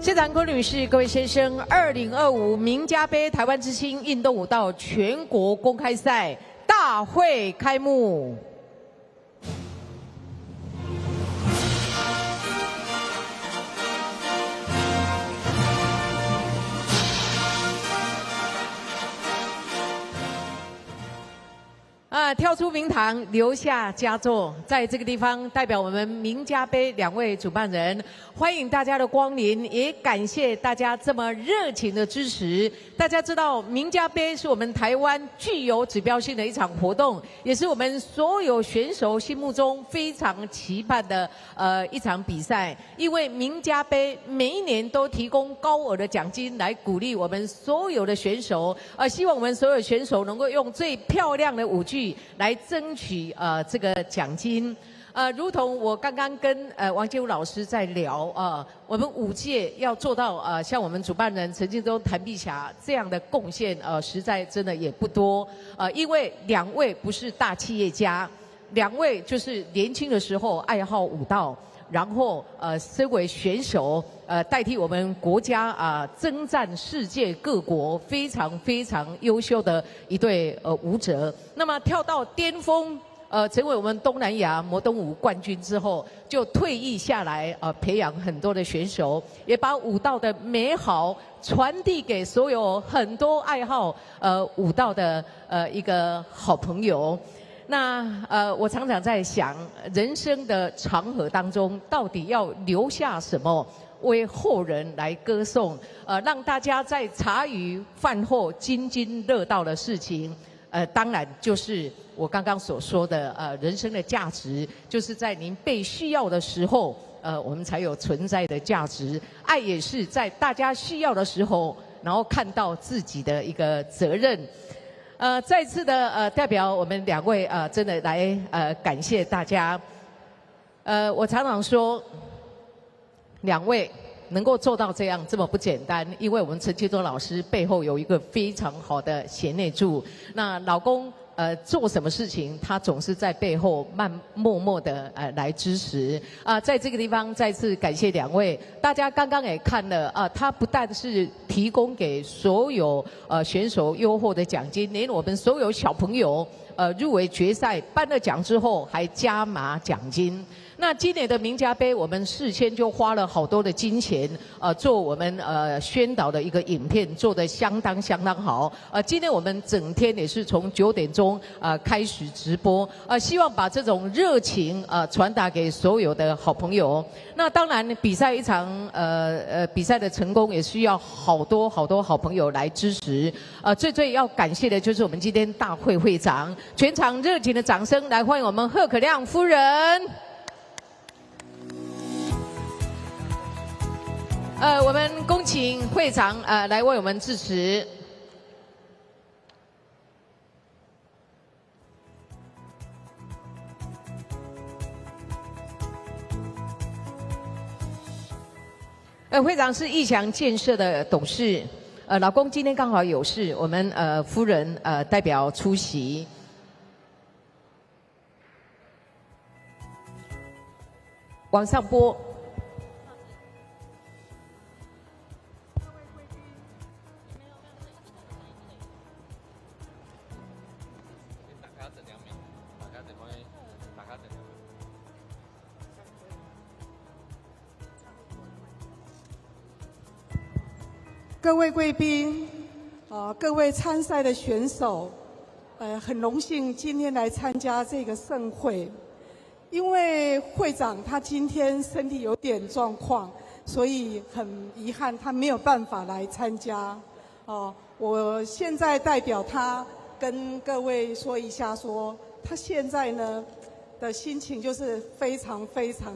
现场各位女士、各位先生，2025名家杯台湾之星运动舞蹈全国公开赛大会开幕。跳出名堂，留下佳作。在这个地方，代表我们名家杯2位主办人，欢迎大家的光临，也感谢大家这么热情的支持。大家知道，名家杯是我们台湾具有指标性的一场活动，也是我们所有选手心目中非常期盼的一场比赛。因为名家杯每一年都提供高额的奖金来鼓励我们所有的选手，希望我们所有选手能够用最漂亮的舞剧来争取这个奖金。如同我刚刚跟王建武老师在聊我们5届要做到像我们主办人陈进忠、谭碧霞这样的贡献实在真的也不多因为2位不是大企业家，2位就是年轻的时候爱好舞蹈，然后身为选手代替我们国家征战世界各国非常非常优秀的一对舞者。那么跳到巅峰成为我们东南亚摩登舞冠军之后，就退役下来培养很多的选手，也把舞蹈的美好传递给所有很多爱好舞蹈的一个好朋友。那我常常在想，人生的长河当中，到底要留下什么为后人来歌颂？让大家在茶余饭后津津乐道的事情，当然就是我刚刚所说的人生的价值，就是在您被需要的时候，我们才有存在的价值。爱也是在大家需要的时候，然后看到自己的一个责任。再次的代表我们2位真的来感谢大家。我常常说，2位能够做到这样这么不简单，因为我们陈建忠老师背后有一个非常好的贤内助。那老公做什么事情，他总是在背后默默的来支持在这个地方再次感谢2位。大家刚刚也看了他不但是提供给所有选手优厚的奖金，连我们所有小朋友入围决赛颁了奖之后还加码奖金。那今年的名家杯，我们事先就花了好多的金钱，做我们宣导的一个影片，做得相当好。今天我们整天也是从9点钟开始直播，希望把这种热情传达给所有的好朋友。那当然，比赛一场比赛的成功也需要好多好朋友来支持。最要感谢的就是我们今天大会会长，全场热情的掌声来欢迎我们贺可亮夫人。我们恭请会长来为我们致辞。会长是义祥建设的董事，老公今天刚好有事，我们夫人代表出席。往上播。各位贵宾，各位参赛的选手，很荣幸今天来参加这个盛会。因为会长他今天身体有点状况，所以很遗憾他没有办法来参加。我现在代表他跟各位说一下说他现在呢的心情就是非常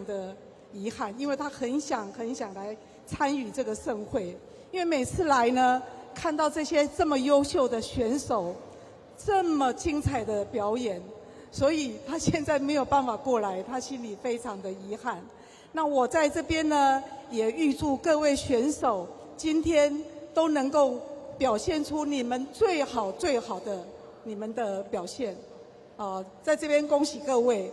的遗憾，因为他很想来参与这个盛会。因为每次来呢，看到这些这么优秀的选手，这么精彩的表演，所以他现在没有办法过来，他心里非常的遗憾。那我在这边呢，也预祝各位选手今天都能够表现出你们最好的你们的表现。在这边恭喜各位，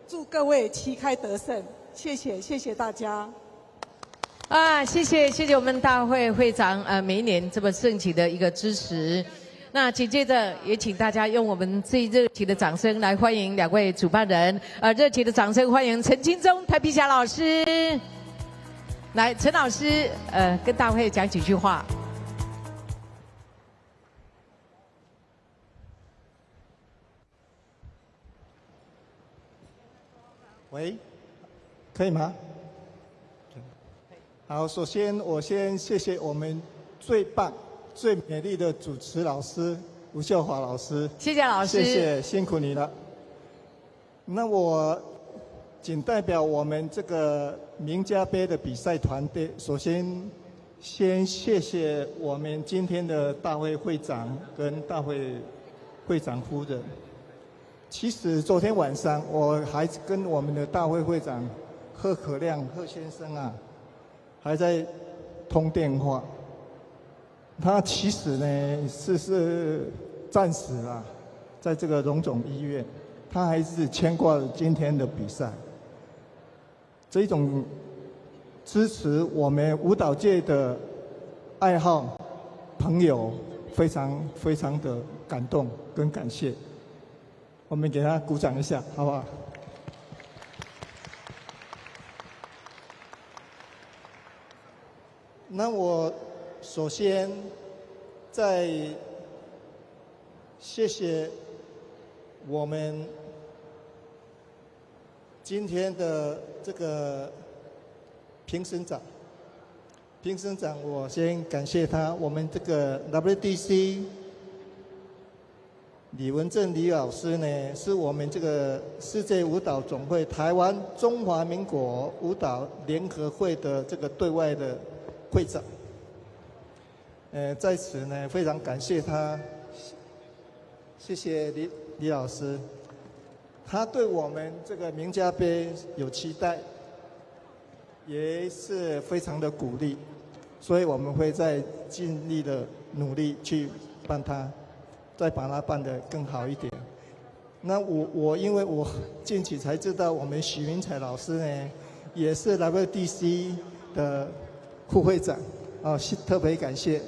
祝各位旗开得胜，谢谢大家。谢谢我们大会会长每一年这么盛情的一个支持。那紧接着也请大家用我们最热情的掌声来欢迎两位主办人，热情的掌声欢迎陈金忠、谭碧霞老师。来，陈老师跟大会讲几句话。喂，可以吗？好，首先我先谢谢我们最棒、最美丽的主持老师吴秀华老师，谢谢老师，谢谢，辛苦你了。那我仅代表我们这个名家杯的比赛团队，首先谢谢我们今天的大会会长跟大会会长夫人。其实昨天晚上我还跟我们的大会会长贺可亮贺先生啊，还在通电话。他其实呢是战死了，在这个荣总医院，他还是牵挂了今天的比赛。这种支持我们舞蹈界的爱好朋友，非常的感动跟感谢。我们给他鼓掌一下，好不好？那我首先在谢谢我们今天的这个评审长，我先感谢他。我们这个 WDC 李文正李老师呢，是我们这个世界舞蹈总会台湾中华民国舞蹈联合会的这个对外的会长。在此呢，非常感谢他，谢谢李老师，他对我们这个名家杯有期待，也是非常的鼓励，所以我们会再尽力的努力去帮他。再把它办得更好一点。那我因为我近期才知道，我们许明才老师呢，也是 WDC 的副会长，特别感谢。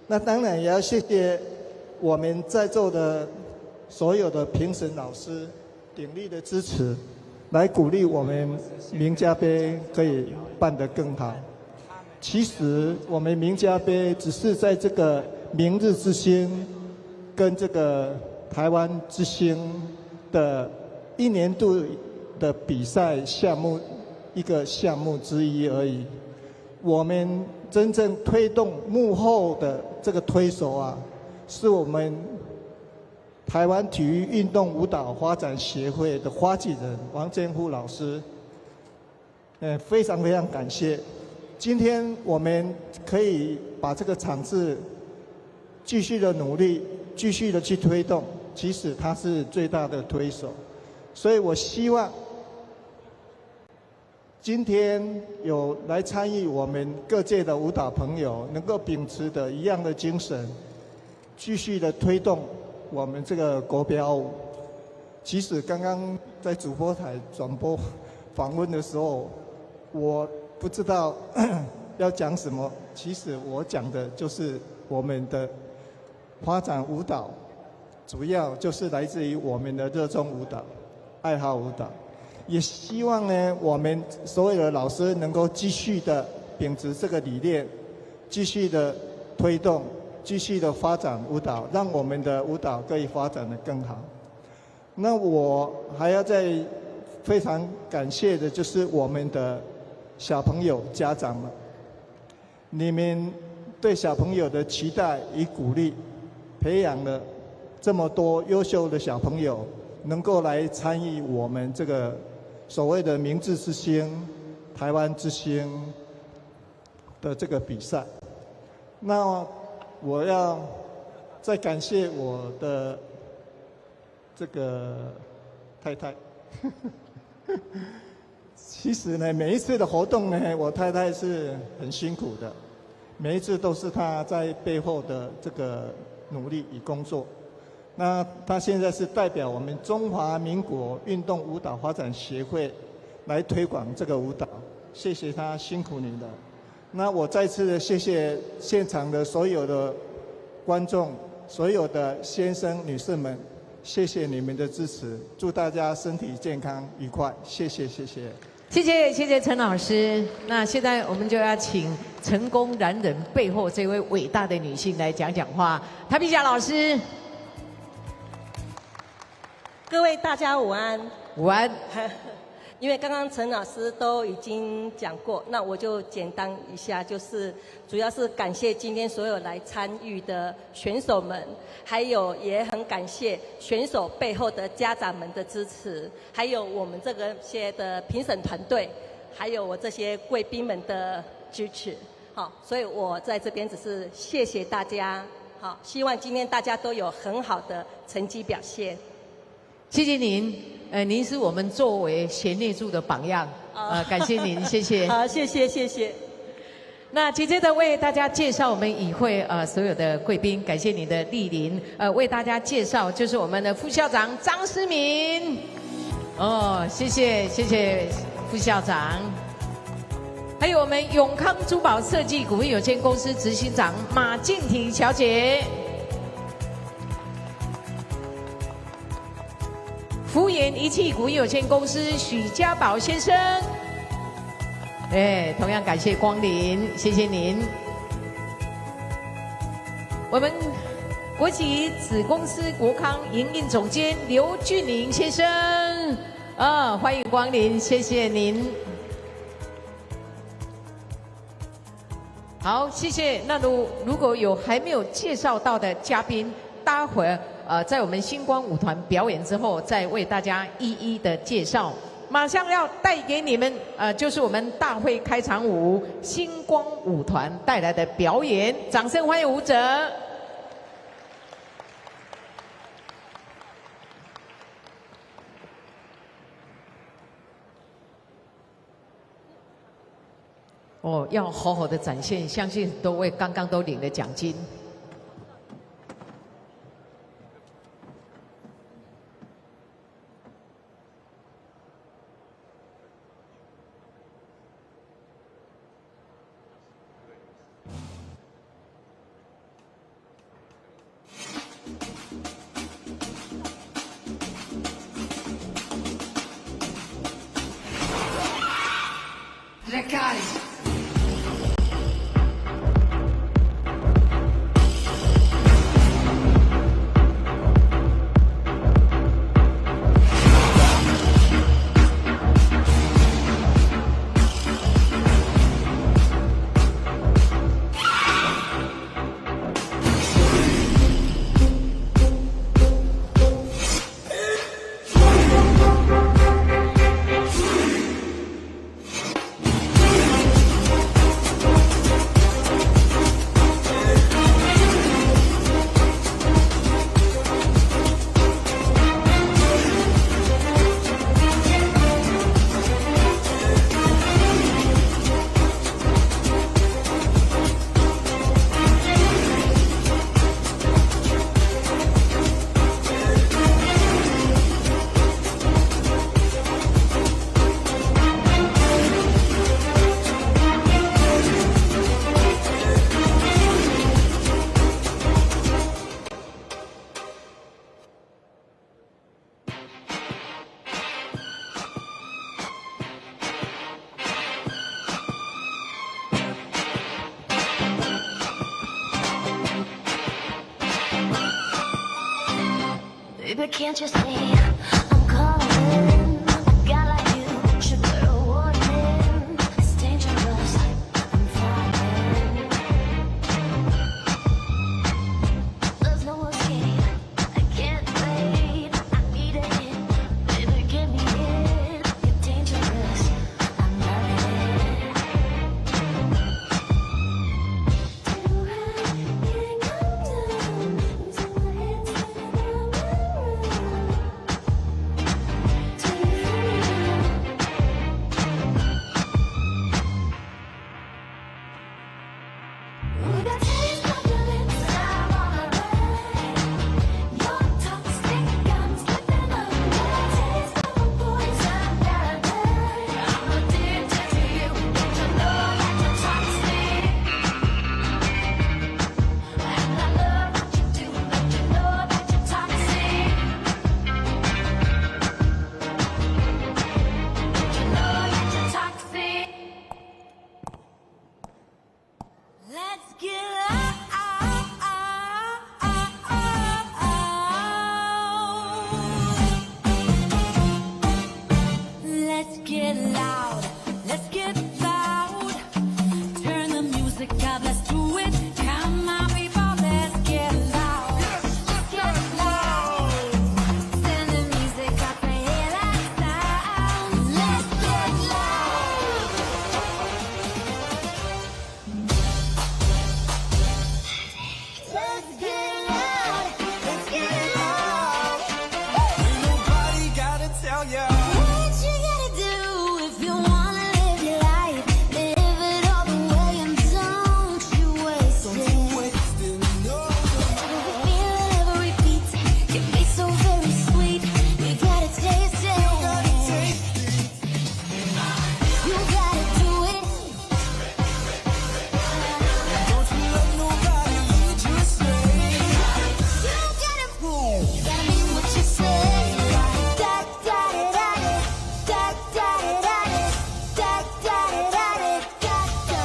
那当然也要谢谢我们在座的所有的评审老师鼎力的支持，来鼓励我们名家杯可以办得更好。其实我们名家杯只是在这个明日之星跟这个台湾之星的一年度的比赛项目一个项目之一而已。我们真正推动幕后的这个推手啊，是我们台湾体育运动舞蹈发展协会的发起人王建富老师。非常感谢。今天我们可以把这个场次继续的努力，继续的去推动，其实他是最大的推手，所以我希望今天有来参与我们各界的舞蹈朋友，能够秉持的一样的精神，继续的推动我们这个国标舞。其实刚刚在主播台转播访问的时候，我不知道要讲什么，其实我讲的就是我们的发展舞蹈，主要就是来自于我们的热衷舞蹈、爱好舞蹈。也希望呢，我们所有的老师能够继续的秉持这个理念，继续的推动，继续的发展舞蹈，让我们的舞蹈可以发展得更好。那我还要再非常感谢的就是我们的小朋友家长们，你们对小朋友的期待与鼓励，培养了这么多优秀的小朋友，能够来参与我们这个所谓的明日之星、台湾之星的这个比赛。那我要再感谢我的这个太太。其实呢，每一次的活动呢，我太太是很辛苦的，每一次都是她在背后的这个努力与工作。那她现在是代表我们中华民国运动舞蹈发展协会来推广这个舞蹈，谢谢她，辛苦你了。那我再次的谢谢现场的所有的观众，所有的先生女士们，谢谢你们的支持，祝大家身体健康愉快，谢谢谢谢。谢谢陈老师。那现在我们就要请成功男人背后这位伟大的女性来讲讲话。谭碧霞老师，各位大家午安。午安。因为刚刚陈老师都已经讲过，那我就简单一下，就是主要是感谢今天所有来参与的选手们，还有也很感谢选手背后的家长们的支持，还有我们这个些的评审团队，还有我这些贵宾们的支持。好，所以我在这边只是谢谢大家。好，希望今天大家都有很好的成绩表现。谢谢您。您是我们作为贤内助的榜样，感谢您，谢谢。好，谢谢。那紧接着为大家介绍我们与会所有的贵宾，感谢您的莅临。为大家介绍就是我们的副校长张思敏。谢谢副校长。还有我们永康珠宝设计股份有限公司执行长马静婷小姐。福研仪器股份有限公司许家宝先生，同样感谢光临，谢谢您。我们国际子公司国康营运总监刘俊霖先生，欢迎光临，谢谢您。好，谢谢。那如果有还没有介绍到的嘉宾，待会儿在我们星光舞团表演之后，再为大家一一的介绍。马上要带给你们就是我们大会开场舞星光舞团带来的表演，掌声欢迎舞者。要好好的展现，相信很多位刚刚都领了奖金。Can't you see I'm calling? A guy like you should put a warning. It's dangerous. I'm falling. There's no escape. I can't wait. I need a hit. Baby, give me it. You're dangerous. I'm loving it. Too high, can't come down until my head's get loud, let's get loud. Turn the music up, let's do it. Come on, people, let's get loud. Let's get loud. Turn the music up and hear that sound. Let's get loud. Let's get loud. Let's get loud. Ain't nobody gotta tell ya. What you gotta do if you wanna live your life? Live it all the way and don't you waste it. Wasting no. Every feel and every beat can be so very sweet. You gotta taste it. You gotta do it. Don't you let nobody lead you astray. You gotta mean what you say. Da da da da da da da da da da da.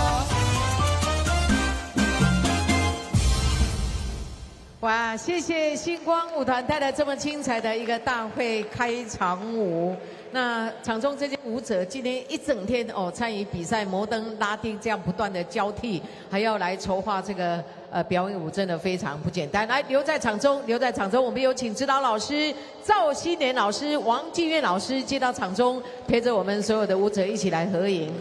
哇，谢谢星光舞团带来这么精彩的一个大会开场舞。那场中这些舞者今天一整天参与比赛，摩登、拉丁这样不断的交替，还要来筹划这个表演舞，真的非常不简单。来，留在场中，我们有请指导老师赵新年老师、王静月老师接到场中，陪着我们所有的舞者一起来合影。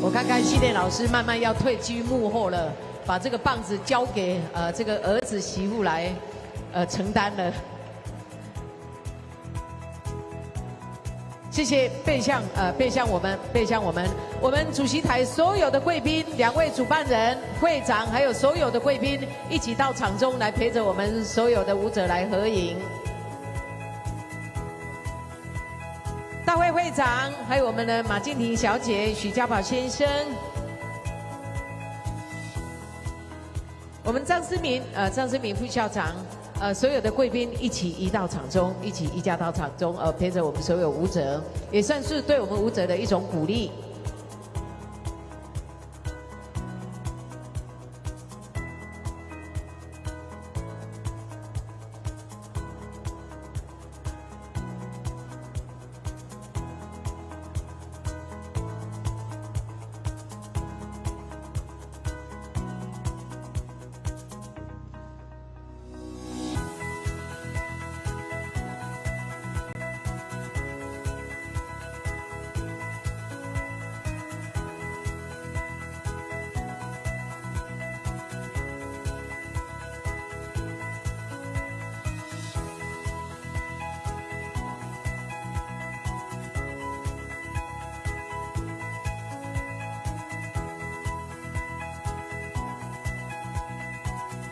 我看看新年老师慢慢要退居幕后了，把这个棒子交给这个儿子媳妇来承担了。谢谢背向我们主席台所有的贵宾，2位主办人、会长，还有所有的贵宾一起到场中来陪着我们所有的舞者来合影。大会会长，还有我们的马静婷小姐、许家宝先生，我们张思敏副校长。所有的贵宾一起移到场中，一起移驾到场中，陪着我们所有舞者，也算是对我们舞者的一种鼓励。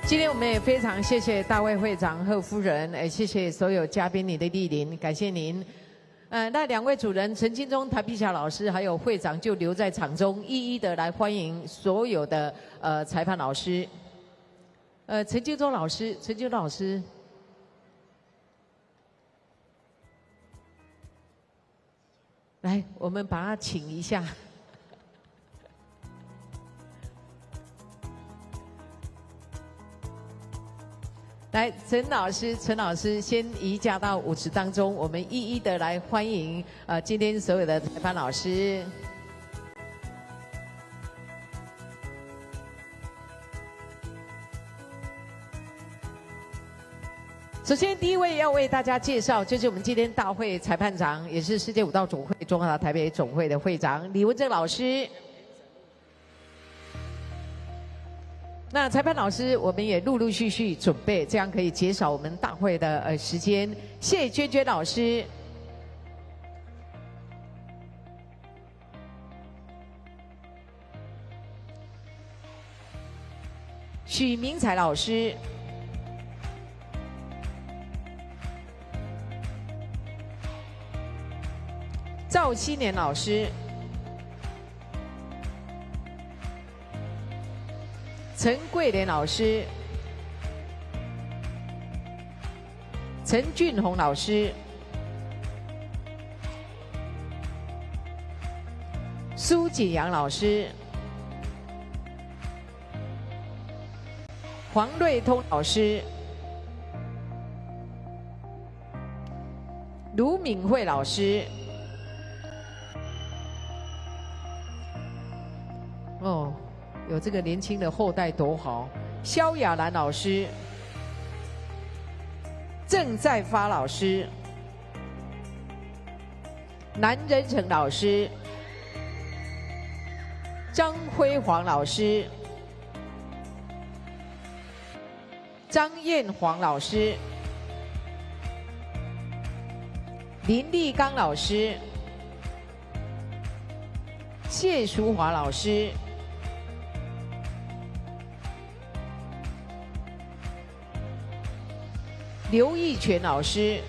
今天我们也非常谢谢大卫会长、贺夫人，谢谢所有嘉宾你的莅临，感谢您。那2位主人陈金忠、谭碧霞老师还有会长就留在场中，一一的来欢迎所有的裁判老师。陈金忠老师，来，我们把他请一下。来，陈老师先移驾到舞池当中，我们一一的来欢迎今天所有的裁判老师。首先，第一位要为大家介绍，就是我们今天大会裁判长，也是世界武道总会中华台北总会的会长李文正老师。那裁判老师，我们也陆陆续续准备，这样可以减少我们大会的时间。谢娟娟老师，许明才老师，赵希年老师。陈桂莲老师、陈俊宏老师、苏锦阳老师、黄瑞通老师、卢敏慧老师、哦，有这个年轻的后代多好，萧亚兰老师、郑在发老师、南仁成老师、张辉煌老师、张艳煌老师、林立刚老师、谢淑华老师、刘义全老师、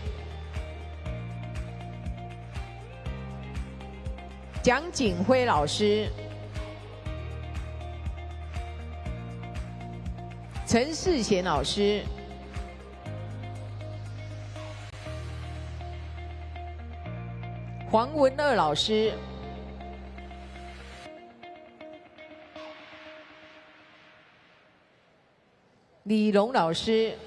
蒋景辉老师、陈世贤老师、黄文乐老师、李龙老师、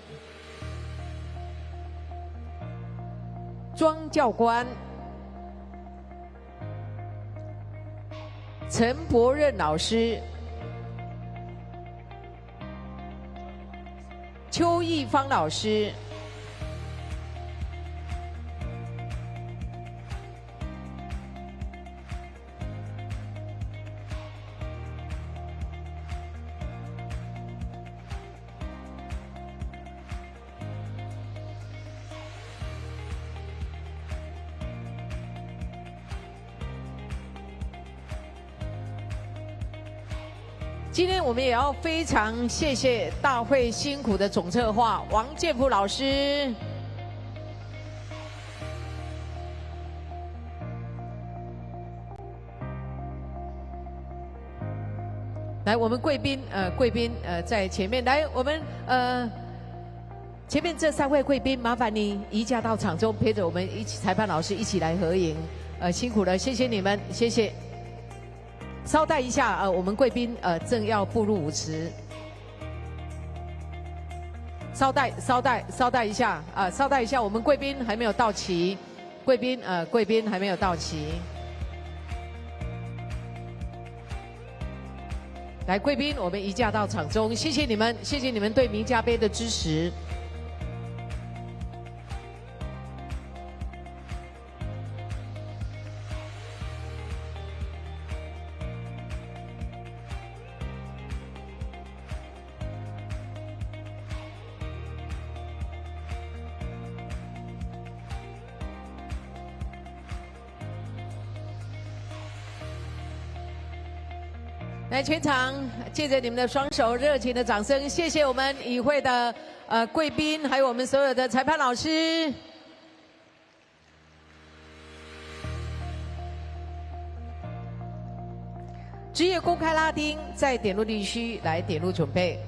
庄教官、陈伯任老师、邱义芳老师、今天我们也要非常谢谢大会辛苦的总策划王建福老师。来，我们贵宾在前面。来，我们前面这3位贵宾，麻烦你移驾到场中，陪着我们一起裁判老师一起来合影。辛苦了，谢谢你们，谢谢。稍待一下，我们贵宾正要步入舞池。稍待一下，稍待一下，我们贵宾还没有到齐，贵宾还没有到齐。来，贵宾，我们移驾到场中，谢谢你们，谢谢你们对名家杯的支持。来，全场借着你们的双手，热情的掌声，谢谢我们与会的贵宾，还有我们所有的裁判老师。职业公开拉丁在点入地区来点入准备。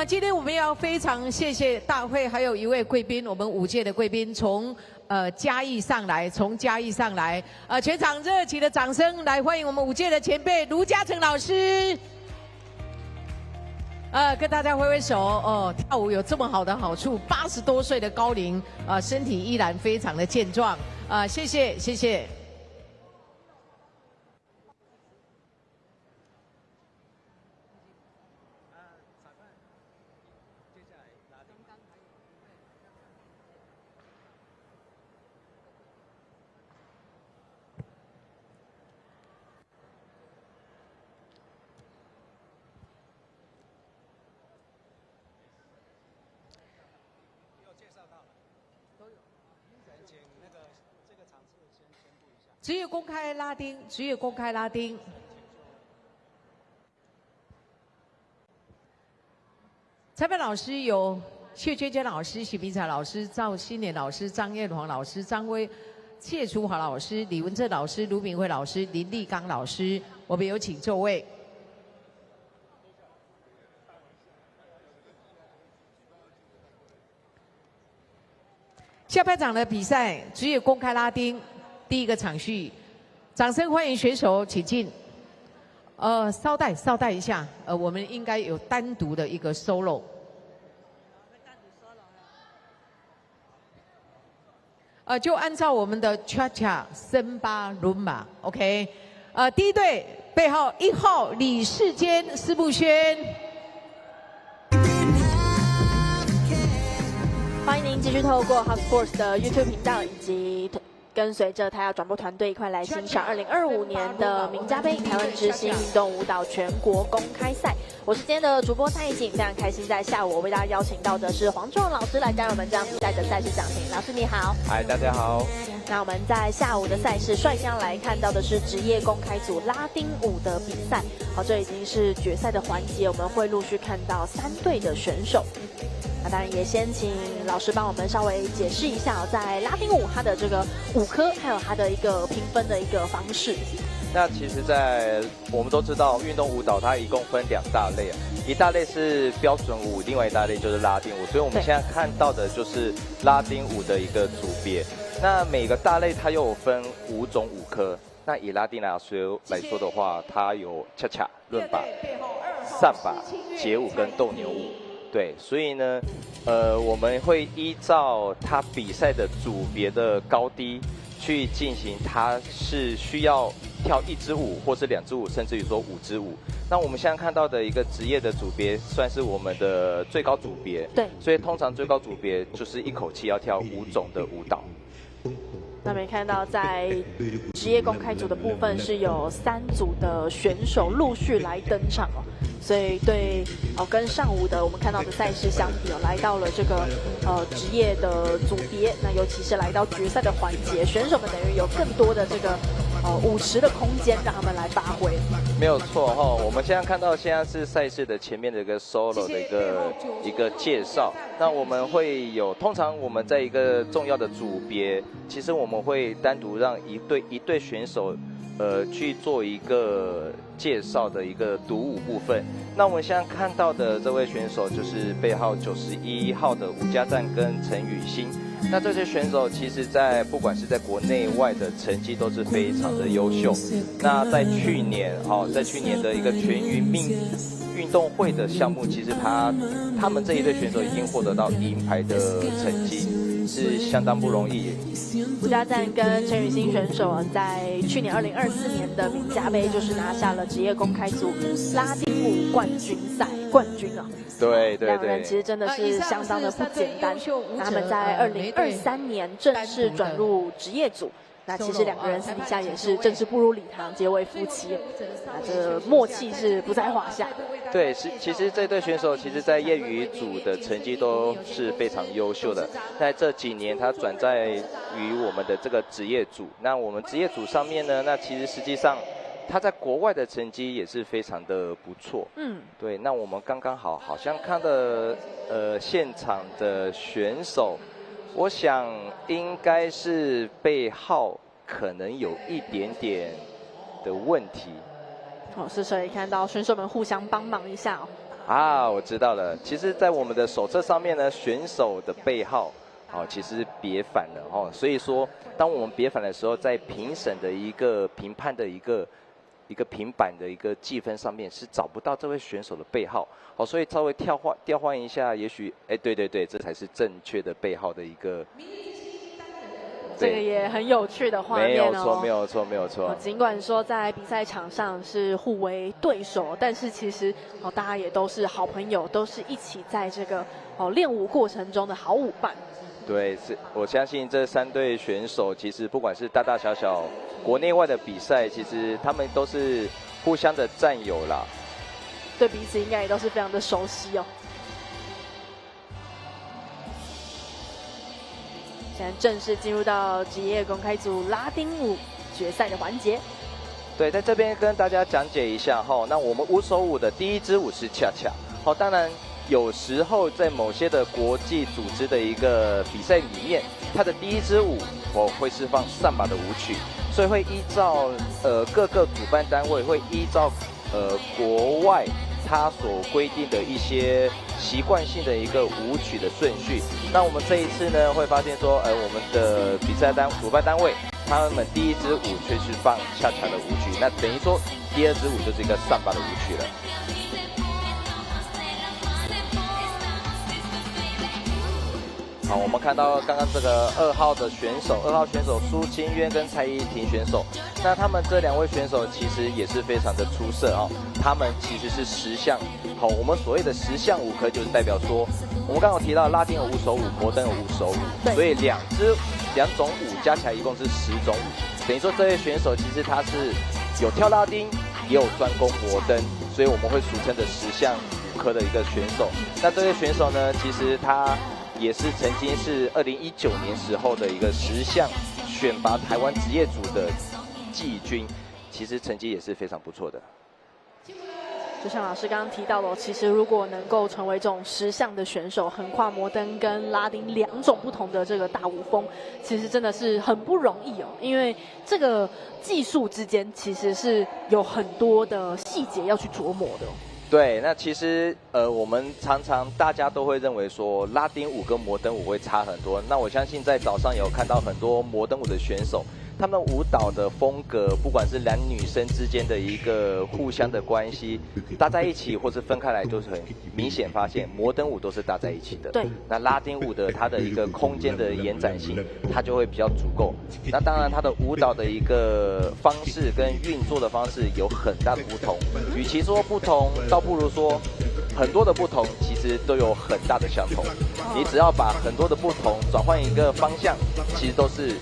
今天我们要非常谢谢大会，还有一位贵宾，我们5届的贵宾从嘉义上来，全场热情的掌声来欢迎我们5届的前辈卢嘉诚老师。跟大家挥挥手哦，跳舞有这么好的好处，80多岁的高龄身体依然非常的健壮谢谢谢谢。职业公开拉丁，职业公开拉丁。裁判老师有谢娟娟老师、许明才老师、赵新年老师、张艳煌老师、谢淑华老师、李文正老师、卢敏慧老师、林立刚老师，我们有请座位。下半场的比赛，职业公开拉丁。第一个场序，掌声欢迎选手，请进。稍待一下，我们应该有单独的一个 solo。就按照我们的 Cha-Cha 森巴伦马 ，OK， 第一队背号1号李世坚、施步轩。欢迎您继续透过 Hub Sports 的 YouTube 频道以及跟随着台亚转播团队一块来欣赏2025年的名家杯台湾之星运动舞蹈全国公开赛。我是今天的主播蔡依锦，非常开心在下午我为大家邀请到的是黄仲老师来担任我们这样比赛的赛事讲评。老师你好。嗨，大家好。那我们在下午的赛事率先来看到的是职业公开组拉丁舞的比赛。好，这已经是决赛的环节，我们会陆续看到3队的选手。那当然也先请老师帮我们稍微解释一下在拉丁舞它的这个舞科，还有它的一个评分的一个方式。那其实，我们都知道，运动舞蹈它一共分2大类啊，一大类是标准舞，另外一大类就是拉丁舞。所以我们现在看到的就是拉丁舞的一个组别。那每个大类它又有分5种舞科。那以拉丁来说的话，它有恰恰、伦巴、萨巴、街舞跟斗牛舞。对，所以呢，我们会依照他比赛的组别的高低去进行，他是需要跳1支舞，或是2支舞，甚至于说5支舞。那我们现在看到的一个职业的组别，算是我们的最高组别。对，所以通常最高组别就是一口气要跳5种的舞蹈。那没看到在职业公开组的部分是有3组的选手陆续来登场哦。所以跟上午的我们看到的赛事相比来到了这个职业的组别，那尤其是来到决赛的环节，选手们等于有更多的这个舞池的空间让他们来发挥。没有错哈，我们现在看到现在是赛事的前面的一个 solo 的一个介绍。那我们会有，通常我们在一个重要的组别，其实我们会单独让一对选手。去做一个介绍的一个独舞部分。那我们现在看到的这位选手就是背号91号的吴家赞跟陈雨欣。那这些选手其实不管是在国内外的成绩都是非常的优秀。那在去年的一个全运动会的项目，其实他们这一队选手已经获得到银牌的成绩，是相当不容易。吴家赞跟陈雨欣选手在去年2024年的名家杯就是拿下了职业公开组拉丁舞冠军赛冠军啊。对，两人其实真的是相当的不简单。他们在2023年正式转入职业组。那其实2个人私底下也是正式步入礼堂，结为夫妻。那这默契是不在话下。对，其实这对选手其实在业余组的成绩都是非常优秀的。在这几年，他转在于我们的这个职业组。那我们职业组上面呢，那其实实际上他在国外的成绩也是非常的不错。对。那我们刚刚好像看的现场的选手。我想应该是背号可能有一点点的问题。是所以看到选手们互相帮忙一下我知道了。其实，在我们的手册上面呢，选手的背号其实别反了所以说，当我们别反的时候，在评审的一个评判的一个平板的一个计分上面是找不到这位选手的背号，所以稍微调换一下，也许对，这才是正确的背号的一个。这个也很有趣的画面没有错。尽管说在比赛场上是互为对手，但是其实大家也都是好朋友，都是一起在这个练舞过程中的好舞伴。对，我相信这3队选手其实不管是大大小小国内外的比赛，其实他们都是互相的战友啦，对彼此应该也都是非常的熟悉哦。现在正式进入到职业公开组拉丁舞决赛的环节。对，在这边跟大家讲解一下那我们5手舞的第1支舞是恰恰。当然有时候在某些的国际组织的一个比赛里面，它的第1支舞会是放萨巴的舞曲，所以会依照各个主办单位会依照国外它所规定的一些习惯性的一个舞曲的顺序。那我们这一次呢，会发现说，我们的比赛主办单位，他们第1支舞却是放恰恰的舞曲，那等于说第2支舞就是一个萨巴的舞曲了。好，我们看到刚刚这个2号选手苏清渊跟蔡依婷选手，那他们这2位选手其实也是非常的出色哦。他们其实是10项，好，我们所谓的10项5科就是代表说，我们刚刚有提到拉丁有5手舞，摩登有5手舞，所以2种舞加起来一共是10种舞，等于说这位选手其实他是有跳拉丁，也有专攻摩登，所以我们会俗称的10项5科的一个选手。那这位选手呢，其实他也是曾经是2019年时候的一个10项选拔台湾职业组的季军，其实成绩也是非常不错的。就像老师刚刚提到的，其实如果能够成为这种10项的选手，横跨摩登跟拉丁2种不同的这个大舞风，其实真的是很不容易哦。因为这个技术之间其实是有很多的细节要去琢磨的。对，那其实我们常常大家都会认为说拉丁舞跟摩登舞会差很多。那我相信在早上有看到很多摩登舞的选手，他们舞蹈的风格，不管是男女生之间的一个互相的关系，搭在一起或是分开来，就是很明显发现摩登舞都是搭在一起的。对。那拉丁舞的它的一个空间的延展性，它就会比较足够。那当然，它的舞蹈的一个方式跟运作的方式有很大的不同。与其说不同，倒不如说很多的不同，其实都有很大的相同。你只要把很多的不同转换一个方向，其实都是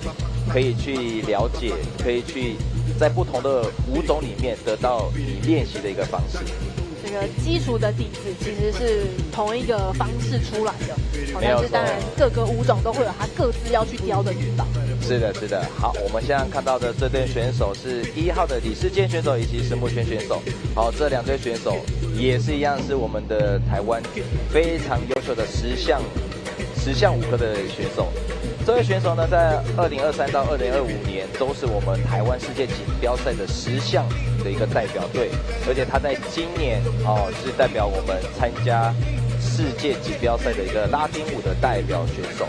可以去了解，可以去在不同的舞种里面得到你练习的一个方式。这个基础的底子其实是同一个方式出来的，但是当然各个舞种都会有它各自要去雕的地方。是的，是的。好，我们现在看到的这对选手是1号的李世坚选手以及石木轩选手。好，这2对选手也是一样，是我们的台湾非常优秀的10项5科的选手。这位选手呢，在2023到2025年都是我们台湾世界锦标赛的10项的一个代表队，而且他在今年是代表我们参加世界锦标赛的一个拉丁舞的代表选手。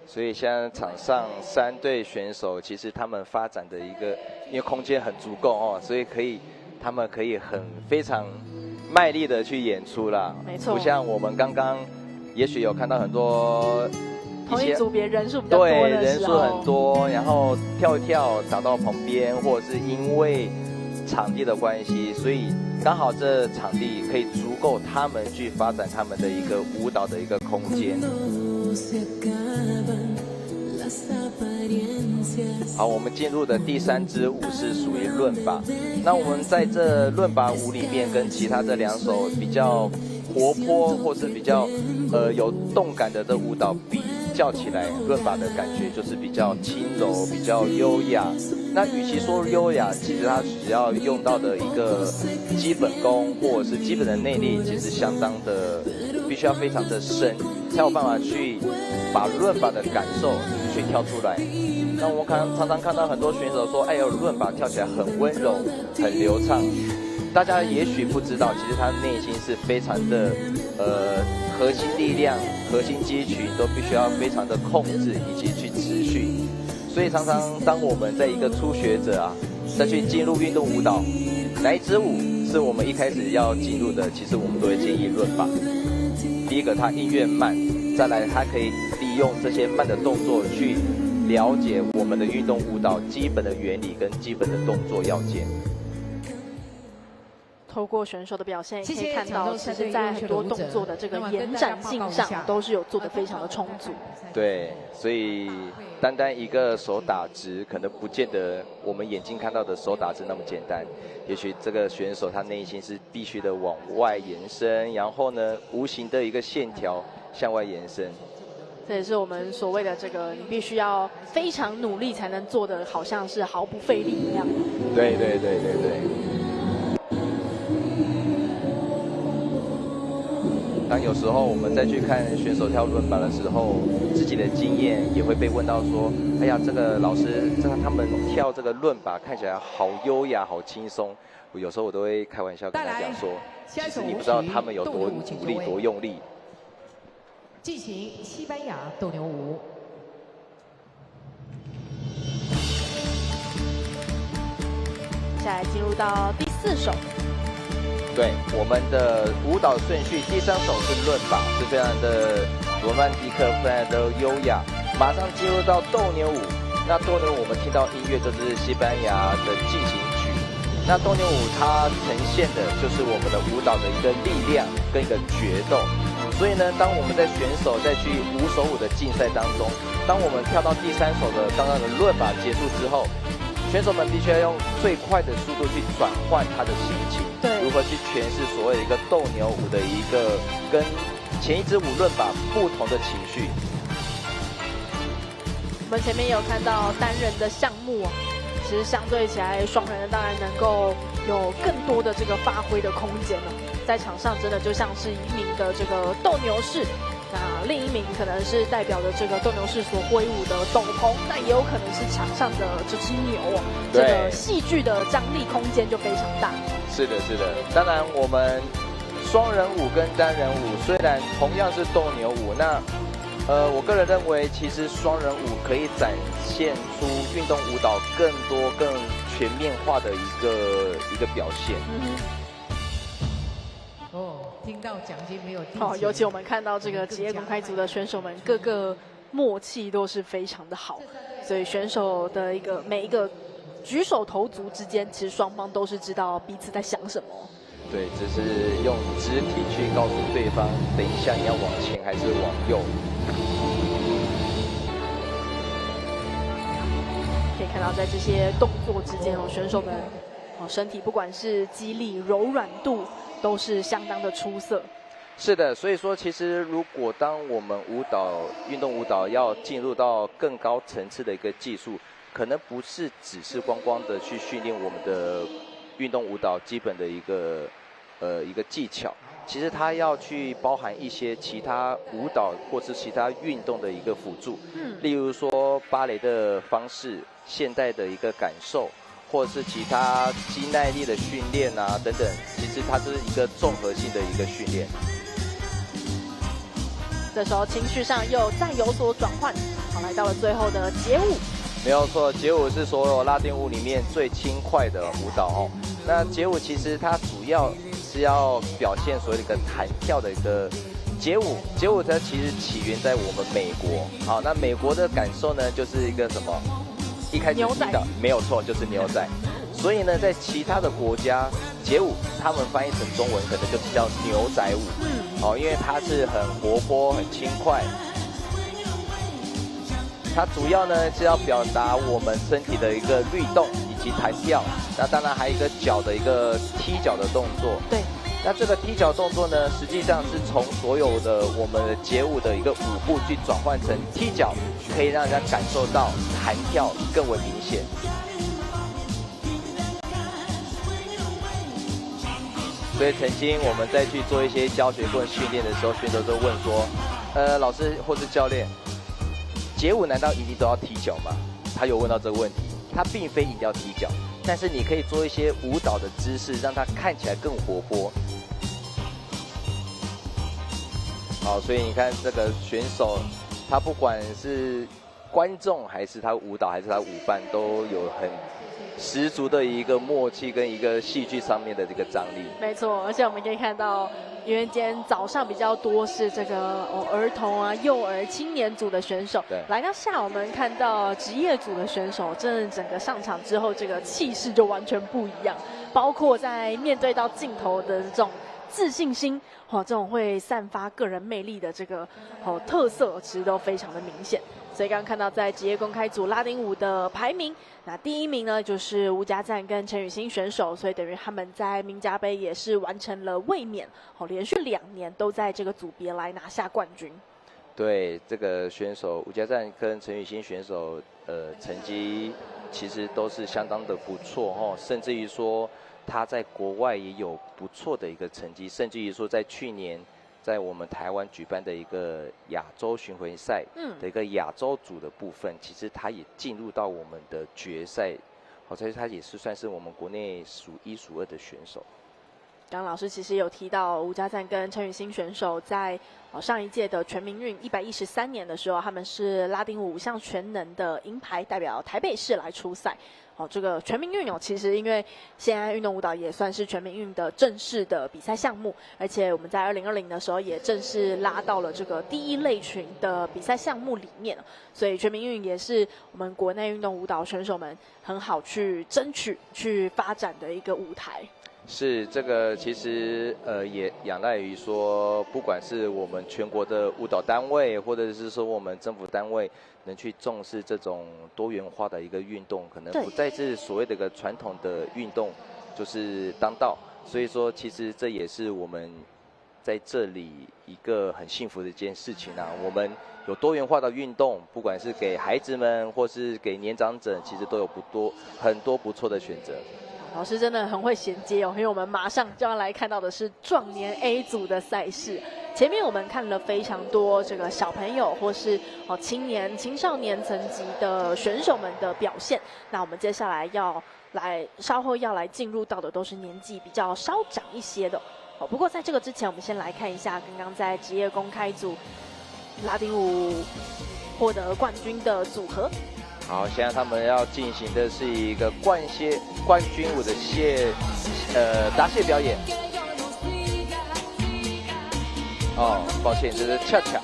所以现在场上3对选手，其实他们发展的一个，因为空间很足够哦，所以他们可以非常卖力的去演出啦。没错，不像我们刚刚，也许有看到很多同一组别人数比较多的时候，对，人数很多，然后跳一跳打到旁边，或者是因为场地的关系，所以刚好这场地可以足够他们去发展他们的一个舞蹈的一个空间。好，我们进入的第3支舞是属于伦巴。那我们在这伦巴舞里面，跟其他这2首比较活泼或是比较有动感的这舞蹈比较起来，伦巴的感觉就是比较轻柔、比较优雅。那与其说优雅，其实它只要用到的一个基本功或者是基本的内力，其实相当的，必须要非常的深，才有办法去把伦巴的感受去跳出来。那我们常常看到很多选手说，哎呦，伦巴跳起来很温柔、很流畅。大家也许不知道，其实他内心是非常的，核心力量、核心肌群都必须要非常的控制以及去持续。所以常常当我们在一个初学者啊，再去进入运动舞蹈，哪一支舞是我们一开始要进入的，其实我们都会建议伦巴。第一个，它音乐慢；再来，它可以利用这些慢的动作去了解我们的运动舞蹈基本的原理跟基本的动作要件。透过选手的表现，也可以看到，其实在很多动作的这个延展性上，都是有做得非常的充足。对，所以单单一个手打直，可能不见得我们眼睛看到的手打直那么简单。也许这个选手他内心是必须的往外延伸，然后呢，无形的一个线条向外延伸。这也是我们所谓的这个，你必须要非常努力才能做的，好像是毫不费力一样。对对对对对。当有时候我们再去看选手跳伦巴的时候，自己的经验也会被问到说：“哎呀，这个老师，他们跳这个伦巴看起来好优雅、好轻松。”有时候我都会开玩笑跟他讲说：“下一首其实你不知道舞曲他们有多斗牛舞请努力、就位多用力。进行西班牙斗牛舞。接下来进入到第4首，对，我们的舞蹈顺序，第3首是伦巴，是非常的罗曼蒂克，非常的优雅。马上进入到斗牛舞，那斗牛舞我们听到音乐就是西班牙的进行曲。那斗牛舞它呈现的就是我们的舞蹈的一个力量跟一个决斗。所以呢，当我们在选手在去5手舞的竞赛当中，当我们跳到第3首的刚刚的伦巴结束之后，选手们必须要用最快的速度去转换他的心情，对，如何去诠释所谓的一个斗牛舞的一个跟前一支舞伦巴不同的情绪。我们前面也有看到单人的项目哦，其实相对起来，双人的当然能够有更多的这个发挥的空间了。在场上真的就像是一名的这个斗牛士，那另一名可能是代表着这个斗牛士所挥舞的斗篷，那也有可能是场上的这只牛哦。这个戏剧的张力空间就非常大。是的，是的。当然，我们双人舞跟单人舞虽然同样是斗牛舞，那我个人认为，其实双人舞可以展现出运动舞蹈更多、更全面化的一个表现。听到奖金没有？尤其我们看到这个职业公开组的选手们，各个默契都是非常的好，所以选手的每一个举手投足之间，其实双方都是知道彼此在想什么。对，只是用肢体去告诉对方，等一下你要往前还是往右。可以看到，在这些动作之间选手们身体不管是肌力、柔软度，都是相当的出色。是的，所以说其实如果当我们运动舞蹈要进入到更高层次的一个技术，可能不是只是光的去训练我们的运动舞蹈基本的一个技巧，其实它要去包含一些其他舞蹈或是其他运动的一个辅助，例如说芭蕾的方式、现代的一个感受，或者是其他肌耐力的训练啊等等，其实它是一个综合性的一个训练。这时候情绪上又再有所转换，好，来到了最后的街舞。没有错，街舞是所有拉丁舞里面最轻快的舞蹈哦。那街舞其实它主要是要表现所谓的一个弹跳的一个街舞。街舞它其实起源在我们美国，好，那美国的感受呢，就是一个什么？一开始听到没有错，就是牛仔。所以呢，在其他的国家，街舞他们翻译成中文可能就叫牛仔舞。哦，因为它是很活泼、很轻快。它主要呢是要表达我们身体的一个律动以及弹跳。那当然还有一个脚的一个踢脚的动作。对。那这个踢脚动作呢，实际上是从所有的我们的街舞的一个舞步去转换成踢脚，可以让人家感受到弹跳更为明显。所以曾经我们在去做一些教学或训练的时候，选手都问说，老师或是教练，街舞难道一定都要踢脚吗？他有问到这个问题。他并非一定要踢脚，但是你可以做一些舞蹈的姿势，让它看起来更活泼。好，所以你看这个选手，他不管是观众还是他舞蹈还是他舞伴，都有很十足的一个默契跟一个戏剧上面的这个张力。没错，而且我们可以看到，因为今天早上比较多是这个儿童啊、幼儿、青年组的选手，对，来到下午我们看到职业组的选手，真的整个上场之后，这个气势就完全不一样，包括在面对到镜头的这种自信心，这种会散发个人魅力的这个特色，其实都非常的明显。所以刚刚看到在职业公开组拉丁舞的排名，那第1名呢就是吴家赞跟陈雨欣选手，所以等于他们在名家杯也是完成了卫冕，连续2年都在这个组别来拿下冠军。对，这个选手吴家赞跟陈雨欣选手，成绩其实都是相当的不错哦，甚至于说他在国外也有不错的一个成绩，甚至于说在去年在我们台湾举办的一个亚洲巡回赛的一个亚洲组的部分，其实他也进入到我们的决赛，所以他也是算是我们国内数1数2的选手。刚刚老师其实有提到吴家赞跟陈雨欣选手在上一届的全民运113年的时候，他们是拉丁舞5项全能的银牌，代表台北市来出赛。这个全民运其实因为现在运动舞蹈也算是全民运的正式的比赛项目，而且我们在2020的时候也正式拉到了这个第一类群的比赛项目里面，所以全民运也是我们国内运动舞蹈选手们很好去争取、去发展的一个舞台。是这个，其实也仰赖于说，不管是我们全国的舞蹈单位，或者是说我们政府单位，能去重视这种多元化的一个运动，可能不再是所谓的一个传统的运动，就是当道。所以说，其实这也是我们在这里一个很幸福的一件事情啊。我们有多元化的运动，不管是给孩子们，或是给年长者，其实都有很多不错的选择。老师真的很会衔接因为我们马上就要来看到的是壮年 A 组的赛事。前面我们看了非常多这个小朋友或是青年、青少年层级的选手们的表现。那我们接下来稍后要来进入到的都是年纪比较稍长一些的。不过在这个之前，我们先来看一下刚刚在职业公开组拉丁舞获得冠军的组合。好，现在他们要进行的是一个冠军舞的答谢表演。抱歉，这是恰恰。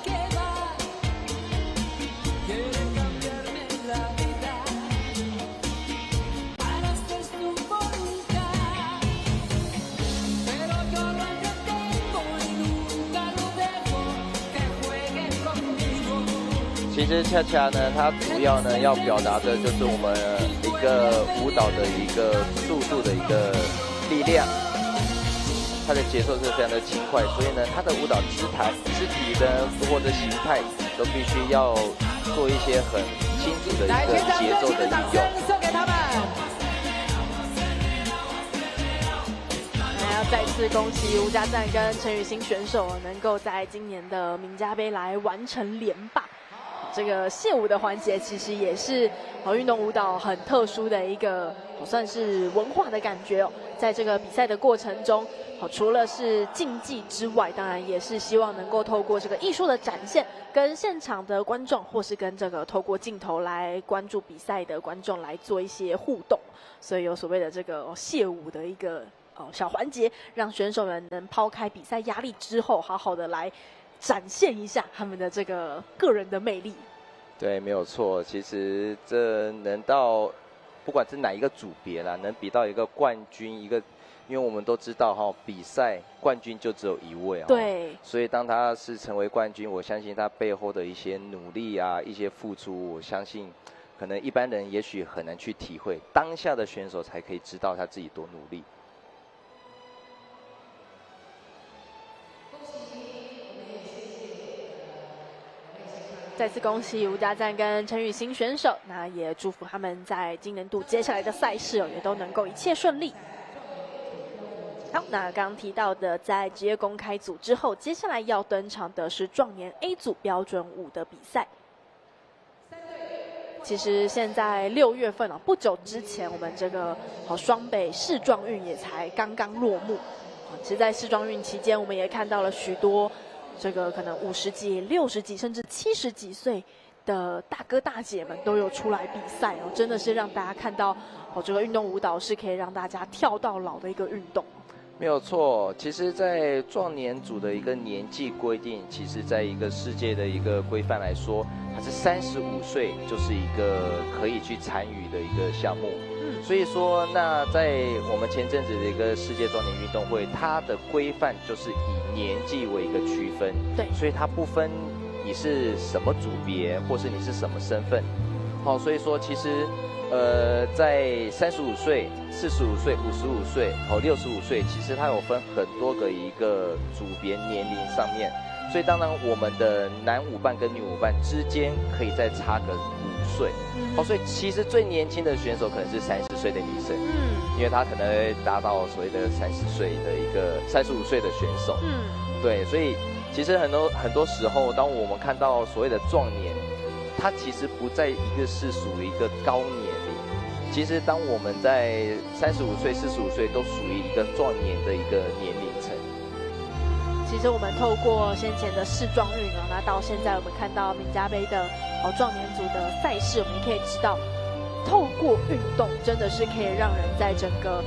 其实恰恰呢，它主要呢要表达的就是我们一个舞蹈的一个速度的一个力量，它的节奏是非常的轻快，所以呢，它的舞蹈肢体呢或者形态都必须要做一些很清楚的一个节奏的运用。送给他们。那要再次恭喜吴家赞跟陈雨欣选手能够在今年的名家杯来完成连霸。这个谢舞的环节其实也是运动舞蹈很特殊的一个算是文化的感觉在这个比赛的过程中，除了是竞技之外，当然也是希望能够透过这个艺术的展现，跟现场的观众或是跟这个透过镜头来关注比赛的观众来做一些互动，所以有所谓的这个谢舞的一个小环节，让选手们能抛开比赛压力之后，好好的来展现一下他们的这个个人的魅力。对，没有错。其实这能到不管是哪一个组别啦，能比到一个冠军，因为我们都知道比赛冠军就只有一位对。所以当他是成为冠军，我相信他背后的一些努力啊，一些付出，我相信可能一般人也许很难去体会，当下的选手才可以知道他自己多努力。再次恭喜吴家赞跟陈雨欣选手，那也祝福他们在今年度接下来的赛事也都能够一切顺利。好，那刚刚提到的在职业公开组之后，接下来要登场的是壮年 A 组标准舞的比赛。其实现在6月份不久之前，我们这个双北世壮运也才刚刚落幕。其实，在世壮运期间，我们也看到了许多这个可能50几、60几，甚至70几岁的大哥大姐们都有出来比赛真的是让大家看到这个运动舞蹈是可以让大家跳到老的一个运动。没有错，其实，在壮年组的一个年纪规定，其实在一个世界的一个规范来说，它是35岁就是一个可以去参与的一个项目。所以说，那在我们前阵子的一个世界壮年运动会，它的规范就是以年纪为一个区分，对，所以它不分你是什么组别，或是你是什么身份，所以说其实，在35岁、45岁、55岁、65岁，其实它有分很多个一个组别年龄上面，所以当然我们的男舞伴跟女舞伴之间可以再差个5岁。所以其实最年轻的选手可能是30岁的女生，因为她可能会达到所谓的30岁的一个35岁的选手，对，所以其实很多时候，当我们看到所谓的壮年，它其实不在一个是属于一个高年龄，其实当我们在35岁、45岁都属于一个壮年的一个年龄层。其实我们透过先前的世壮运哦，那到现在我们看到名家杯的壮年组的赛事，我们也可以知道，透过运动真的是可以让人在整个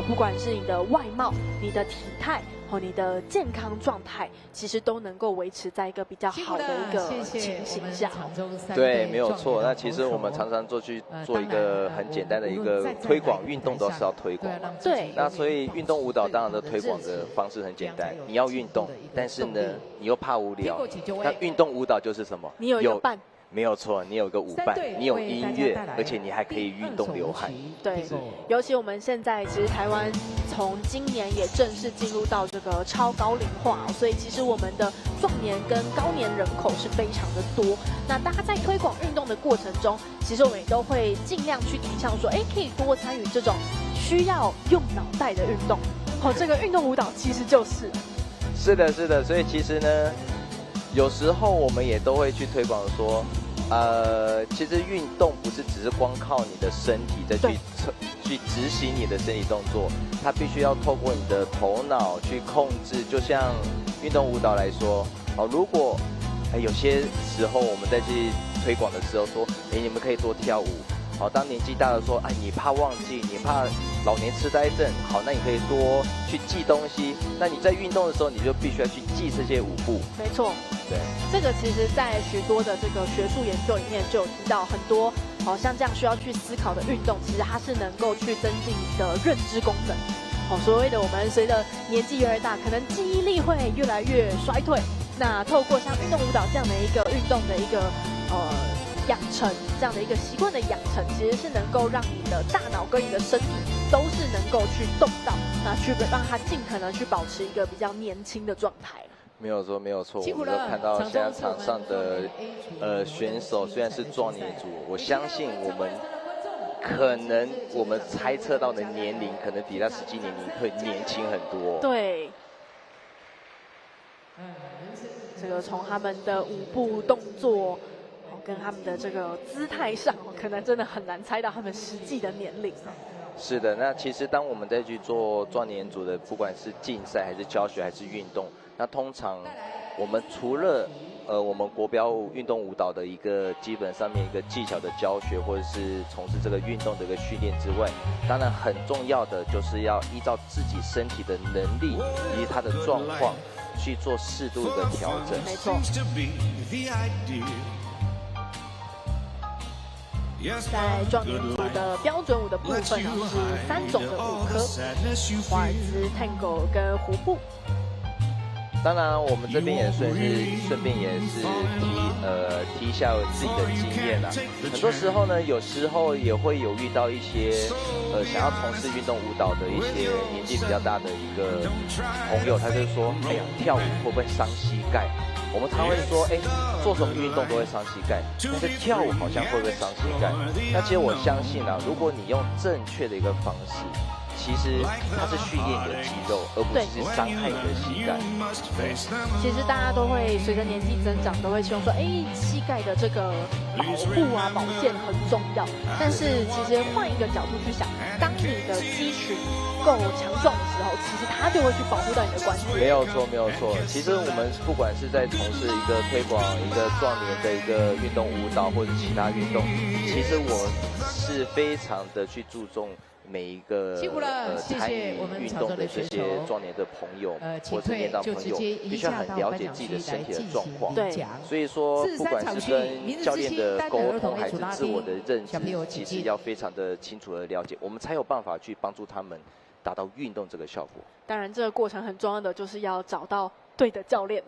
不管是你的外貌、你的体态。你的健康状态其实都能够维持在一个比较好的一个情形下。对，没有错。那其实我们常常做一个很简单的一个推广，运动都是要推广。对。那所以运动舞蹈当然的推广的方式很简单，你要运动，但是呢，你又怕无聊。那运动舞蹈就是什么？你有一个伴。没有错，你有个舞伴，你有音乐，而且你还可以运动流汗。对，尤其我们现在其实台湾从今年也正式进入到这个超高龄化，所以其实我们的壮年跟高年人口是非常的多。那大家在推广运动的过程中，其实我们也都会尽量去提倡说，可以多参与这种需要用脑袋的运动。这个运动舞蹈其实就是。是的，是的，所以其实呢。有时候我们也都会去推广说，其实运动不是只是光靠你的身体再去执行你的身体动作，它必须要透过你的头脑去控制。就像运动舞蹈来说，如果有些时候我们在去推广的时候说，你们可以多跳舞。当年纪大了说，你怕忘记，你怕老年痴呆症，好，那你可以多去记东西。那你在运动的时候，你就必须要去记这些舞步。没错，对，这个其实在许多的这个学术研究里面就有提到，很多像这样需要去思考的运动，其实它是能够去增进你的认知功能。所谓的我们随着年纪越来越大，可能记忆力会越来越衰退。那透过像运动舞蹈这样的一个运动的一个养成这样的一个习惯的养成，其实是能够让你的大脑跟你的身体都是能够去动到，那去让它尽可能去保持一个比较年轻的状态。没有错，没有错。我们都看到现在场上的选手虽然是壮年组，我相信我们可能我们猜测到的年龄可能比他实际年龄会年轻很多。对。这个从他们的舞步动作。跟他们的这个姿态上，可能真的很难猜到他们实际的年龄。是的，那其实当我们再去做壮年组的，不管是竞赛还是教学还是运动，那通常我们除了我们国标运动舞蹈的一个基本上面一个技巧的教学，或者是从事这个运动的一个训练之外，当然很重要的就是要依照自己身体的能力以及他的状况去做适度的调整。没错。在壮年组的标准舞的部分是3种的舞科，华尔兹、Tango 跟胡步。当然，我们这边也顺便也是提一下自己的经验啦。很多时候呢，有时候也会有遇到一些想要从事运动舞蹈的一些年纪比较大的一个朋友，他就说：“哎呀，跳舞会不会伤膝盖？”我们常会说，做什么运动都会伤膝盖，但是跳舞好像会不会伤膝盖？那其实我相信啊，如果你用正确的一个方式，其实它是训练你的肌肉，而不是伤害你的膝盖。其实大家都会随着年纪增长，都会希望说，膝盖的这个保护啊、保健很重要。但是其实换一个角度去想，当你的肌群够强壮的时候，其实它就会去保护到你的关节。没有错，没有错。其实我们不管是在从事一个推广一个壮年的一个运动舞蹈，或者其他运动，其实我是非常的去注重每一个参与运动的这些壮年的朋友或者年长朋友，必须要很了解自己的身体的状况。对，所以说不管是跟教练的沟通还是自我的认知，其实要非常的清楚的了解，我们才有办法去帮助他们达到运动这个效果。当然，这个过程很重要的就是要找到对的教练，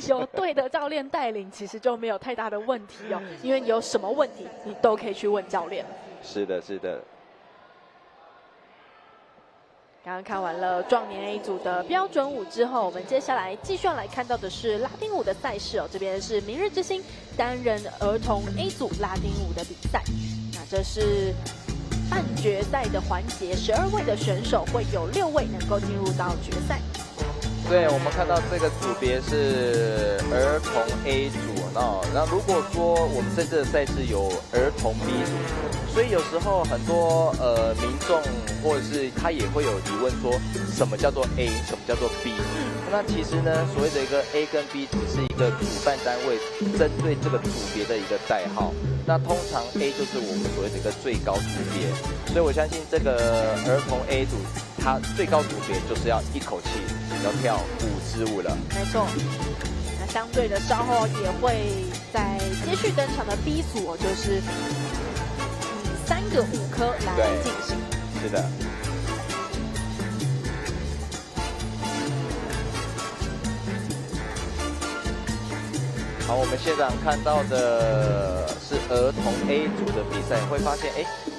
有对的教练带领，其实就没有太大的问题哦。因为有什么问题，你都可以去问教练。是的，是的。刚刚看完了壮年 A 组的标准舞之后，我们接下来继续要来看到的是拉丁舞的赛事哦。这边是明日之星单人儿童 A 组拉丁舞的比赛。那这是半决赛的环节，12位的选手会有6位能够进入到决赛。对，我们看到这个组别是儿童 A 组，那如果说我们这次的赛事有儿童 B 组，所以有时候很多民众或者是他也会有疑问说，什么叫做 A， 什么叫做 B？ 那其实呢，所谓的一个 A 跟 B 只是一个主办单位针对这个组别的一个代号。那通常 A 就是我们所谓的一个最高组别，所以我相信这个儿童 A 组，它最高组别就是要一口气要跳5支舞了。没错。那相对的，稍后也会在接续登场的 B 组哦，就是以3个5颗来进行。是的。好，我们现场看到的是儿童 A 组的比赛，会发现，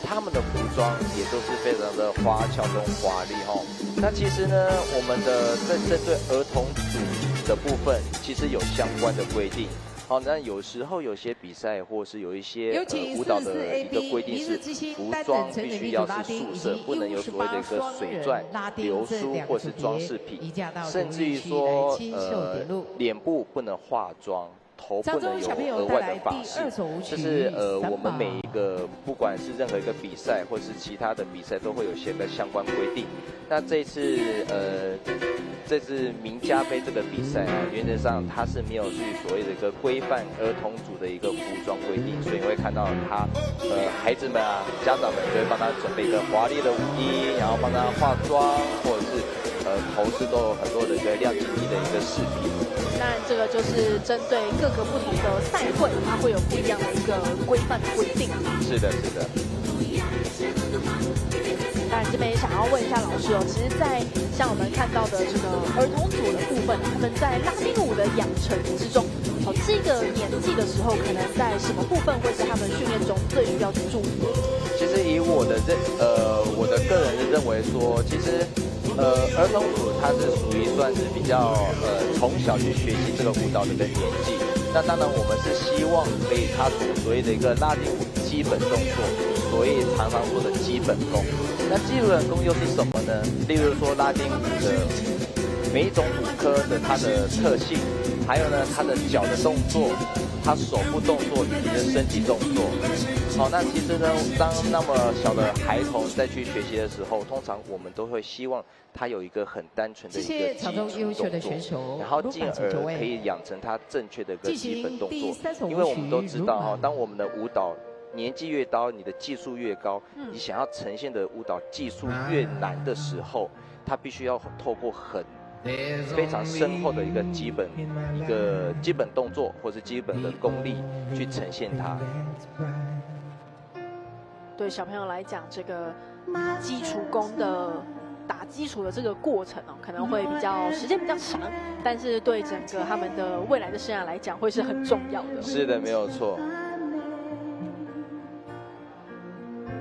他们的服装也都是非常的花俏跟华丽哈。那其实呢，我们的在针对儿童组的部分，其实有相关的规定。好，那有时候有些比赛或是有一些舞蹈的一个规定是，服装必须要是素色，不能有所谓的一个水钻、流苏或是装饰品，甚至于说脸部不能化妆。头不能有额外的发饰，这是我们每一个不管是任何一个比赛或是其他的比赛都会有写个相关规定。那这次名家杯这个比赛啊，原则上它是没有去所谓的一个规范儿童组的一个服装规定，所以你会看到他孩子们啊家长们就会帮他准备一个华丽的舞衣，然后帮他化妆，或者是头饰都有很多的一个亮晶晶的一个饰品。那这个就是针对各个不同的赛会，它会有不一样的一个规范的规定。是的，是的。当然，这边也想要问一下老师哦，其实，在像我们看到的这个儿童组的部分，他们在拉丁舞的养成之中，这个年纪的时候，可能在什么部分会是他们训练中最需要去注意的？其实以我的个人认为说，其实。儿童组它是属于算是比较从小去学习这个舞蹈的一个年纪。那当然我们是希望可以他从所谓的一个拉丁舞基本动作，所谓常常说的基本功。那基本功又是什么呢？例如说拉丁舞的每一种舞科的它的特性，还有呢它的脚的动作，它手部动作以及的身体动作。好，那其实呢，当那么小的孩童在去学习的时候，通常我们都会希望他有一个很单纯的一个基础动作，然后进而可以养成他正确的一个基本动作。因为我们都知道哈，当我们的舞蹈年纪越高，你的技术越高，你想要呈现的舞蹈技术越难的时候，它必须要透过非常深厚的一个基本动作或是基本的功力去呈现它。对小朋友来讲，这个基础功的打基础的这个过程哦，可能会时间比较长，但是对整个他们的未来的生涯来讲，会是很重要的。是的，没有错。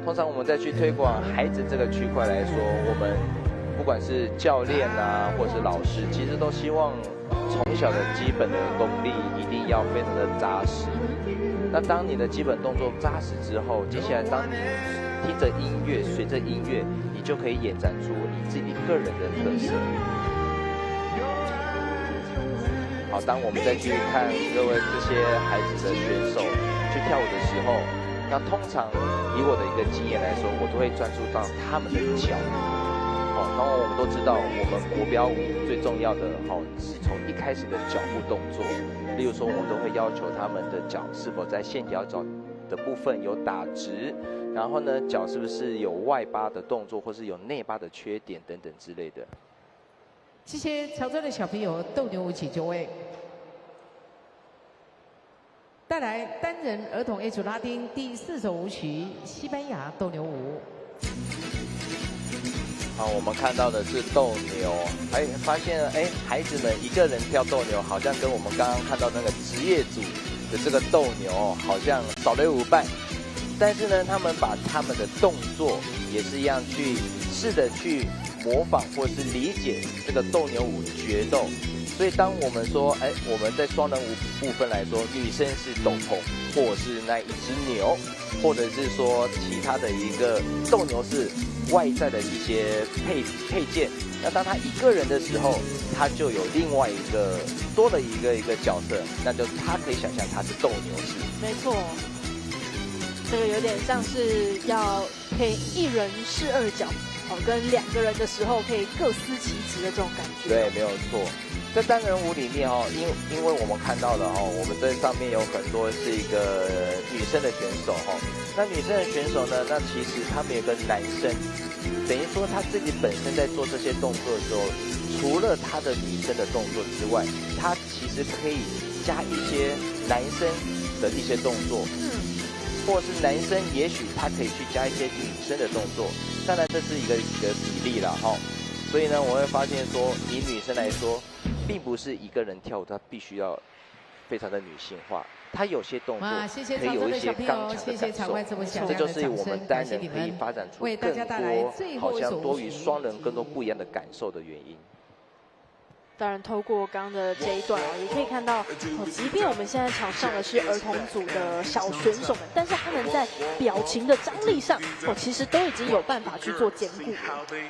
通常我们再去推广孩子这个区块来说，我们不管是教练啊，或是老师，其实都希望从小的基本的功力一定要非常的扎实。那当你的基本动作扎实之后，接下来当你听着音乐，随着音乐，你就可以延展出你自己个人的特色。好，当我们再去看各位这些孩子的选手去跳舞的时候，那通常以我的一个经验来说，我都会专注到他们的脚。然后我们都知道，我们国标舞最重要的是从一开始的脚步动作。例如说，我们都会要求他们的脚是否在线条脚的部分有打直，然后呢，脚是不是有外八的动作，或是有内八的缺点等等之类的。谢谢潮州的小朋友斗牛舞起就位，带来单人儿童 A 组拉丁第4首舞曲西班牙斗牛舞。好，我们看到的是斗牛，还发现孩子们一个人跳斗牛，好像跟我们刚刚看到那个职业组的这个斗牛好像少了5半。但是呢，他们把他们的动作也是一样去试着去模仿或是理解这个斗牛舞决斗，所以当我们说，哎，我们在双人舞部分来说，女生是斗篷，或是那一只牛，或者是说其他的一个斗牛是外在的一些配件。那当他一个人的时候，他就有另外一个多了一个角色，那就他可以想象他是斗牛士。没错，这个有点像是可以一人饰二角，跟2个人的时候可以各司其职的这种感觉。对，没有错。在单人舞里面因为我们看到了我们在上面有很多是一个女生的选手那女生的选手呢，那其实他们有个男生，等于说他自己本身在做这些动作的时候，除了他的女生的动作之外，他其实可以加一些男生的一些动作，或是男生也许他可以去加一些女生的动作，当然这是一个比例啦所以呢，我会发现说，以女生来说，并不是一个人跳舞，她必须要非常的女性化。她有些动作可以有一些刚强的感受，这就是我们单人可以发展出更多，好像多于双人更多不一样的感受的原因。当然，透过刚刚的这一段也可以看到即便我们现在场上的是儿童组的小选手们，但是他们在表情的张力上其实都已经有办法去做兼顾。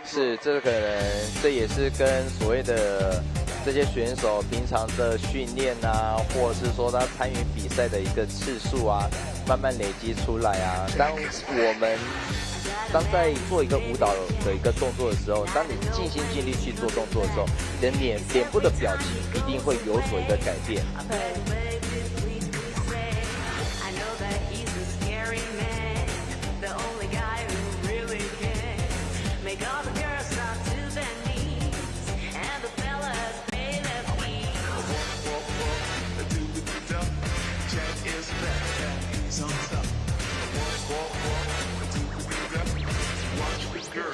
是，这可能这也是跟所谓的这些选手平常的训练啊，或者是说他参与比赛的一个次数啊，慢慢累积出来啊。当在做一个舞蹈的一个动作的时候，当你尽心尽力去做动作的时候，你的脸部的表情一定会有所一个改变。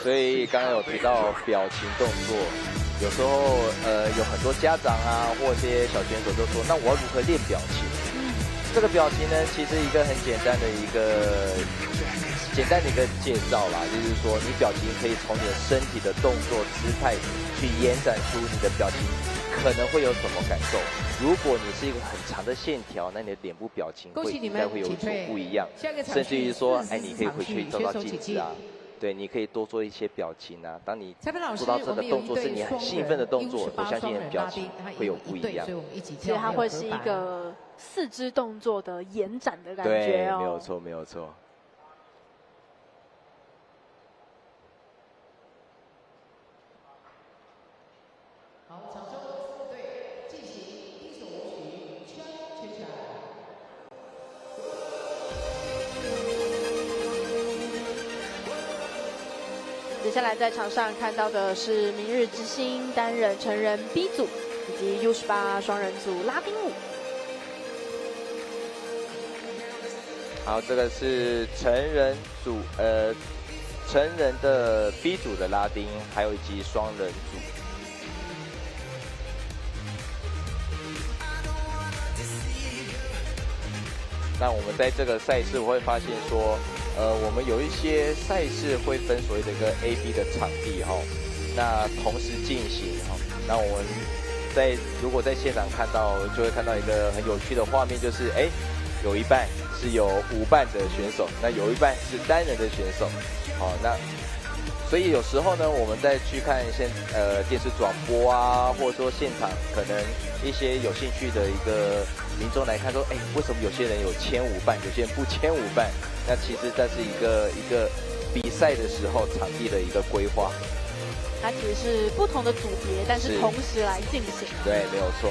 所以刚刚有提到表情动作，有时候有很多家长啊或一些小选手都说，那我要如何练表情？这个表情呢，其实一个很简单的一个介绍啦，就是说你表情可以从你的身体的动作姿态去延展出你的表情可能会有什么感受。如果你是一个很长的线条，那你的脸部表情应该会有所不一样，甚至于说，哎，你可以回去照照镜子啊。对，你可以多做一些表情啊。当你做到这个动作是你很兴奋的动作，我相信你的表情会有不一样。所以它会是一个4肢动作的延展的感觉对，没有错，没有错。好，场中对进行第一首舞曲《枪拳拳》。接下来在场上看到的是明日之星单人成人 B 组以及 U18双人组拉丁舞。好，这个是成人组成人的 B 组的拉丁，还有以及双人组。那我们在这个赛事，我会发现说，我们有一些赛事会分所谓的一个 A、B 的场地那同时进行那我们如果在现场看到，就会看到一个很有趣的画面，就是有一半是有舞伴的选手，那有一半是单人的选手，那所以有时候呢，我们再去看电视转播啊，或者说现场可能一些有兴趣的一个民众来看说，为什么有些人有牵舞伴，有些人不牵舞伴？那其实这是一个比赛的时候场地的一个规划。它其实是不同的组别，但是同时来进行。对，没有错。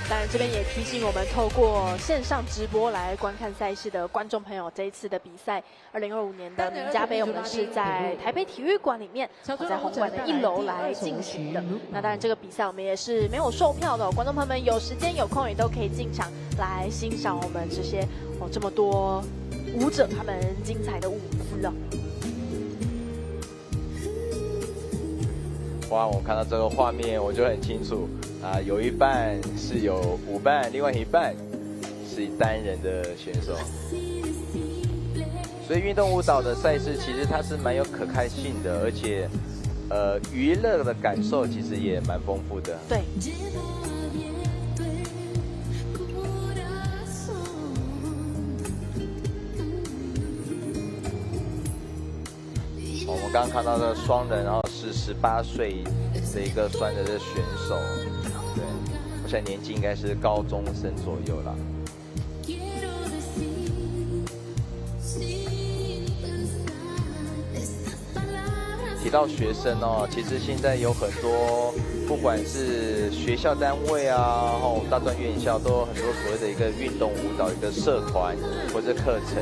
当然，这边也提醒我们，透过线上直播来观看赛事的观众朋友，这一次的比赛，2025年的名家杯，我们是在台北体育馆里面，在红馆的1楼来进行的。那当然，这个比赛我们也是没有售票的，观众朋友们有时间有空也都可以进场来欣赏我们这些这么多舞者他们精彩的舞姿哦。哇，我看到这个画面，我就很清楚啊，有一半是有舞伴，另外一半是单人的选手。所以运动舞蹈的赛事其实它是蛮有可看性的，而且娱乐的感受其实也蛮丰富的。对。我们刚刚看到的双人，然后是18岁的一个双人的选手，对，我想年纪应该是高中生左右啦。提到学生哦，其实现在有很多，不管是学校单位啊，然后大专院校都有很多所谓的一个运动舞蹈一个社团或者课程。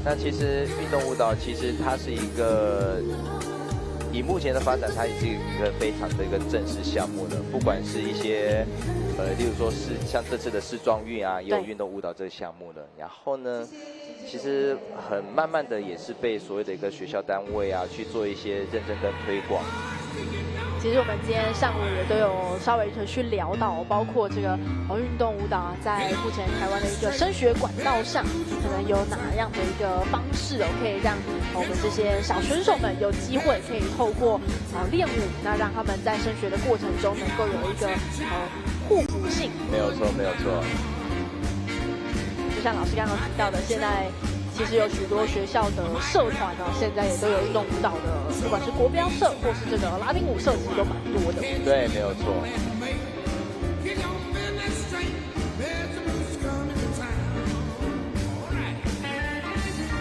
那其实运动舞蹈其实它是一个，以目前的发展，它也是一个非常的一个正式项目的，不管是一些例如说像这次的世壮运啊，也有运动舞蹈这个项目的。然后呢，其实很慢慢的也是被所谓的一个学校单位啊去做一些认证跟推广。其实我们今天上午也都有稍微去聊到，包括这个运动舞蹈啊，在目前台湾的一个升学管道上，可能有哪样的一个方式可以让我们这些小选手们有机会可以透过练舞，那让他们在升学的过程中能够有一个互补性。没有错，没有错。就像老师刚刚提到的，现在其实有许多学校的社团呢，现在也都有运动舞蹈的，不管是国标社或是这个拉丁舞社，其实都蛮多的。对，没有错。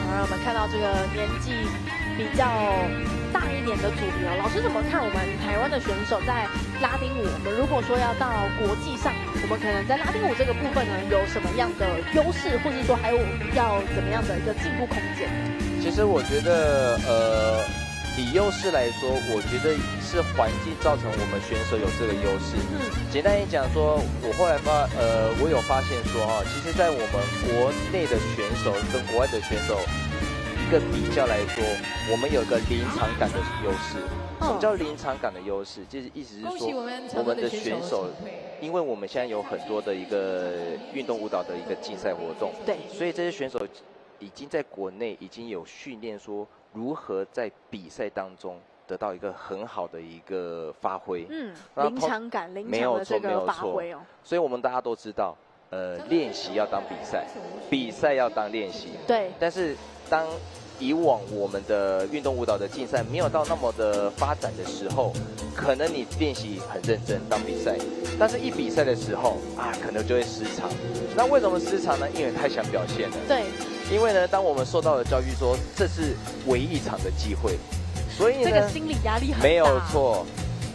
好，让我们看到这个年纪比较大一点的组别哦。老师怎么看我们台湾的选手在拉丁舞？我们如果说要到国际上，我们可能在拉丁舞这个部分呢，有什么样的优势，或者说还有要怎么样的一个进步空间？其实我觉得，以优势来说，我觉得是环境造成我们选手有这个优势。简单一讲说，我后来我有发现说其实在我们国内的选手跟国外的选手一个比较来说，我们有个临场感的优势。什么叫临场感的优势？就是意思是说，我们的选手，因为我们现在有很多的一个运动舞蹈的一个竞赛活动，对，所以这些选手已经在国内已经有训练说如何在比赛当中得到一个很好的一个发挥。临场感，临场的这个发挥哦。所以我们大家都知道，练习要当比赛，比赛要当练习。对。但是当以往我们的运动舞蹈的竞赛没有到那么的发展的时候，可能你练习很认真当比赛，但是一比赛的时候可能就会失常。那为什么失常呢？因为太想表现了。对。因为呢，当我们受到了教育说这是唯一一场的机会，所以呢，这个心理压力很大。没有错。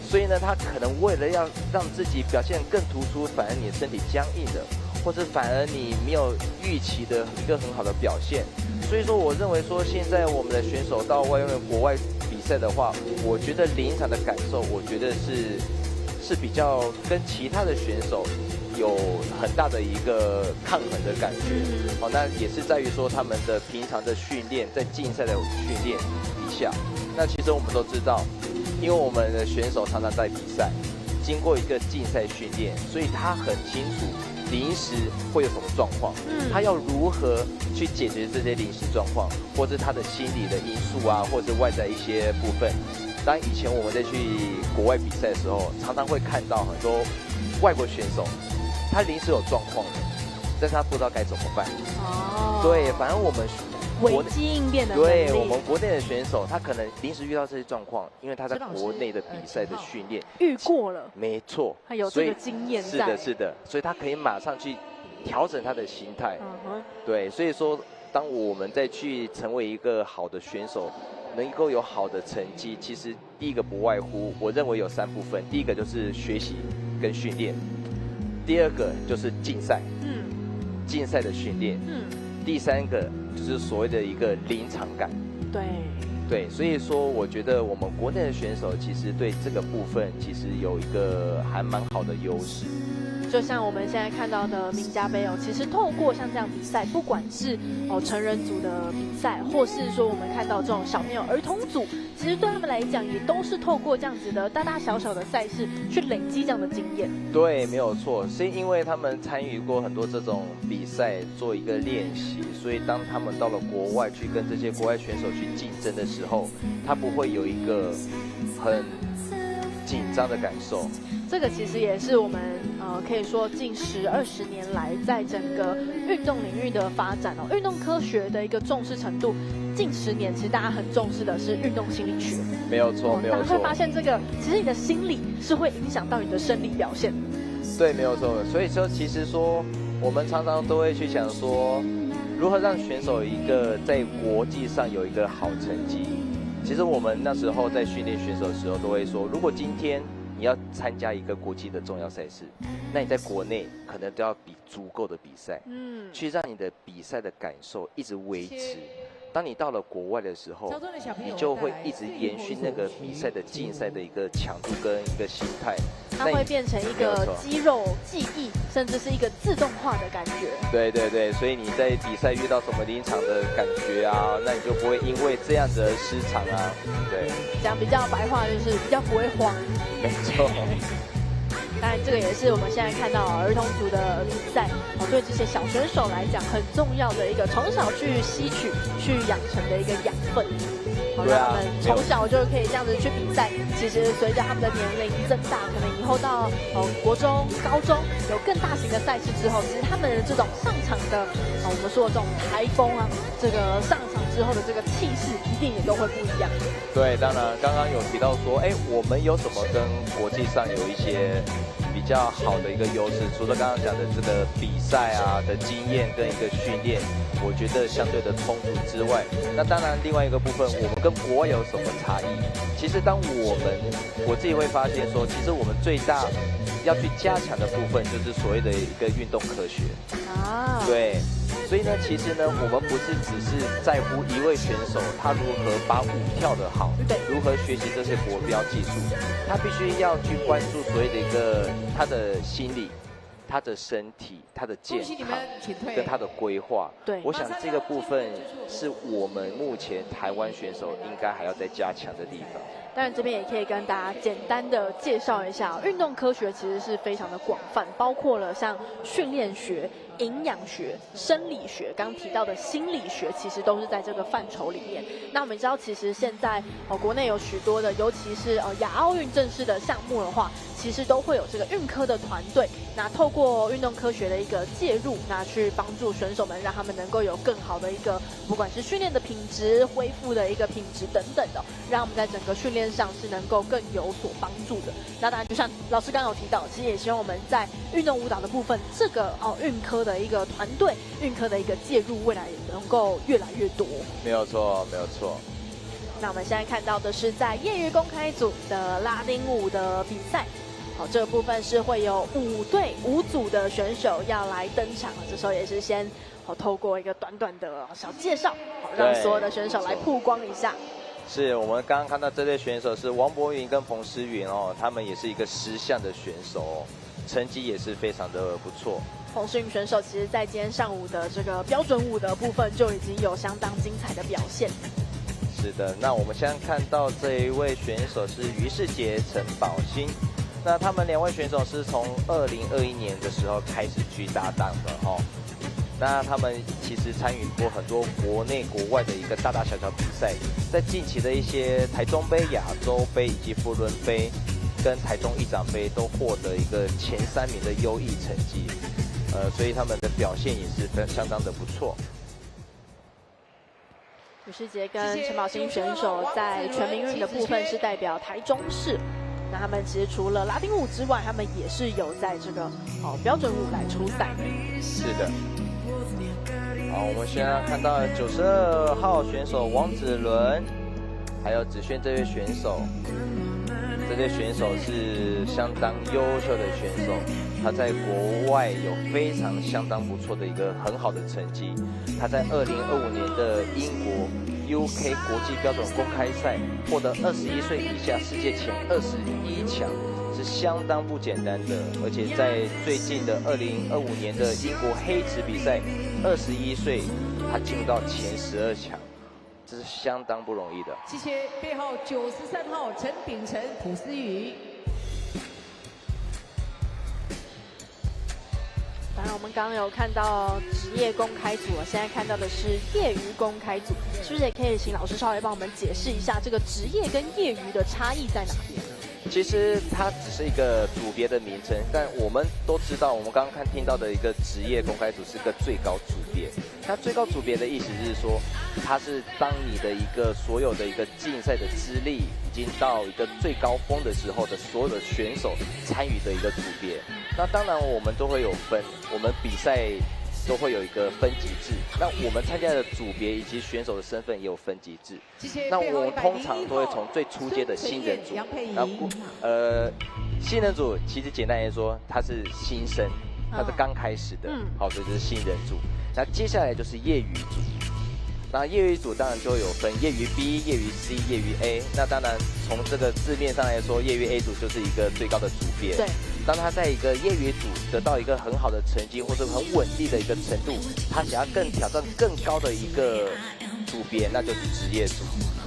所以呢，他可能为了要让自己表现更突出，反而你的身体僵硬了，或者反而你没有预期的一个很好的表现。所以说，我认为说现在我们的选手到国外比赛的话，我觉得临场的感受，我觉得是比较跟其他的选手有很大的一个抗衡的感觉。那也是在于说他们的平常的训练，在竞赛的训练底下。那其实我们都知道，因为我们的选手常常在比赛，经过一个竞赛训练，所以他很清楚临时会有什么状况，他要如何去解决这些临时状况，或者他的心理的因素啊，或者外在一些部分。当以前我们在去国外比赛的时候，常常会看到很多外国选手，他临时有状况的，但是他不知道该怎么办。对，反正我们危机应变的能力。对，我们国内的选手，他可能临时遇到这些状况，因为他在国内的比赛的训练遇过了，没错，他有这个经验在。是的，是的，所以他可以马上去调整他的心态。对，所以说，当我们再去成为一个好的选手，能够有好的成绩，其实第一个不外乎，我认为有3部分，第一个就是学习跟训练，第二个就是竞赛，竞赛的训练，第3个就是所谓的一个临场感。对，所以说我觉得我们国内的选手其实对这个部分其实有一个还蛮好的优势。就像我们现在看到的名家杯哦，其实透过像这样比赛，不管是成人组的比赛，或是说我们看到这种小朋友儿童组，其实对他们来讲也都是透过这样子的大大小小的赛事去累积这样的经验。对，没有错，是因为他们参与过很多这种比赛，做一个练习，所以当他们到了国外去跟这些国外选手去竞争的时候，他不会有一个很紧张的感受。这个其实也是我们可以说近10、20年来在整个运动领域的发展哦，运动科学的一个重视程度。近10年，其实大家很重视的是运动心理学。没有错，没有错。大家会发现，这个其实你的心理是会影响到你的生理表现。对，没有错。所以说，其实说我们常常都会去想说，如何让选手一个在国际上有一个好成绩。其实我们那时候在训练选手的时候，都会说，如果今天你要参加一个国际的重要赛事，那你在国内可能都要比足够的比赛，去让你的比赛的感受一直维持。当你到了国外的时候，你就会一直延续那个比赛的竞赛的一个强度跟一个心态，它会变成一个肌肉记忆，甚至是一个自动化的感觉。对对对，所以你在比赛遇到什么临场的感觉啊，那你就不会因为这样子而失常啊。对，讲比较白话就是比较不会慌。没错。当然，这个也是我们现在看到儿童组的比赛对这些小选手来讲很重要的一个从小去吸取、去养成的一个养分。让他们从小就可以这样子去比赛。其实随着他们的年龄增大，可能以后到国中、高中有更大型的赛事之后，其实他们的这种上场的我们说的这种台风啊，这个上场之后的这个气势，一定也都会不一样。对，当然刚刚有提到说，我们有什么跟国际上有一些比较好的一个优势？除了刚刚讲的这个比赛啊的经验跟一个训练，我觉得相对的充足之外，那当然另外一个部分，我们跟国外有什么差异？其实当我自己会发现说，其实我们最大要去加强的部分，就是所谓的一个运动科学啊。对。所以呢，其实呢，我们不是只是在乎一位选手他如何把舞跳得好，如何学习这些国标技术，他必须要去关注所谓的一个他的心理、他的身体、他的健康跟他的规划。对，我想这个部分是我们目前台湾选手应该还要再加强的地方。当然，这边也可以跟大家简单的介绍一下，运动科学其实是非常的广泛，包括了像训练学、营养学、生理学，刚提到的心理学，其实都是在这个范畴里面。那我们知道，其实现在国内有许多的，尤其是亚奥运正式的项目的话，其实都会有这个运科的团队，那透过运动科学的一个介入，那去帮助选手们，让他们能够有更好的一个，不管是训练的品质、恢复的一个品质等等的，让他们在整个训练上是能够更有所帮助的。那当然，就像老师刚刚有提到，其实也希望我们在运动舞蹈的部分，这个运科的一个团队、运科的一个介入，未来也能够越来越多。没有错，没有错。那我们现在看到的是在业余公开组的拉丁舞的比赛。好，这个部分是会有5组的选手要来登场，这时候也是先透过一个短短的小介绍，让所有的选手来曝光一下。是我们刚刚看到这对选手是王博云跟彭诗云他们也是一个10项的选手成绩也是非常的不错。彭诗云选手其实在今天上午的这个标准舞的部分就已经有相当精彩的表现。是的，那我们现在看到这一位选手是于世杰、陈宝兴。那他们2位选手是从2021年的时候开始去搭档的那他们其实参与过很多国内国外的一个大大小小比赛，在近期的一些台中杯、亚洲杯以及富伦杯跟台中一长杯都获得一个前3名的优异成绩，所以他们的表现也是相当的不错。于世杰跟陈宝兴选手在全民运的部分是代表台中市。那他们其实除了拉丁舞之外，他们也是有在这个标准舞来出赛的。是的。好，我们现在看到92号选手王子伦，还有子轩这位选手。这位选手是相当优秀的选手，他在国外有非常相当不错的一个很好的成绩。他在2025年的英国UK 国际标准公开赛获得21岁以下世界前21强，是相当不简单的，而且在最近的2025年的英国黑池比赛，21岁他进入到前12强，这是相当不容易的。谢谢编号93号陈秉承、朴思雨。当然，我们刚刚有看到职业公开组了，现在看到的是业余公开组，是不是也可以请老师稍微帮我们解释一下这个职业跟业余的差异在哪边？其实它只是一个组别的名称，但我们都知道，我们刚刚听到的一个职业公开组是个最高组别。那最高组别的意思是说，它是当你的一个所有的一个竞赛的资历已经到一个最高峰的时候的所有的选手参与的一个组别。那当然我们都会有分，我们比赛都会有一个分级制。那我们参加的组别以及选手的身份也有分级制。那我们通常都会从最初阶的新人组，然后新人组其实简单来说，它是新生，它是刚开始的，好，所以就是新人组。那接下来就是业余组。那业余组当然就有分业余 B、业余 C、业余 A。那当然从这个字面上来说，业余 A 组就是一个最高的组别。对。当他在一个业余组得到一个很好的成绩或者很稳定的一个程度，他想要挑战更高的一个组别，那就是职业组。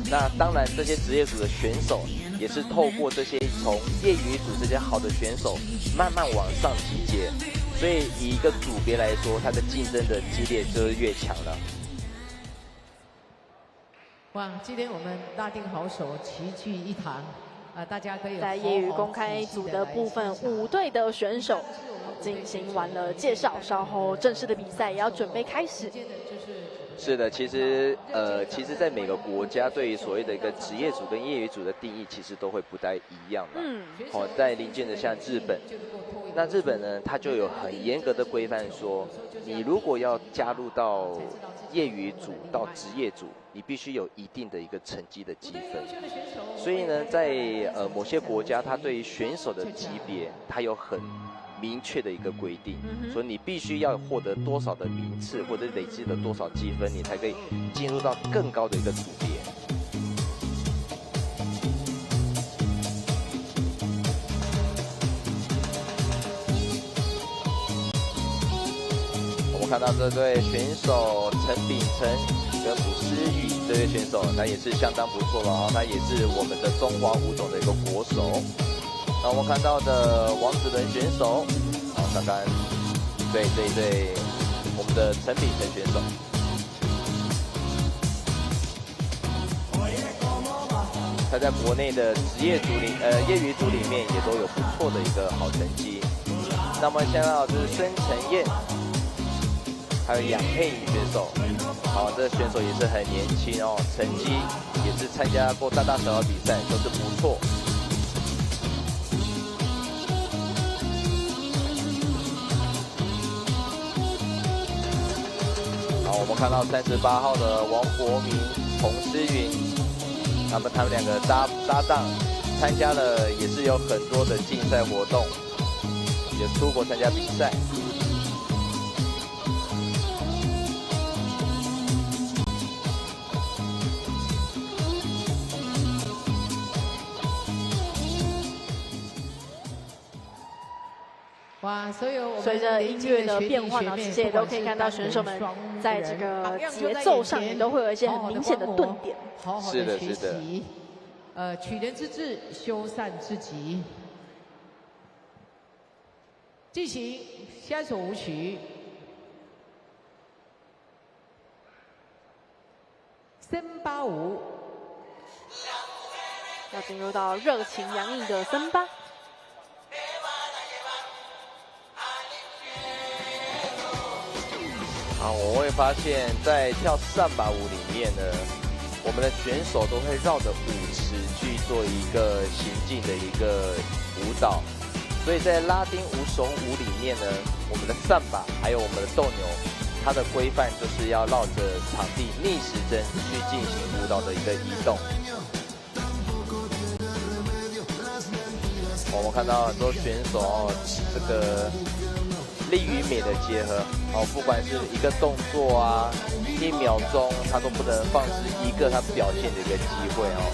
那当然这些职业组的选手也是透过这些从业余组这些好的选手慢慢往上提阶，所以以一个组别来说，它的竞争的激烈就是越强了。哇，今天我们拉丁好手齐聚一堂。大家可以在业余公开组的部分，5队的选手进行完了介绍，稍后正式的比赛也要准备开始。是的，其实在每个国家对于所谓的一个职业组跟业余组的定义，其实都会不太一样的。在邻近的像日本，那日本呢，它就有很严格的规范说，你如果要加入到业余组到职业组，你必须有一定的一个成绩的积分。所以呢，在某些国家，它对于选手的级别，它有很明确的一个规定，所以你必须要获得多少的名次，或者累积了多少积分，你才可以进入到更高的一个组别。我们看到这对选手陈秉承跟朴思雨这位选手，他也是相当不错了啊，他也是我们的中华舞种的一个国手。那我们看到的王子伦选手，然后刚刚对我们的陈秉承选手，他在国内的职业组业余组里面也都有不错的一个好成绩。那么现在就是孙承燕，还有杨佩颖选手，好，这个选手也是很年轻哦，成绩也是参加过大大小小比赛，都是不错。好，我们看到38号的王国明、洪诗云，他们两个搭档参加了，也是有很多的竞赛活动，也出国参加比赛。哇，随着音乐的变化呢，其实也都可以看到选手们在这个节奏上也都会有一些很明显的顿点。好好的学习，取人之智，修善之急。进行下一首舞曲，森巴舞，要进入到热情洋溢的森巴。我会发现，在跳桑巴舞里面呢，我们的选手都会绕着舞池去做一个行进的一个舞蹈，所以在拉丁五手舞里面呢，我们的桑巴还有我们的斗牛，它的规范就是要绕着场地逆时针去进行舞蹈的一个移动。我们看到很多选手哦，这个力与美的结合，不管是一个动作啊，1秒钟他都不能放失一个他表现的一个机会哦。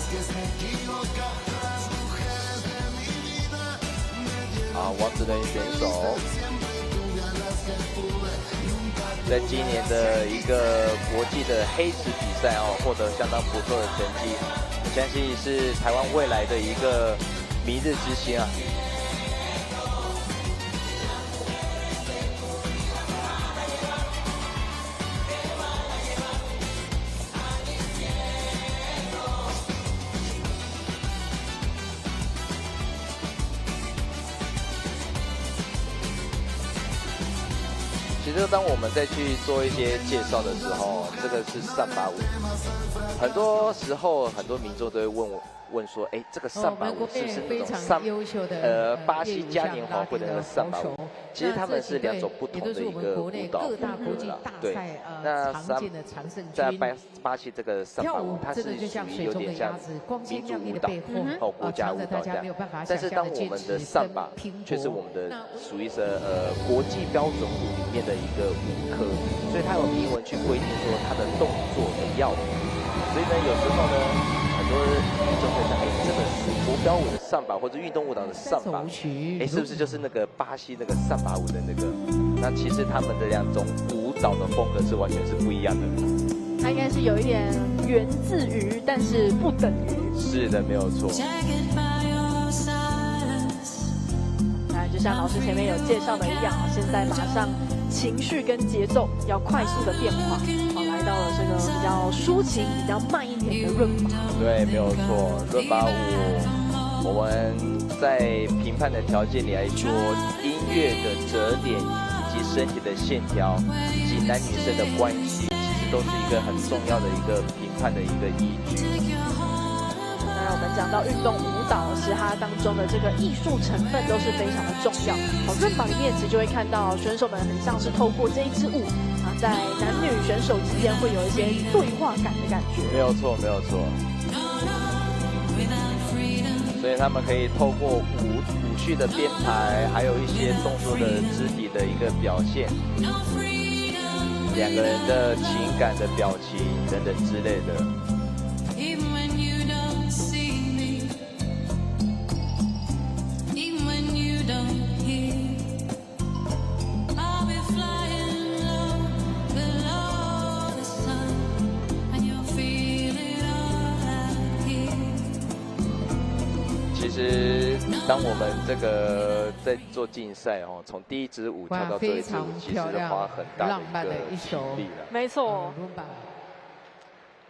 啊，王子仁选手，在今年的一个国际的黑池比赛哦，获得相当不错的成绩，我相信是台湾未来的一个明日之星啊。其实当我们再去做一些介绍的时候，这个是3把舞，很多时候很多民众都会问说，哎，这个3把舞是不是那种巴西嘉年华会的那个3把舞？其实他们是2种不同的一个舞蹈风格啦。对，那在巴西这个3把舞，它是属于有点像民族舞蹈或国家舞蹈这样。但是当我们的3把却是我们的属于是国际标准舞里面的一个舞科，所以它有明文去规定说它的动作的要领。所以呢，有时候呢，很多民众会想，哎，这个国标舞的3把或者运动舞蹈的3把，哎，是不是就是那个巴西那个3把舞的那个？那其实他们的2种舞蹈的风格是完全是不一样的。它应该是有一点源自于，但是不等于。是的，没有错。那就像老师前面有介绍的一样，现在马上情绪跟节奏要快速的变化，来到了这个比较抒情、比较慢一点的润把。对，没有错，润把舞，我们在评判的条件里来说，音乐的折点以及身体的线条，以及男女生的关系，其实都是一个很重要的一个评判的一个依据。那我们讲到运动舞蹈，其实它当中的这个艺术成分都是非常的重要。润把里面其实就会看到选手们很像是透过这一支舞啊，在男女选手之间会有一些对话感的感觉。没有错，没有错。所以他们可以透过舞序的编排，还有一些动作的肢体的一个表现，2个人的情感的表情等等之类的。其实，当我们这个在做竞赛哦，从第一支舞跳到最后一支舞，其实是花很大的一个体力了。没错。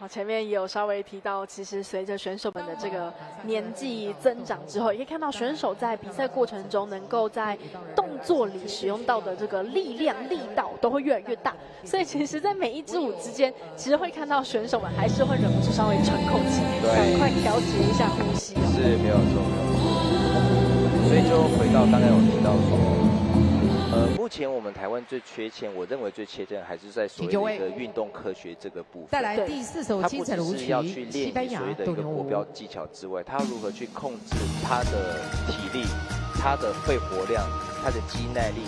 前面也有稍微提到，其实随着选手们的这个年纪增长之后，也可以看到选手在比赛过程中能够在动作里使用到的这个力量、力道都会越来越大。所以其实，在每一支舞之间，其实会看到选手们还是会忍不住稍微喘口气，赶快调节一下呼吸。是，没有错，没有错。所以就回到刚才有提到说。目前我们台湾最缺欠，我认为最缺欠还是在所谓的一个运动科学这个部分。再来第4首精彩的舞曲，要去练习所谓的一个国标技巧之外，他如何去控制他的体力、他的肺活量、他的肌耐力。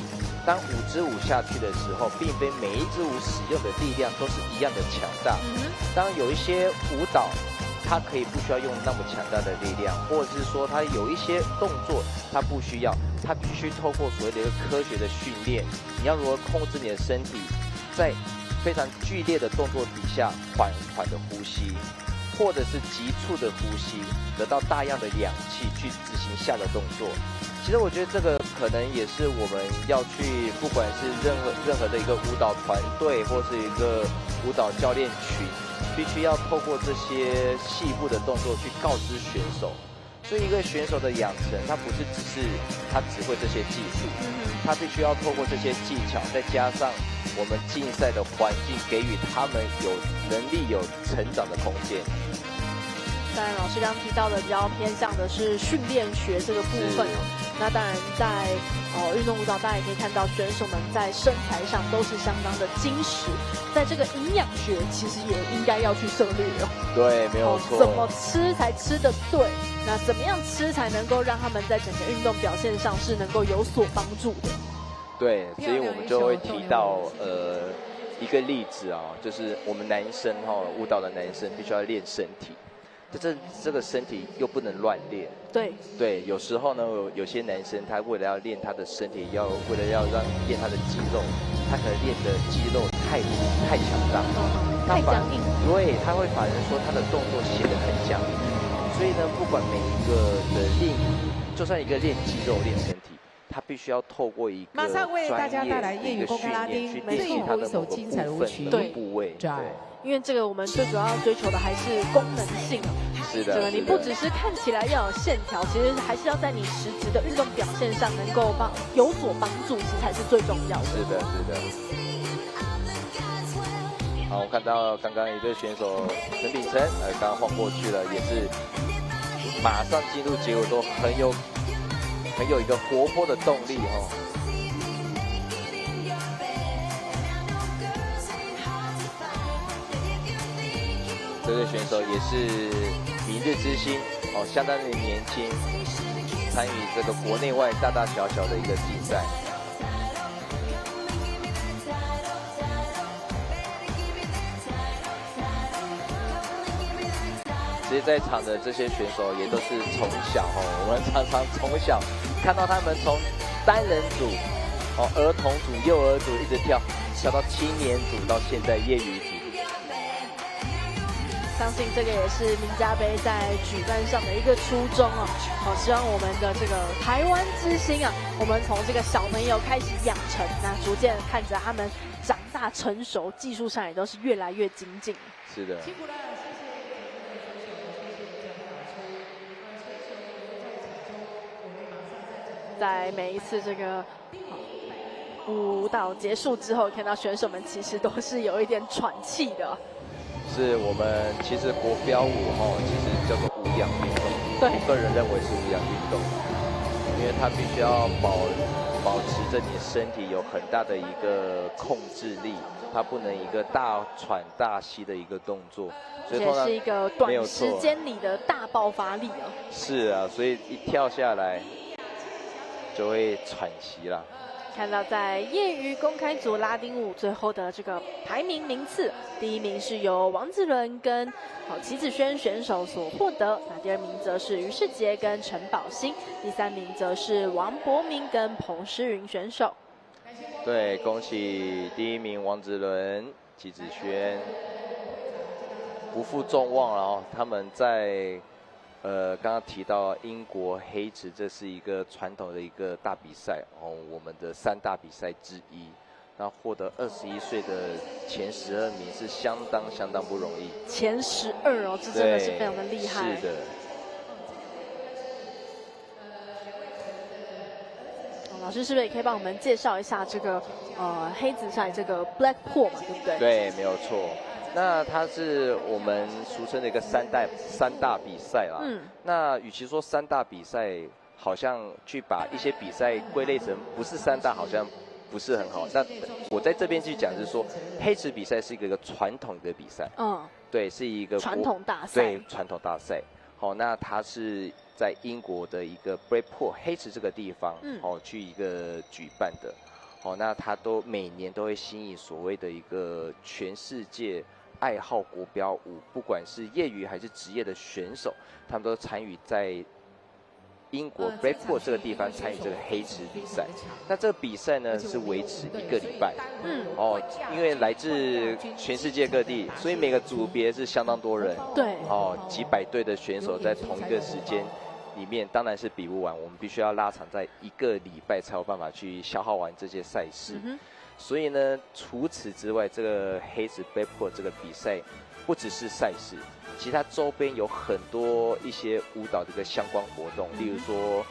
当5支舞下去的时候，并非每一支舞使用的力量都是一样的强大。当有一些舞蹈，它可以不需要用那么强大的力量，或者是说它有一些动作它不需要，它必须透过所谓的一个科学的训练，你要如何控制你的身体，在非常剧烈的动作底下缓缓的呼吸，或者是急促的呼吸，得到大量的氧气去执行下的动作。其实我觉得这个可能也是我们要去，不管是任何的一个舞蹈团队，或是一个舞蹈教练群，必须要透过这些细部的动作去告知选手。所以一个选手的养成，他不是只是他只会这些技术，他必须要透过这些技巧，再加上我们竞赛的环境，给予他们有能力、有成长的空间。当然，老师刚刚提到的比较偏向的是训练学这个部分。那当然在运动舞蹈，大家也可以看到选手们在身材上都是相当的精实，在这个营养学其实也应该要去涉猎哦。对，没有错。怎么吃才吃得对？那怎么样吃才能够让他们在整个运动表现上是能够有所帮助的？对，所以我们就会提到一个例子啊，就是我们男生舞蹈的男生必须要练身体。这个身体又不能乱练。对，有时候呢，有些男生他为了要练他的身体，为了要练他的肌肉，他可能练的肌肉太强大，太僵硬。对，他会反而说他的动作显得很僵硬。所以呢，不管每一个的练，就算一个练肌肉、练身体，他必须要透过一个马上为大家带来业业余公开拉丁去练习他的某个部分的部位。对，因为这个我们最主要追求的还是功能性哦。是的，这个你不只是看起来要有线条，其实还是要在你实质的运动表现上能够有所帮助，其实才是最重要的。是的。好，我看到刚刚一个选手陈秉承，刚刚晃过去了，也是马上进入结果都很有一个活泼的动力哦。这位选手也是明日之星哦，相当的年轻，参与这个国内外大大小小的一个比赛。其实，在场的这些选手也都是从小哦，我们常常从小看到他们从单人组、儿童组、幼儿组一直跳到青年组，到现在业余组。相信这个也是名家杯在举办上的一个初衷哦。希望我们的这个台湾之星啊，我们从这个小朋友开始养成，那逐渐看着他们长大成熟，技术上也都是越来越精进。是的。在每一次这个舞蹈结束之后，看到选手们其实都是有一点喘气的。是我们其实国标舞其实叫做无氧运动，对，我个人认为是无氧运动，因为它必须要保持着你身体有很大的一个控制力，它不能一个大喘大吸的一个动作，所以通常是一个短时间里的大爆发力哦。是啊，所以一跳下来就会喘息啦。看到在业余公开组拉丁舞最后的这个排名名次，第一名是由王子伦跟齐子轩选手所获得，那第二名则是于世杰跟陈宝兴，第三名则是王博明跟彭诗云选手。对，恭喜第一名王子伦、齐子轩，不负众望了哦，他们在。刚刚提到英国黑池，这是一个传统的一个大比赛哦，我们的3大比赛之一。那获得21岁的前12名是相当不容易。前12哦，这真的是非常的厉害。是的。老师是不是也可以帮我们介绍一下这个黑子赛这个 Blackpool 嘛，对不对？对，没有错。那它是我们俗称的一个三大比赛啦。那与其说3大比赛，好像去把一些比赛归类成不是3大，好像不是很好。那我在这边去讲是说，黑池比赛是一个传统的比赛。对，是一个传统大赛。对，传统大赛。好，那它是在英国的一个 Blackpool 黑池这个地方，去一个举办的。那它每年都会吸引所谓的一个全世界爱好国标舞，不管是业余还是职业的选手，他们都参与在英国 Blackpool 这个地方参与这个黑池比赛。那这个比赛呢是维持1个礼拜。因为来自全世界各地，所以每个组别是相当多人。对。几百队的选手在同一个时间里面，当然是比不完，我们必须要拉长在1个礼拜才有办法去消耗完这些赛事。所以呢，除此之外，这个黑子 Blackpool 这个比赛不只是赛事，其实它周边有很多一些舞蹈的一个相关活动，例如说，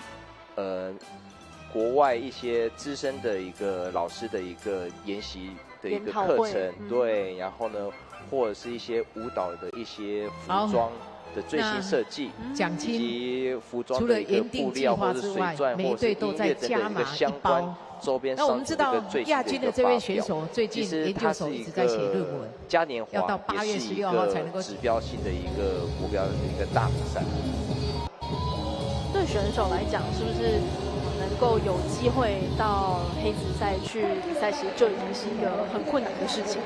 国外一些资深的一个老师的一个研习的一个课程，对，然后呢，或者是一些舞蹈的一些服装的最新设计，以及服装的一个布料或者水钻或者是音乐等等一个相关。周边那我们知道亚军的这位选手最近研究所一直在写论文，嘉年华要到8月11号才能够指标性的一个国标的一个大比赛。对选手来讲，是不是能够有机会到黑子赛去比赛，其实就已经是一个很困难的事情。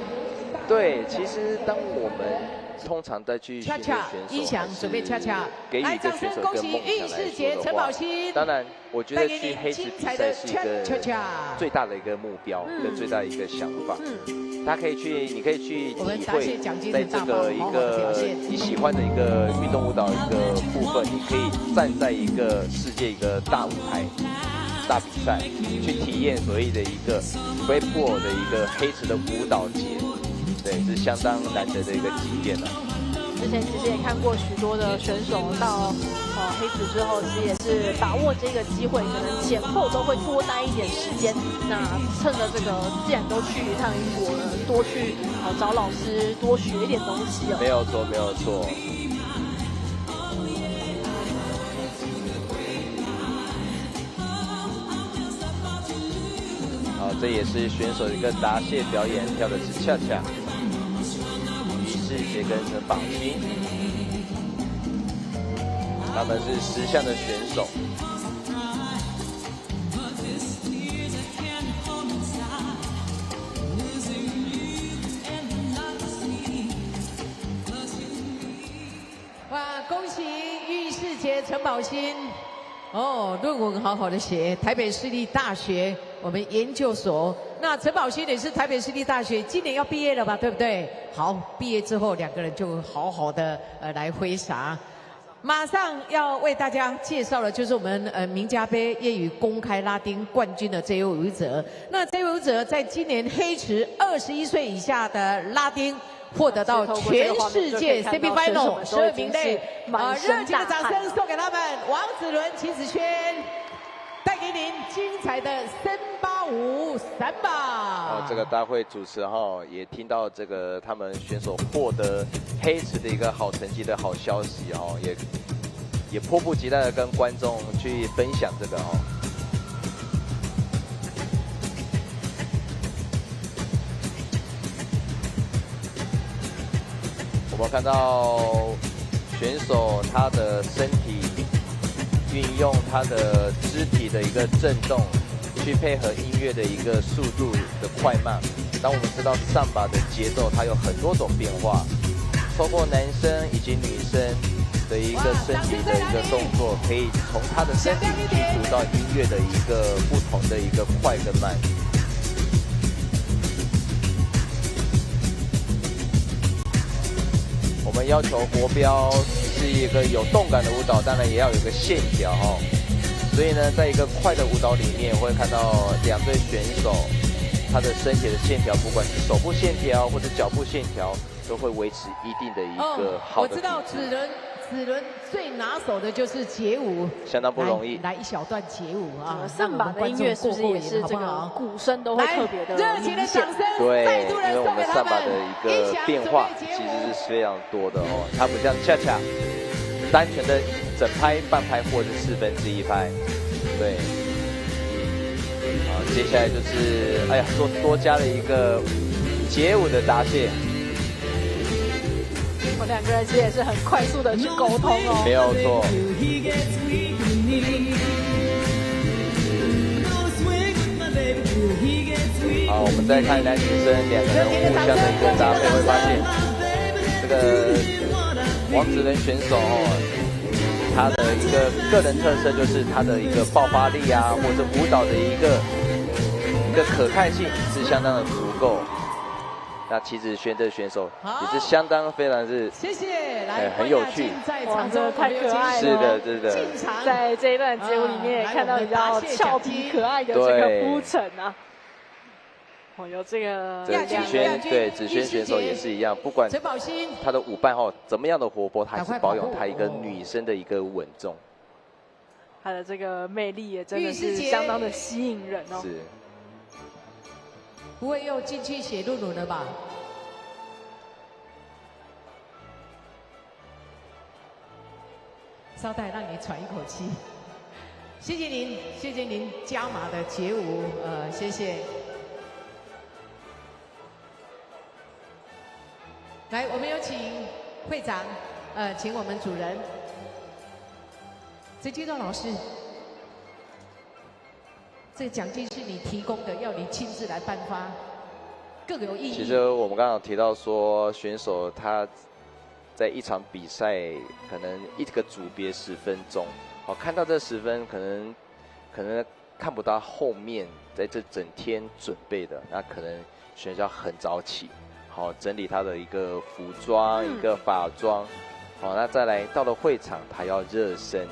对，其实当我们通常在去训练选手，音响准备恰恰，给予一个选手一个梦想来说的话，当然，我觉得去黑池比赛是一个最大的一个目标，跟最大的一个想法。他可以去，你可以去体会，在这个一个你喜欢的一个运动舞蹈一个部分，你可以站在一个世界一个大舞台。大比赛去体验所谓的一个 breakball 的一个黑池的舞蹈节，对，是相当难得的一个体验了。之前其实也看过许多的选手到黑池之后，其实也是把握这个机会，可能前后都会多待一点时间。那趁着这个，既然都去一趟英国了，多去找老师，多学一点东西哦。没有错，没有错。这也是选手的一个答谢表演，跳的是恰恰，于世杰跟陈宝兴，他们是10项的选手。哇，恭喜于世杰、陈宝兴！哦，论文好好的写，台北市立大学我们研究所。那陈宝兴也是台北市立大学，今年要毕业了吧，对不对？好，毕业之后2个人就好好的来挥洒。马上要为大家介绍的就是我们名家杯业余公开拉丁冠军的这位舞者。那这位舞者在今年黑池21岁以下的拉丁。获得到全世界 semi-final 12名内，热情的掌声送给他们。王子伦、秦子轩，带给您精彩的森巴舞3把。这个大会主持也听到这个他们选手获得黑池的一个好成绩的好消息也迫不及待的跟观众去分享这个我们看到选手他的身体运用他的肢体的一个震动，去配合音乐的一个速度的快慢。当我们知道上把的节奏，它有很多种变化，透过男生以及女生的一个身体的一个动作，可以从他的身体去读到音乐的一个不同的一个快跟慢。我们要求国标是一个有动感的舞蹈，当然也要有一个线条所以呢，在一个快的舞蹈里面，会看到2队选手他的身体的线条，不管是手部线条或者脚部线条，都会维持一定的一个好的。我知道子伦最拿手的就是街舞，相当不容易。来一小段街舞上把的音乐是不是也是这个鼓声都会特别的热情的掌声，对，因为我们上把的一个变化其实是非常多的它不像恰恰单纯的整拍、半拍或者1/4拍，对。接下来就是多加了一个街舞的答谢。我2个人其实也是很快速的去沟通没有错。好，我们再看男女生2个人互相的一个搭配，会发现这个王子伦选手他的一个个人特色就是他的一个爆发力或者舞蹈的一个可看性是相当的足够。那齐子轩的选手也是相当非常是，谢谢，来很有趣，哇，真的太可爱了。是的，是的。在这一段街舞里面也看到比较俏皮可爱的这个铺陈有这个子轩，对子轩选手也是一样，不管他的舞伴怎么样的活泼，他还是保有他一个女生的一个稳重。他的这个魅力也真的是相当的吸引人是。不会又进去写论文了吧？稍待，让你喘一口气。谢谢您，谢谢您加码的街舞，谢谢。来，我们有请会长，请我们主人曾阶段老师。这个奖金是你提供的，要你亲自来颁发，更有意义。其实我们刚刚提到说，选手他在一场比赛可能一个组别10分钟，看到这10分可能看不到后面在这整天准备的，那可能选手要很早起，整理他的一个服装、一个发妆，那再来到了会场他要热身，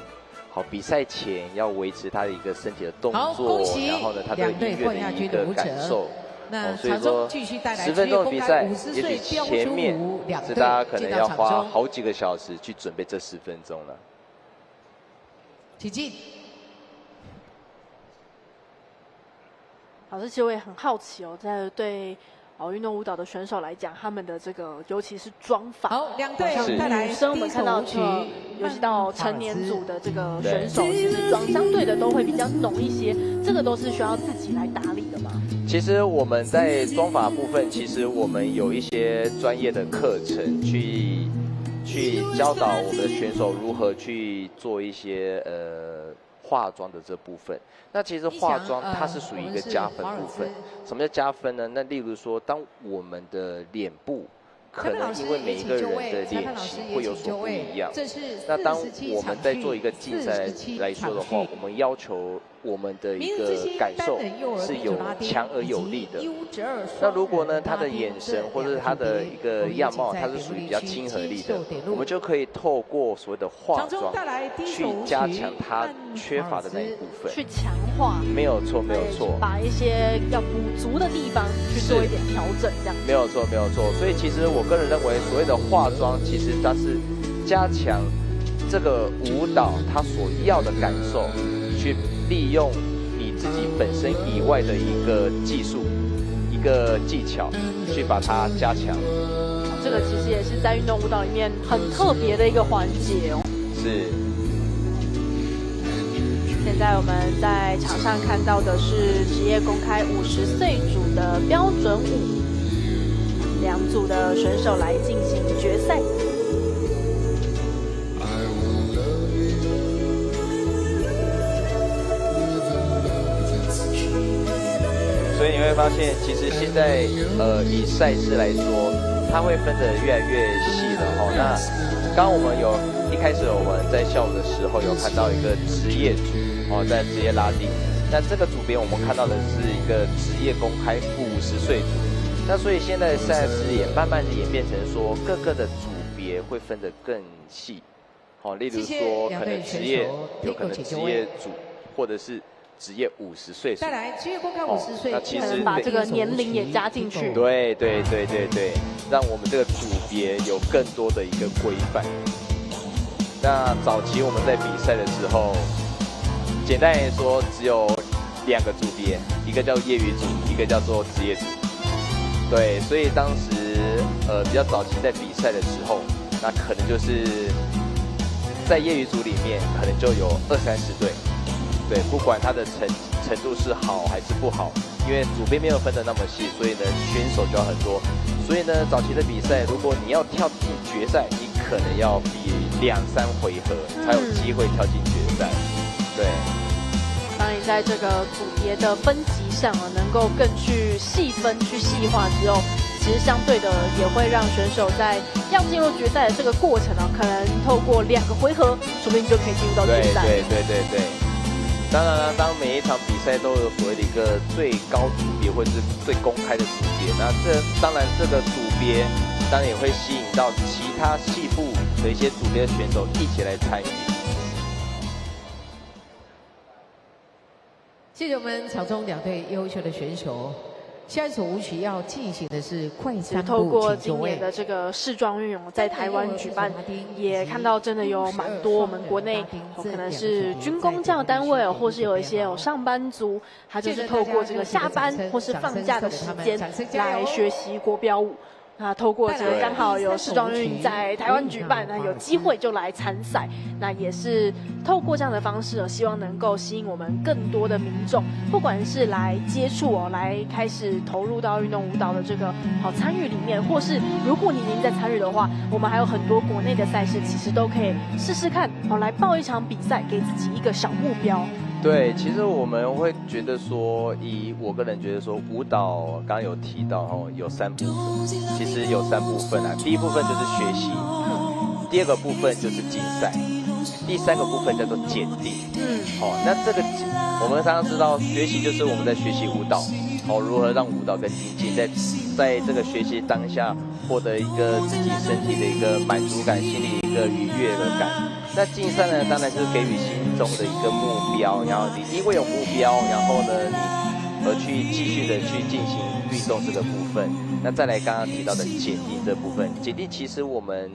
比赛前要维持他的一个身体的动作，然后呢他对音乐的一个感受。那所以说10分钟的比赛，也许前面是大家可能要花好几个小时去准备这10分钟了。起劲。老师，其实我也很好奇哦，在对运动舞蹈的选手来讲，他们的这个尤其是妆法，好，两队带来女生我们看到尤其到成年组的这个选手，其实妆相对的都会比较浓一些，这个都是需要自己来打理的吗？其实我们在妆法部分，其实我们有一些专业的课程去教导我们的选手如何去做一些化妆的这部分。那其实化妆它是属于一个加分部分。什么叫加分呢？那例如说，当我们的脸部可能因为每一个人的脸型会有所不一样，那当我们在做一个竞赛来说的话，我们要求我们的一个感受是有强而有力的。那如果呢，他的眼神或者是他的一个样貌，它是属于比较亲和力的，我们就可以透过所谓的化妆去加强他缺乏的那一部分，去强化。没有错，没有错，把一些要补足的地方去做一点调整，这样。没有错，没有错。所以其实我个人认为，所谓的化妆，其实它是加强这个舞蹈它所要的感受，去利用你自己本身以外的一个技术、一个技巧，去把它加强。这个其实也是在运动舞蹈里面很特别的一个环节哦。是。现在我们在场上看到的是职业公开50岁组的标准舞，2组的选手来进行决赛。所以你会发现，其实现在以赛事来说，它会分得越来越细了哦。那刚刚我们一开始我们在下午的时候有看到一个职业组哦，在职业拉丁。那这个组别我们看到的是一个职业公开50岁组。那所以现在的赛事也慢慢的演变成说，各个的组别会分得更细。哦，例如说可能职业有可能职业组，或者是职业50岁，再来职业公开50岁，那其实把这个年龄也加进去。对，让我们这个组别有更多的一个规范。那早期我们在比赛的时候，简单来说只有2个组别，一个叫业余组，一个叫做职业组。对，所以当时比较早期在比赛的时候，那可能就是在业余组里面可能就有20-30队。对，不管他的程度是好还是不好，因为组别没有分得那么细，所以呢选手就要很多。所以呢早期的比赛，如果你要跳进决赛，你可能要比2-3回合才有机会跳进决赛。对。当你在这个组别的分级上能够更去细分、去细化之后，其实相对的也会让选手在要进入决赛的这个过程可能透过2个回合，说不定就可以进入到决赛。对。当然了，当每一场比赛都有所谓的一个最高组别或者是最公开的组别，那当然这个组别当然也会吸引到其他细部的一些组别的选手一起来参与。谢谢我们场中2队优秀的选手。下一首舞曲要进行的是快3步，透过今年的这个世壮运在台湾举办，也看到真的有蛮多我们国内可能是军公教单位或是有一些上班族，他就是透过这个下班或是放假的时间来学习国标舞。那透过这个刚好有世壮运在台湾举办，那有机会就来参赛。那也是透过这样的方式，希望能够吸引我们更多的民众，不管是来接触来开始投入到运动舞蹈的这个参与里面，或是如果你已经在参与的话，我们还有很多国内的赛事，其实都可以试试看来报一场比赛，给自己一个小目标。对，其实我们会觉得说，我个人觉得说，舞蹈刚刚有提到有3部分，其实有3部分啊。第一部分就是学习，第二个部分就是竞赛，第三个部分叫做检定。那这个我们常常知道，学习就是我们在学习舞蹈，如何让舞蹈更精进，在这个学习当下获得一个自己身体的一个满足感，心里一个愉悦的感。那竞赛呢，当然就是给予心中的一个目标，然后你因为有目标，然后呢你去继续的去进行运动这个部分。那再来刚刚提到的检定这部分，检定其实我们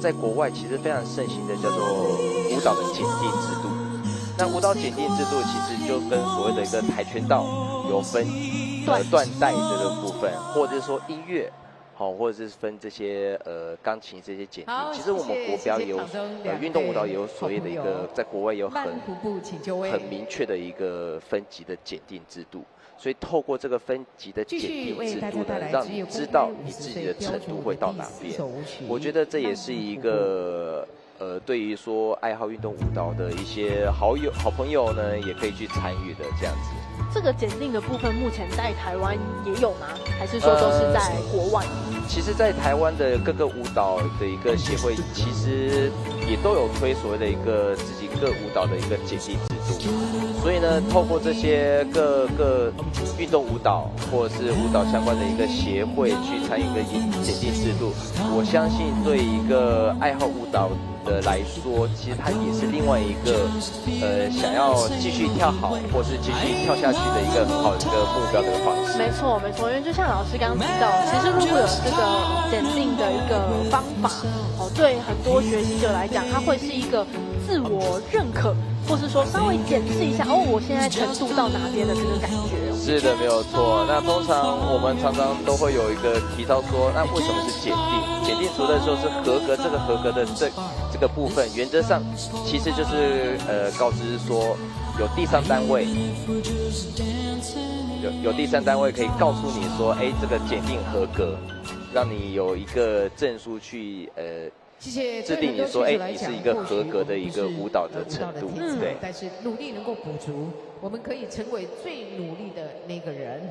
在国外其实非常盛行的叫做舞蹈的检定制度。那舞蹈检定制度其实就跟所谓的一个跆拳道有分断带这个部分，或者是说音乐。或者是分这些钢琴这些检定，其实我们国标也有运动舞蹈也有所谓的一个，在国外有很明确的一个分级的检定制度，所以透过这个分级的检定制度呢，让你知道你自己的程度会到哪边。我觉得这也是一个对于说爱好运动舞蹈的一些好朋友呢，也可以去参与的这样子。这个检定的部分目前在台湾也有吗？还是说都是在国外？其实，在台湾的各个舞蹈的一个协会，其实也都有推所谓的一个自己各舞蹈的一个检定制度。所以呢，透过这些各运动舞蹈或者是舞蹈相关的一个协会去参与一个检定制度，我相信对一个爱好舞蹈的来说，其实它也是另外一个想要继续跳好，或是继续跳下去的一个很好的一个目标的方式。没错，因为就像老师刚刚提到，其实如果有这个检定的一个方法，对很多学习者来讲，它会是一个自我认可，或是说稍微检视一下，我现在程度到哪边的这个感觉。是的，没有错。那通常我们常常都会有一个提到说，那为什么是检定？检定除了说是合格，这个合格的这个部分，原则上其实就是告知说有第三单位，有第三单位可以告诉你说，这个检定合格，让你有一个证书去制定你说，你是一个合格的一个舞蹈的程度，对。但是努力能够补足，我们可以成为最努力的那个人。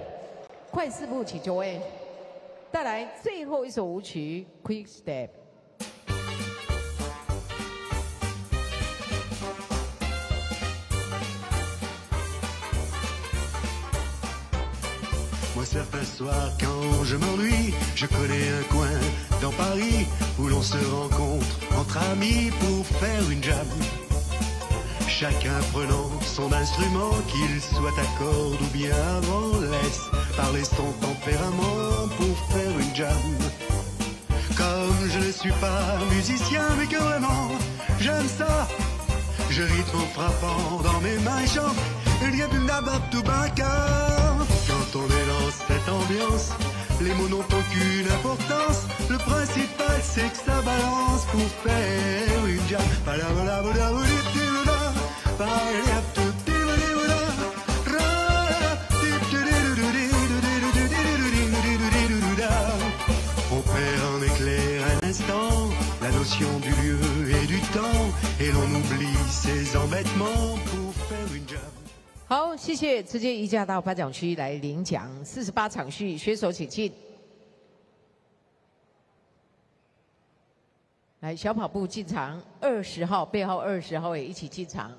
快4步起就位，带来最后一首舞曲《Quick Step》。Moi certains soirs quand je m'ennuie, je connais un coin dans Paris où l'on se rencontre entre amis pour faire une jam. Chacun prenant son instrument, qu'il soit à cordes ou bien avant, laisse parler son tempérament pour faire une jam. Comme je ne suis pas musicien mais que vraiment j'aime ça, je rythme en frappant dans mes mains et chante. Quand on est dans cette ambiance, les mots n'ont aucune importance. Le principal c'est que ça balance pour faire une jam. On perd en éclair un instant la notion du lieu et du temps, et l'on oublie ses embêtements pour faire une jam. 好，谢谢，直接移驾到颁奖区来领奖。48场序，选手请进。来，小跑步进场，20号背号20号也一起进场。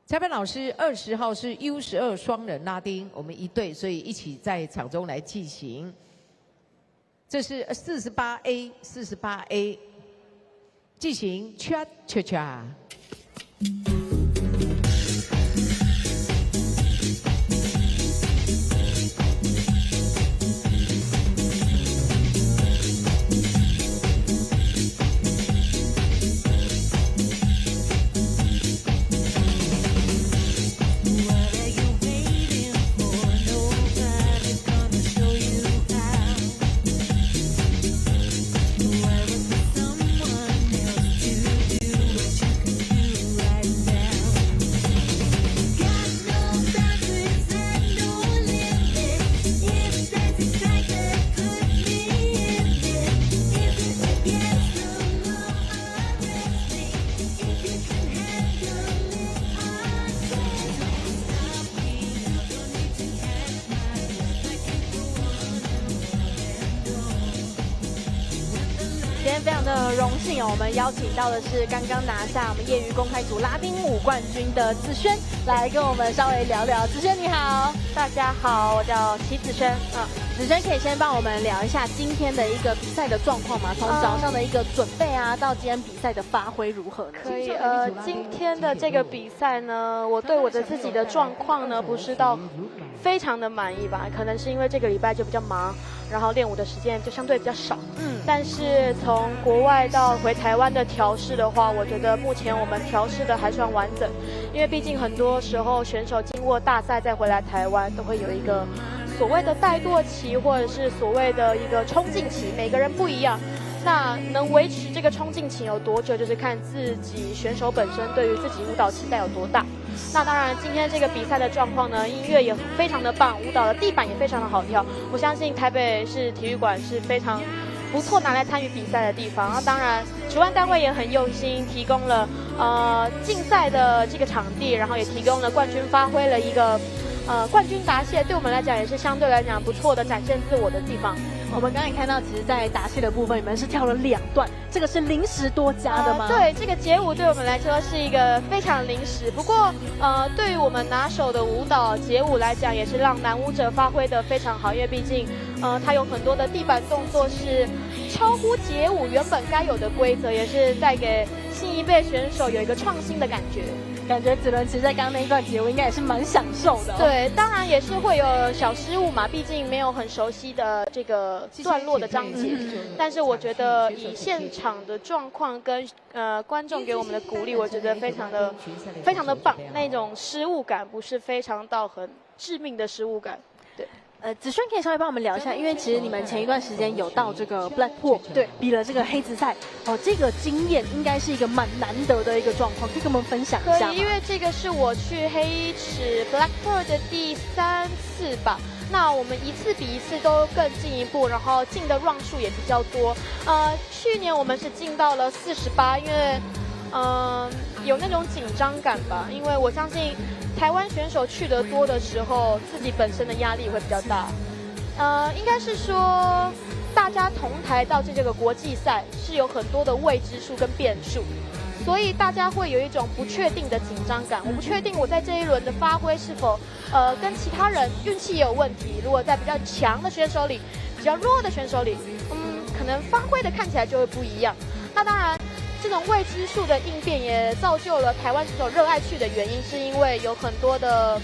裁判老师，20号是 U12双人拉丁，我们一队，所以一起在场中来进行。这是48A，进行 cha cha cha。Right now. 非常的荣幸哦，我们邀请到的是刚刚拿下我们业余公开组拉丁舞冠军的子轩，来跟我们稍微聊聊。子轩你好，大家好，我叫齐子轩。子轩可以先帮我们聊一下今天的一个比赛的状况吗？从早上的一个准备啊，到今天比赛的发挥如何呢？可以，今天的这个比赛呢，我对我的自己的状况呢，不是到非常的满意吧，可能是因为这个礼拜就比较忙，然后练舞的时间就相对比较少。但是从国外到回台湾的调试的话，我觉得目前我们调试的还算完整，因为毕竟很多时候选手经过大赛再回来台湾，都会有一个所谓的怠惰期，或者是所谓的一个冲劲期，每个人不一样。那能维持这个冲劲期有多久，就是看自己选手本身对于自己舞蹈期待有多大。那当然，今天这个比赛的状况呢，音乐也非常的棒，舞蹈的地板也非常的好跳。我相信台北市体育馆是非常不错拿来参与比赛的地方。那当然，主办单位也很用心，提供了竞赛的这个场地，然后也提供了冠军发挥了一个冠军答谢，对我们来讲也是相对来讲不错的展现自我的地方。我们刚才看到，其实，在答谢的部分，你们是跳了2段，这个是临时多加的吗？对，这个街舞对我们来说是一个非常临时，不过对于我们拿手的舞蹈街舞来讲，也是让男舞者发挥得非常好，因为毕竟它有很多的地板动作是超乎街舞原本该有的规则，也是带给新一辈选手有一个创新的感觉。感觉子伦其实在刚刚那一段街舞应该也是蛮享受的。对，当然也是会有小失误嘛，毕竟没有很熟悉的这个段落的章节。但是我觉得以现场的状况跟观众给我们的鼓励，我觉得非常的棒，那种失误感不是非常到很致命的失误感。对。子轩可以稍微帮我们聊一下，因为其实你们前一段时间有到这个 Blackpool 对比了这个黑子赛哦，这个经验应该是一个蛮难得的一个状况，可以跟我们分享一下吗？可以，因为这个是我去黑池 Blackpool 的第3次吧。那我们一次比一次都更进一步，然后进的 round 数也比较多。去年我们是进到了48，因为有那种紧张感吧，因为我相信台湾选手去得多的时候，自己本身的压力会比较大。应该是说大家同台到这个国际赛是有很多的未知数跟变数，所以大家会有一种不确定的紧张感。我不确定我在这一轮的发挥是否跟其他人运气也有问题。如果在比较强的选手里，比较弱的选手里，可能发挥的看起来就会不一样。那当然。这种未知数的应变也造就了台湾选手热爱去的原因，是因为有很多的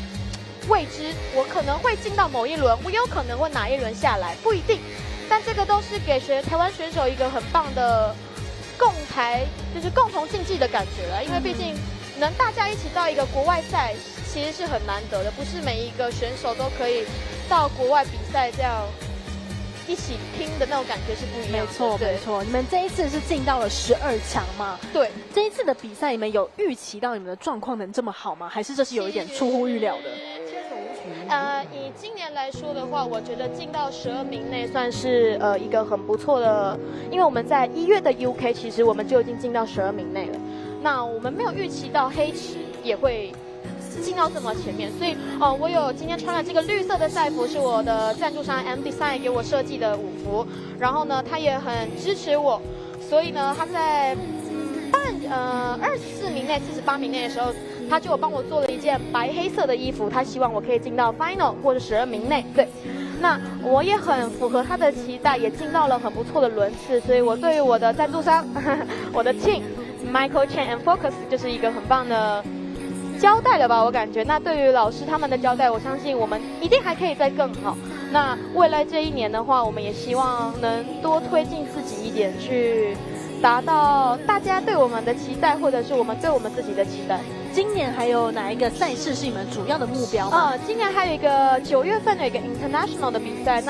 未知。我可能会进到某一轮，我有可能会哪一轮下来，不一定。但这个都是给台湾选手一个很棒的就是共同竞技的感觉了。因为毕竟能大家一起到一个国外赛，其实是很难得的，不是每一个选手都可以到国外比赛这样。一起拼的那种感觉是不一样的。没错，没错。你们这一次是进到了12强嘛？对。这一次的比赛，你们有预期到你们的状况能这么好吗？还是这是有一点出乎预料的？以今年来说的话，我觉得进到12名内算是一个很不错的，因为我们在1月的 UK 其实我们就已经进到12名内了。那我们没有预期到黑池也会。进到这么前面，所以我有今天穿了这个绿色的赛服，是我的赞助商 M Design 给我设计的舞服。然后呢，他也很支持我，所以呢，他在24名内、48名内的时候，他就有帮我做了一件白黑色的衣服，他希望我可以进到 Final 或者12名内。对，那我也很符合他的期待，也进到了很不错的轮次，所以我对于我的赞助商，我的 Team Michael Chen and Focus 就是一个很棒的。交代了吧，我感觉。那对于老师他们的交代，我相信我们一定还可以再更好。那未来这一年的话，我们也希望能多推进自己一点，去达到大家对我们的期待，或者是我们对我们自己的期待。今年还有哪一个赛事是你们主要的目标吗？今年还有一个9月份的一个 International 的比赛。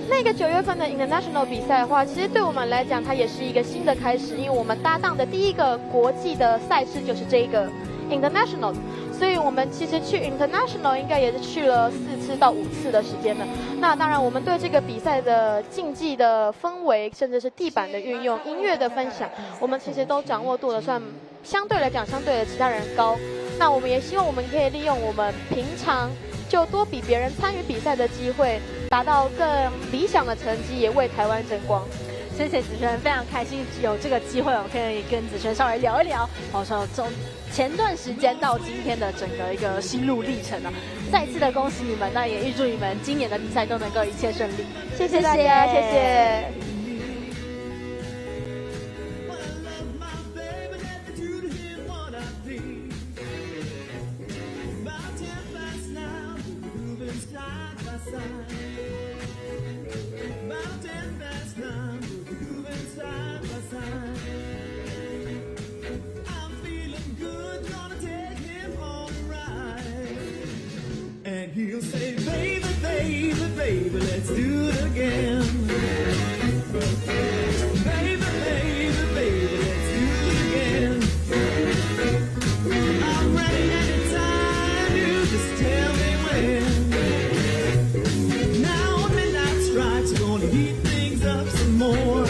那个9月份的 International 比赛的话，其实对我们来讲，它也是一个新的开始，因为我们搭档的第一个国际的赛事就是这个。International， 所以我们其实去 International 应该也是去了4次到5次的时间了。那当然，我们对这个比赛的竞技的氛围，甚至是地板的运用、音乐的分享，我们其实都掌握度的算相对来讲相对的其他人高。那我们也希望我们可以利用我们平常就多比别人参与比赛的机会，达到更理想的成绩，也为台湾争光。谢谢子轩，非常开心有这个机会，我可以跟子轩稍微聊一聊，说从前段时间到今天的整个一个心路历程啊。再次的恭喜你们，那也预祝你们今年的比赛都能够一切顺利。谢谢大家，谢谢。And he'll say, baby, baby, baby, let's do it again. Baby, baby, baby, let's do it again. I'm ready anytime, you just tell me when. Now midnight strikes, gonna heat things up some more.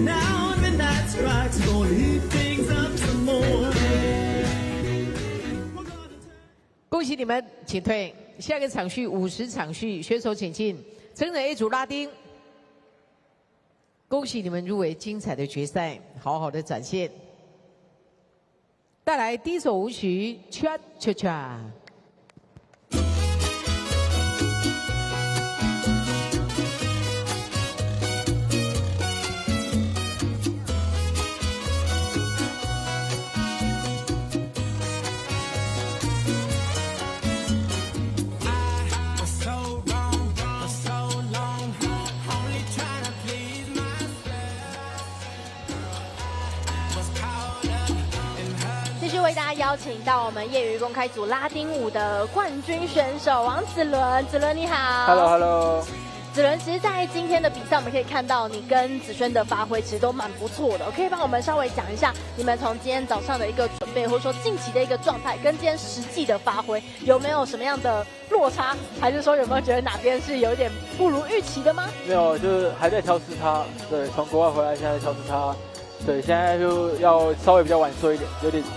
Now midnight strikes, gonna heat things up some more. 恭喜你们，请退。下个场序50场序，选手请进。成人 A 组拉丁，恭喜你们入围精彩的决赛，好好的展现。带来第一首舞曲《Cha Cha Cha》。为大家邀请到我们业余公开组拉丁舞的冠军选手王子伦，子伦你好。Hello。子伦，其实，在今天的比赛，我们可以看到你跟子轩的发挥其实都蛮不错的。可以帮我们稍微讲一下，你们从今天早上的一个准备，或者说近期的一个状态，跟今天实际的发挥有没有什么样的落差？还是说有没有觉得哪边是有点不如预期的吗？没有，就是还在调试它。对，从国外回来，现在在调试它。对，现在就要稍微比较晚睡一点，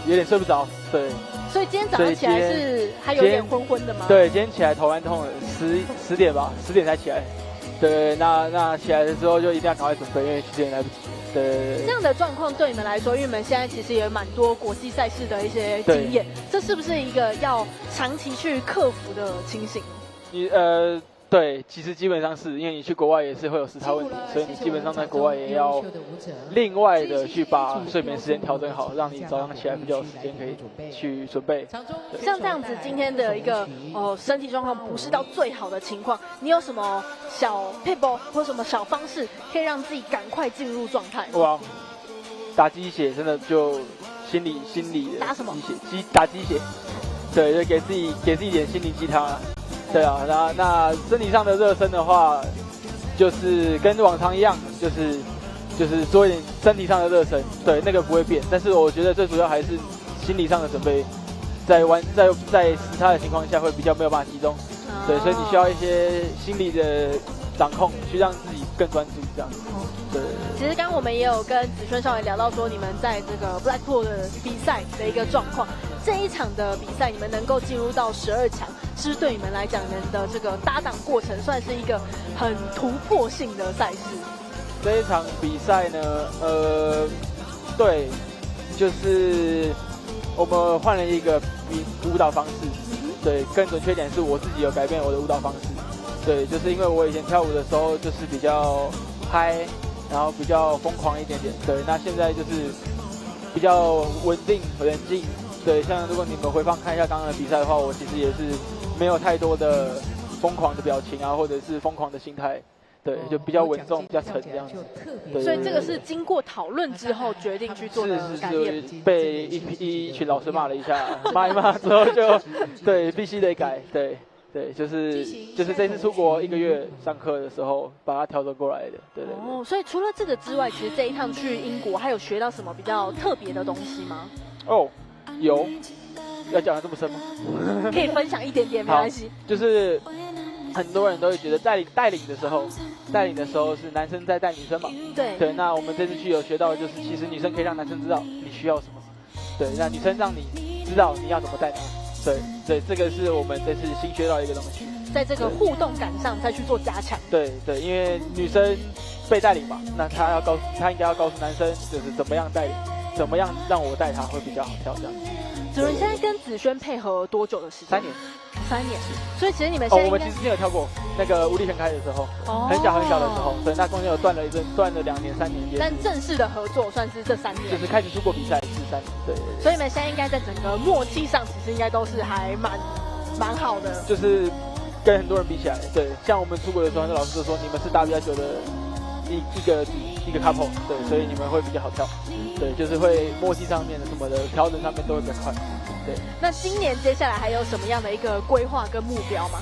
有点睡不着。对，所以今天早上起来是还有点昏昏的吗？对，今天起来头蛮痛的，10点吧，10点才起来。对，那起来的时候就一定要赶快准备，因为时间来不及。对，这样的状况对你们来说，因为你们现在其实也有蛮多国际赛事的一些经验，这是不是一个要长期去克服的情形？对，其实基本上是因为你去国外也是会有时差问题，所以你基本上在国外也要另外的去把睡眠时间调整好，让你早上起来比较有时间可以去准备。像这样子，今天的一个身体状况不是到最好的情况，你有什么小 tip 或什么小方式可以让自己赶快进入状态？哇，打鸡血真的就心理的打什么？打鸡血，对，就给自己一点心灵鸡汤啊。对啊，那身体上的热身的话，就是跟往常一样，就是做一点身体上的热身，对，那个不会变。但是我觉得最主要还是心理上的准备，在时差的情况下会比较没有办法集中，对，所以你需要一些心理的掌控，去让自己更专注这样子。对。其实刚刚我们也有跟子轩稍微聊到说，你们在这个 Blackpool 的比赛的一个状况。这一场的比赛，你们能够进入到12强，是不是对你们来讲，你们的这个搭档过程算是一个很突破性的赛事？这一场比赛呢，对，就是我们换了一个舞蹈方式，对，更准确点是我自己有改变我的舞蹈方式，对，就是因为我以前跳舞的时候就是比较嗨，然后比较疯狂一点点，对，那现在就是比较稳定冷静。对，像如果你们回放看一下刚刚的比赛的话，我其实也是没有太多的疯狂的表情啊，或者是疯狂的心态，对，就比较稳重、比较沉这样子。对，所以这个是经过讨论之后决定去做的改变。是被一群老师骂了一下，骂一骂之后就对必须得改，对，就是这次出国1个月上课的时候把它调整过来的，对。哦，所以除了这个之外，其实这一趟去英国还有学到什么比较特别的东西吗？哦。有，要讲得这么深吗？可以分享一点点，没关系。就是很多人都会觉得带领的时候是男生在带女生嘛。对。那我们这次去有学到的就是，其实女生可以让男生知道你需要什么，对，那女生让你知道你要怎么带他。对，这个是我们这次新学到的一个东西。在这个互动感上再去做加强。对，因为女生被带领嘛，那他应该要告诉男生就是怎么样带领，怎么样让我带他会比较好跳这样。子伦现在跟子轩配合多久的时间？3年。3年，所以其实你们现在我们其实之前有跳过那个无力全开的时候，很小的时候，所以那中间有断了2年3年。但正式的合作算是这3年，就是开始出国比赛是3年，对。所以你们现在应该在整个默契上，其实应该都是还蛮好的。就是跟很多人比起来，对，像我们出国的时候，那老师就说你们是WI9的一个 couple， 对，所以你们会比较好跳，对，就是会默契上面的什么的调整上面都会比较快。对，那今年接下来还有什么样的一个规划跟目标吗？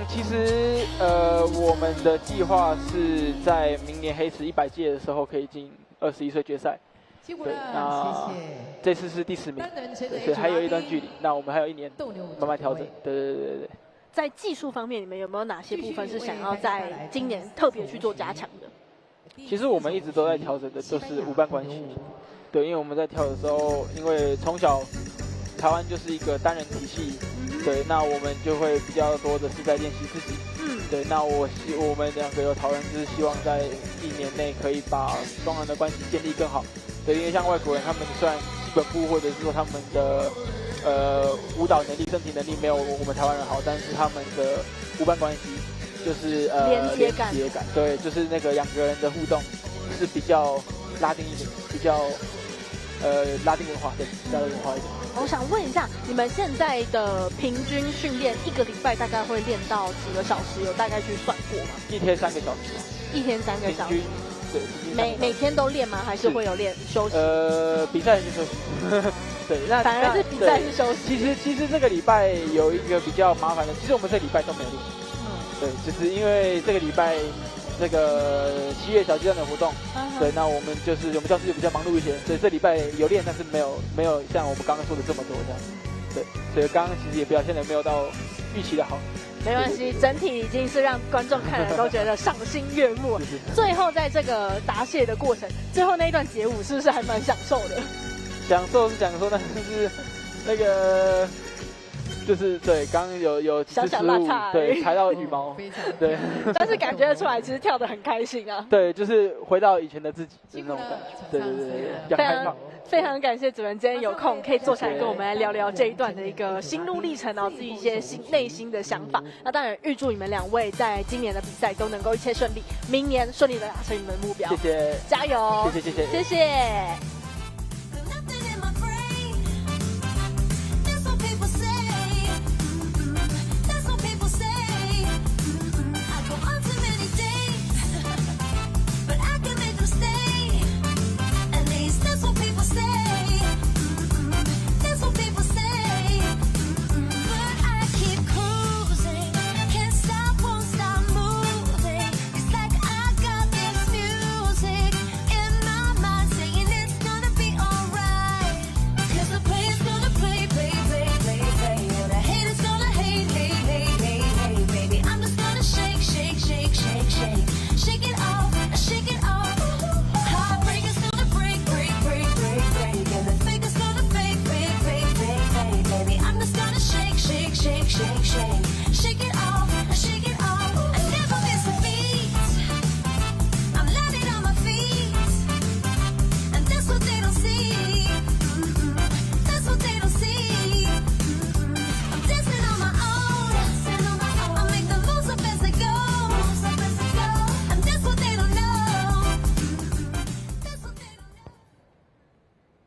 其实我们的计划是在明年黑池100届的时候可以进21岁决赛。辛苦对，了，谢谢。这次是第10名，所以还有一段距离。那我们还有1年慢慢调整。对。在技术方面，你们有没有哪些部分是想要在今年特别去做加强的？其实我们一直都在调整的，就是舞伴关系。对，因为我们在跳的时候，因为从小台湾就是一个单人体系，对，那我们就会比较多的是在练习自己。对，那我们2个有讨论，就是希望在1年内可以把双人的关系建立更好。对，因为像外国人，他们虽然基本步或者是说他们的舞蹈能力、身体能力没有我们台湾人好，但是他们的舞伴关系就是连接感，对，就是那个2个人的互动是比较拉丁一点，比较拉丁文化，对，比较拉丁文化一点。我想问一下，你们现在的平均训练1个礼拜大概会练到几个小时？有大概去算过吗？1天3个小时。1天3个小时。对，每天都练吗？还是会有练休息？比赛就休息。对，那反而是比赛是休息。其实这个礼拜有一个比较麻烦的，其实我们这礼拜都没有练。对，就是因为这个礼拜这个7月小巨蛋的活动，对，那我们教室就比较忙碌一些，所以这礼拜有练，但是没有像我们刚刚说的这么多这样。对，所以刚刚其实也表现的没有到预期的好。没关系，整体已经是让观众看了都觉得赏心悦目。最后在这个答谢的过程，最后那一段街舞是不是还蛮享受的？享受，但是那个就是对，刚刚有小落差，对，踩到羽毛，对。但是感觉得出来，其实跳得很开心啊。对，就是回到以前的自己的那种感觉。对，比较开放。非常感谢主任今天有空可以坐下来跟我们来聊聊这一段的一个心路历程，然后自己一些内心的想法。那当然预祝你们2位在今年的比赛都能够一切顺利，明年顺利的达成你们的目标。谢谢，加油！谢谢。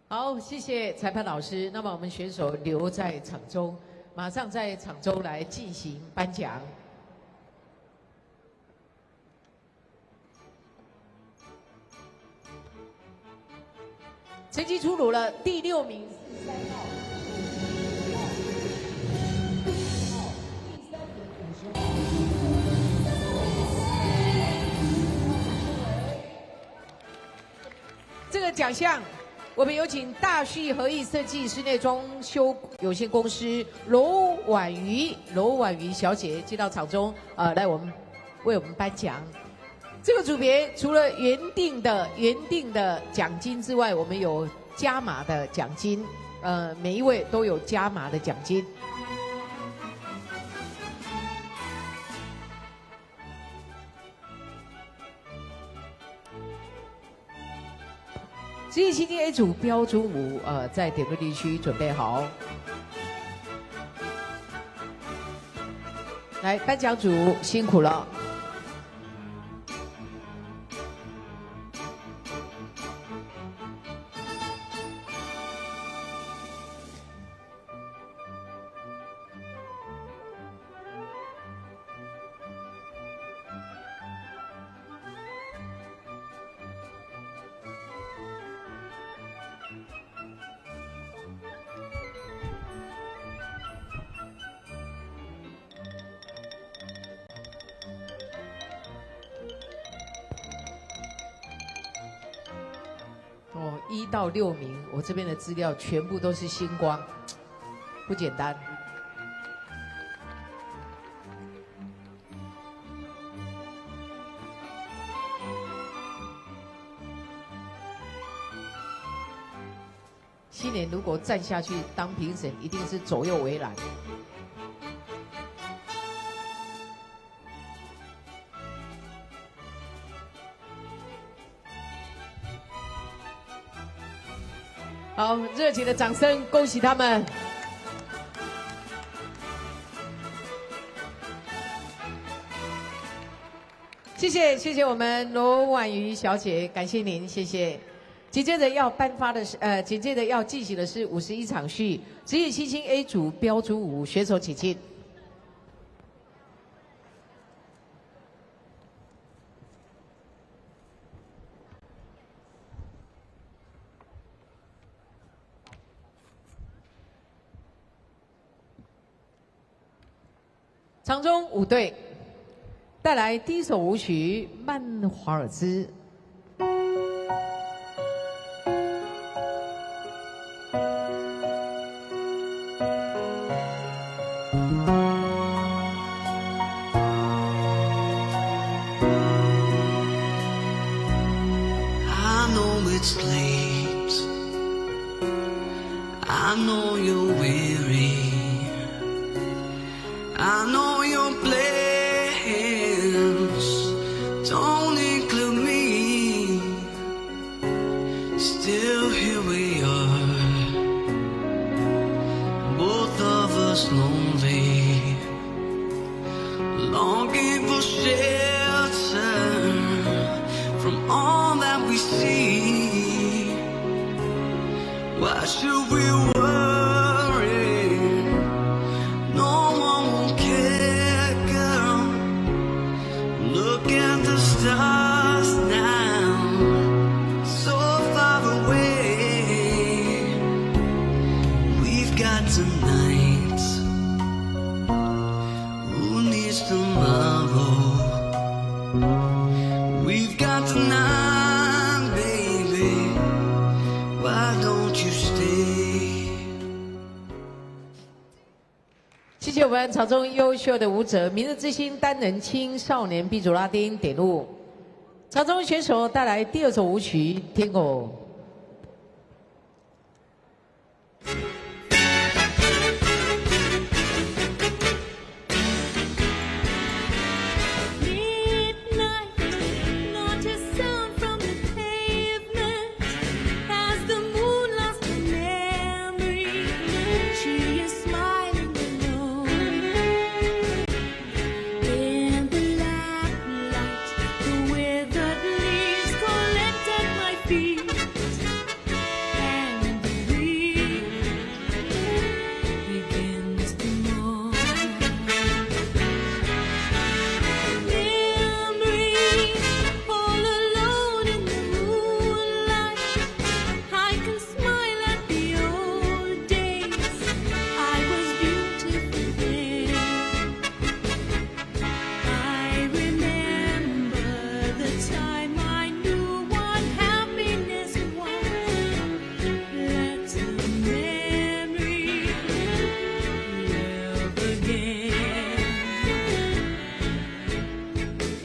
好，谢谢裁判老师。那么我们选手留在场中，马上在场中来进行颁奖。成绩出炉了，第6名是3号。这个奖项，我们有请大旭合意设计室内装修有限公司罗婉瑜小姐进到场中，来为我们颁奖。这个组别除了原定的奖金之外，我们有加码的奖金，每一位都有加码的奖金。职业青青 A 组标准舞，在点位地区准备好。来，颁奖组辛苦了。1到6名，我这边的资料全部都是星光，不简单。新年如果站下去当评审，一定是左右为难。好，热情的掌声，恭喜他们！谢谢，谢谢我们罗婉瑜小姐，感谢您，谢谢。紧接着要颁发的是，紧接着要进行的是51场序职业新星 A 组标准舞选手请进。场中舞队带来第一首舞曲《曼华尔兹》。I know it's late. I know you're weary. I know your plans don't include me. Still here we are, both of us lonely, longing for shelter from all that we see. Why should we worry? No one will care, girl. Look at the stars now, so far away. We've got tonight. Who needs tomorrow? We've got tonight, baby. Why don't you stay? 谢谢我们场中优秀的舞者，明日之星单人青少年 B 组拉丁点入。场中选手带来第二首舞曲《天狗》。Not a sound from the pavement as the moon lost her memory. She is smiling alone in the lamplight. The withered leaves collect at my feet, and the wind begins to mourn. Memories all alone in the moonlight. I can smile at the old days. I was beautiful then. I remember the time I knew what happiness was. Let the memory live again.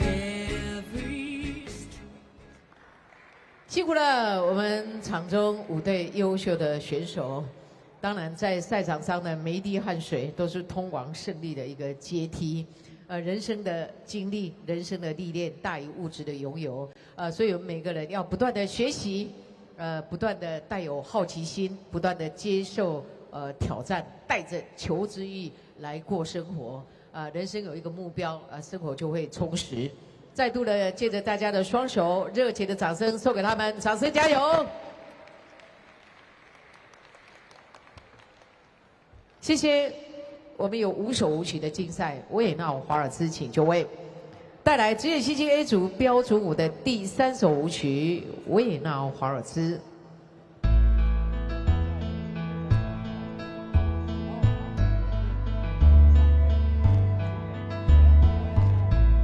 Every 辛苦了我们场中舞队优秀的选手。当然，在赛场上的每一滴汗水都是通往胜利的一个阶梯。人生的经历、人生的历练大于物质的拥有。所以我们每个人要不断的学习，不断的带有好奇心，不断的接受挑战，带着求知欲来过生活。人生有一个目标，生活就会充实。再度的借着大家的双手，热情的掌声送给他们，掌声加油！谢谢。我们有5首舞曲的竞赛，维也纳华尔兹请就位，带来职业星星 A 组标准舞的第3首舞曲《维也纳华尔兹》。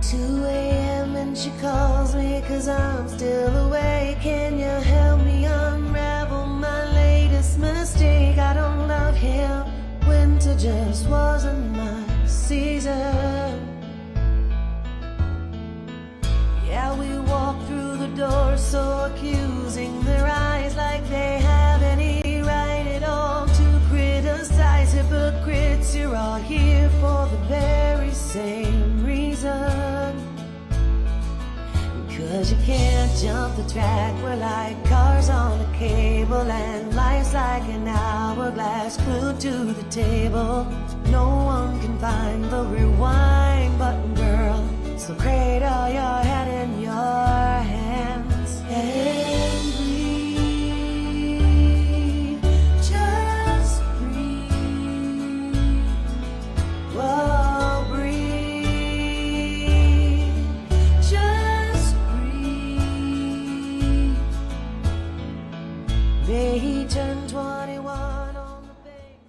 2 a.m. and she calls me 'cause I'm still awake. Can you help me unravel my latest mistake? I don't love him. Winter just wasn't my season. Yeah, we walk through the door so accusing, their eyes like they have any right at all to criticize. Hypocrites, you're all here for the very same reason. 'Cause you can't jump the track, we're like cars on a cable, and life's like an hourglass glued to the table. No one can find the rewind button, girl, so cradle your head in your hands and breathe, just breathe. Whoa, breathe, just breathe. They turn 21 on the base.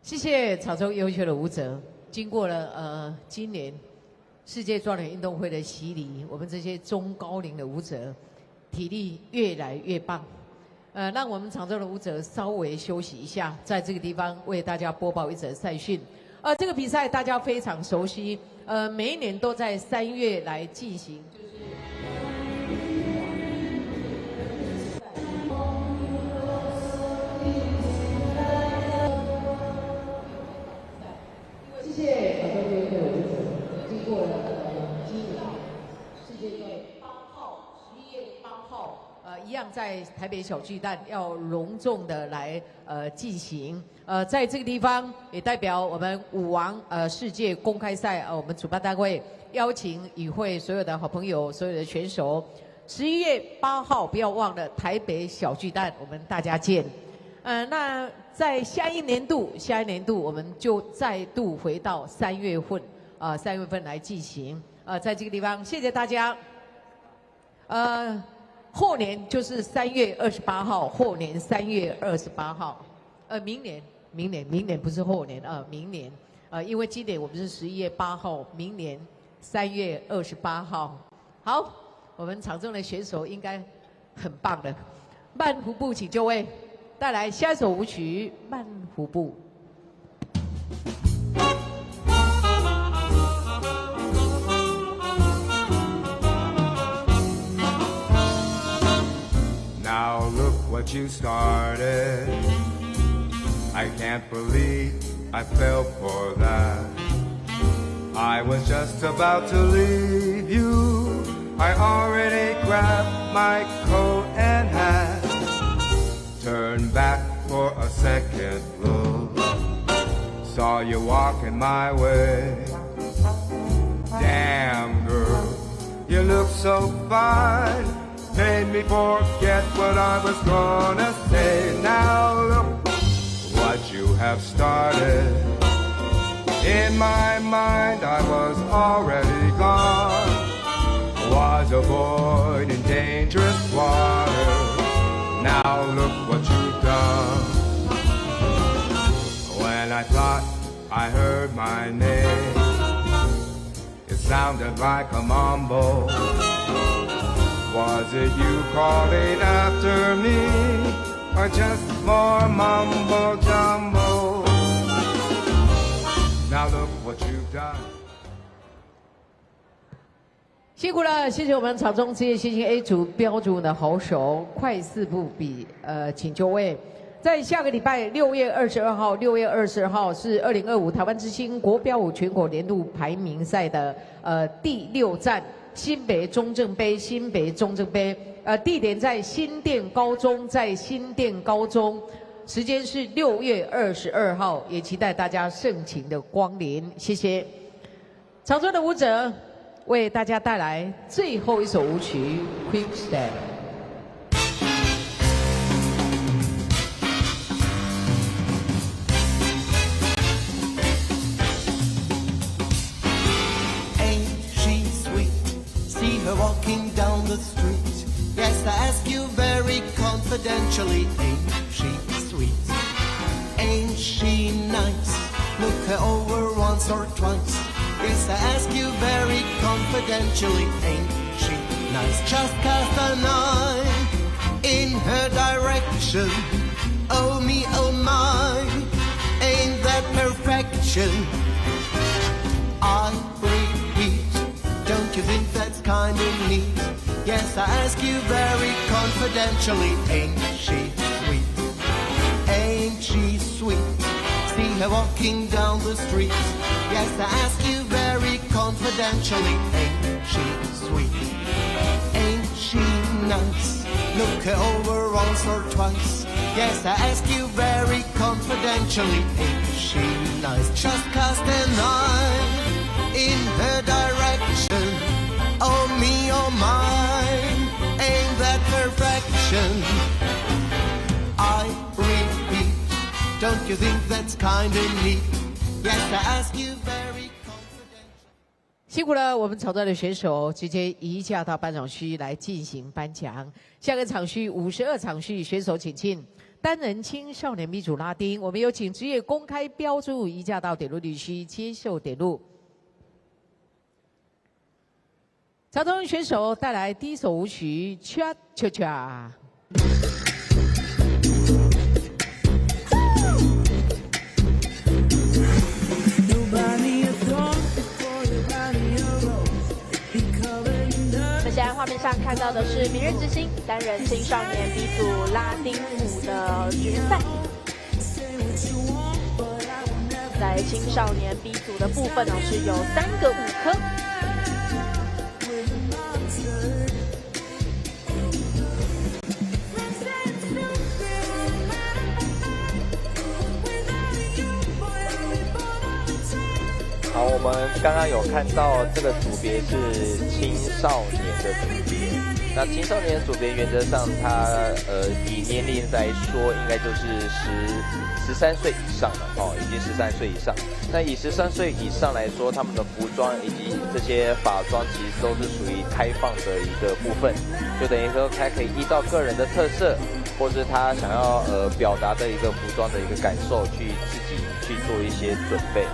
谢谢潮州优秀的舞者，经过了今年世界壮年运动会的洗礼，我们这些中高龄的舞者体力越来越棒。让我们潮州的舞者稍微休息一下，在这个地方为大家播报一则赛讯。这个比赛大家非常熟悉，每一年都在3月来进行。谢谢潮州优秀的舞者，经过了今年世界杯8号11月8号，一样在台北小巨蛋要隆重的来进行。在这个地方也代表我们舞王世界公开赛我们主办单位邀请与会所有的好朋友、所有的选手，11月8号不要忘了台北小巨蛋，我们大家见。那在下一年度我们就再度回到3月份，3月份来进行。在这个地方，谢谢大家。后年就是3月28号，后年3月28号。明年不是后年明年。因为今年我们是11月8号，明年3月28号。好，我们场中的选手应该很棒的。慢胡步，请就位。带来下一首舞曲《慢胡步》。Now look what you started. I can't believe I fell for that. I was just about to leave you. I already grabbed my coat and hat. Turned back for a second look. Saw you walking my way. Damn girl, you look so fine. Made me forget what I was gonna say. Now look what you have started. In my mind I was already gone. Was avoiding dangerous water. Now look what you've done. When I thought I heard my name, it sounded like a mumble. Was it you calling after me, or just more mumbo jumbo? Now look what you've done. 辛苦了，谢谢我们场中职业新星 A 组标准的好手，快4步比请就位。在下个礼拜6月22号是2025台湾之星国标舞全国年度排名赛的第6站。新北中正杯，新北中正杯，地点在新店高中，在新店高中，时间是6月22号，也期待大家盛情的光临，谢谢。场中的舞者为大家带来最后一首舞曲《Quick Step》。Walking down the street, yes, I ask you very confidentially, ain't she sweet? Ain't she nice? Look her over once or twice. Yes, I ask you very confidentially, ain't she nice? Just cast an eye in her direction. Oh me, oh my, ain't that perfection? I repeat, don't you think that's kind of neat? Yes, I ask you very confidentially, ain't she sweet? Ain't she sweet? See her walking down the street. Yes, I ask you very confidentially, ain't she sweet? Ain't she nice? Look her over once or twice. Yes, I ask you very confidentially, ain't she nice? Just cast an eye in her direction. Oh me, oh mine, ain't that perfection? I repeat, don't you think that's kind of neat? Yes, I ask you very confidentially. 辛苦了，我们草专的选手直接移驾到颁奖区来进行颁奖。下个场序52场序选手请进。单人青少年 B 组拉丁，我们有请职业公开标注移驾到点入地区接受点入。草中选手带来第一首舞曲《Cha Cha Cha》。我们现在画面上看到的是明日之星单人青少年 B 组拉丁舞的决赛。在青少年 B 组的部分呢，是有3个舞科。好，我们刚刚有看到这个组别是青少年的组别。那青少年组别原则上它以年龄来说，应该就是13岁以上了哦，已经13岁以上。那以13岁以上来说，他们的服装以及这些法装其实都是属于开放的一个部分，就等于说他可以依照个人的特色，或是他想要表达的一个服装的一个感受，去自己去做一些准备。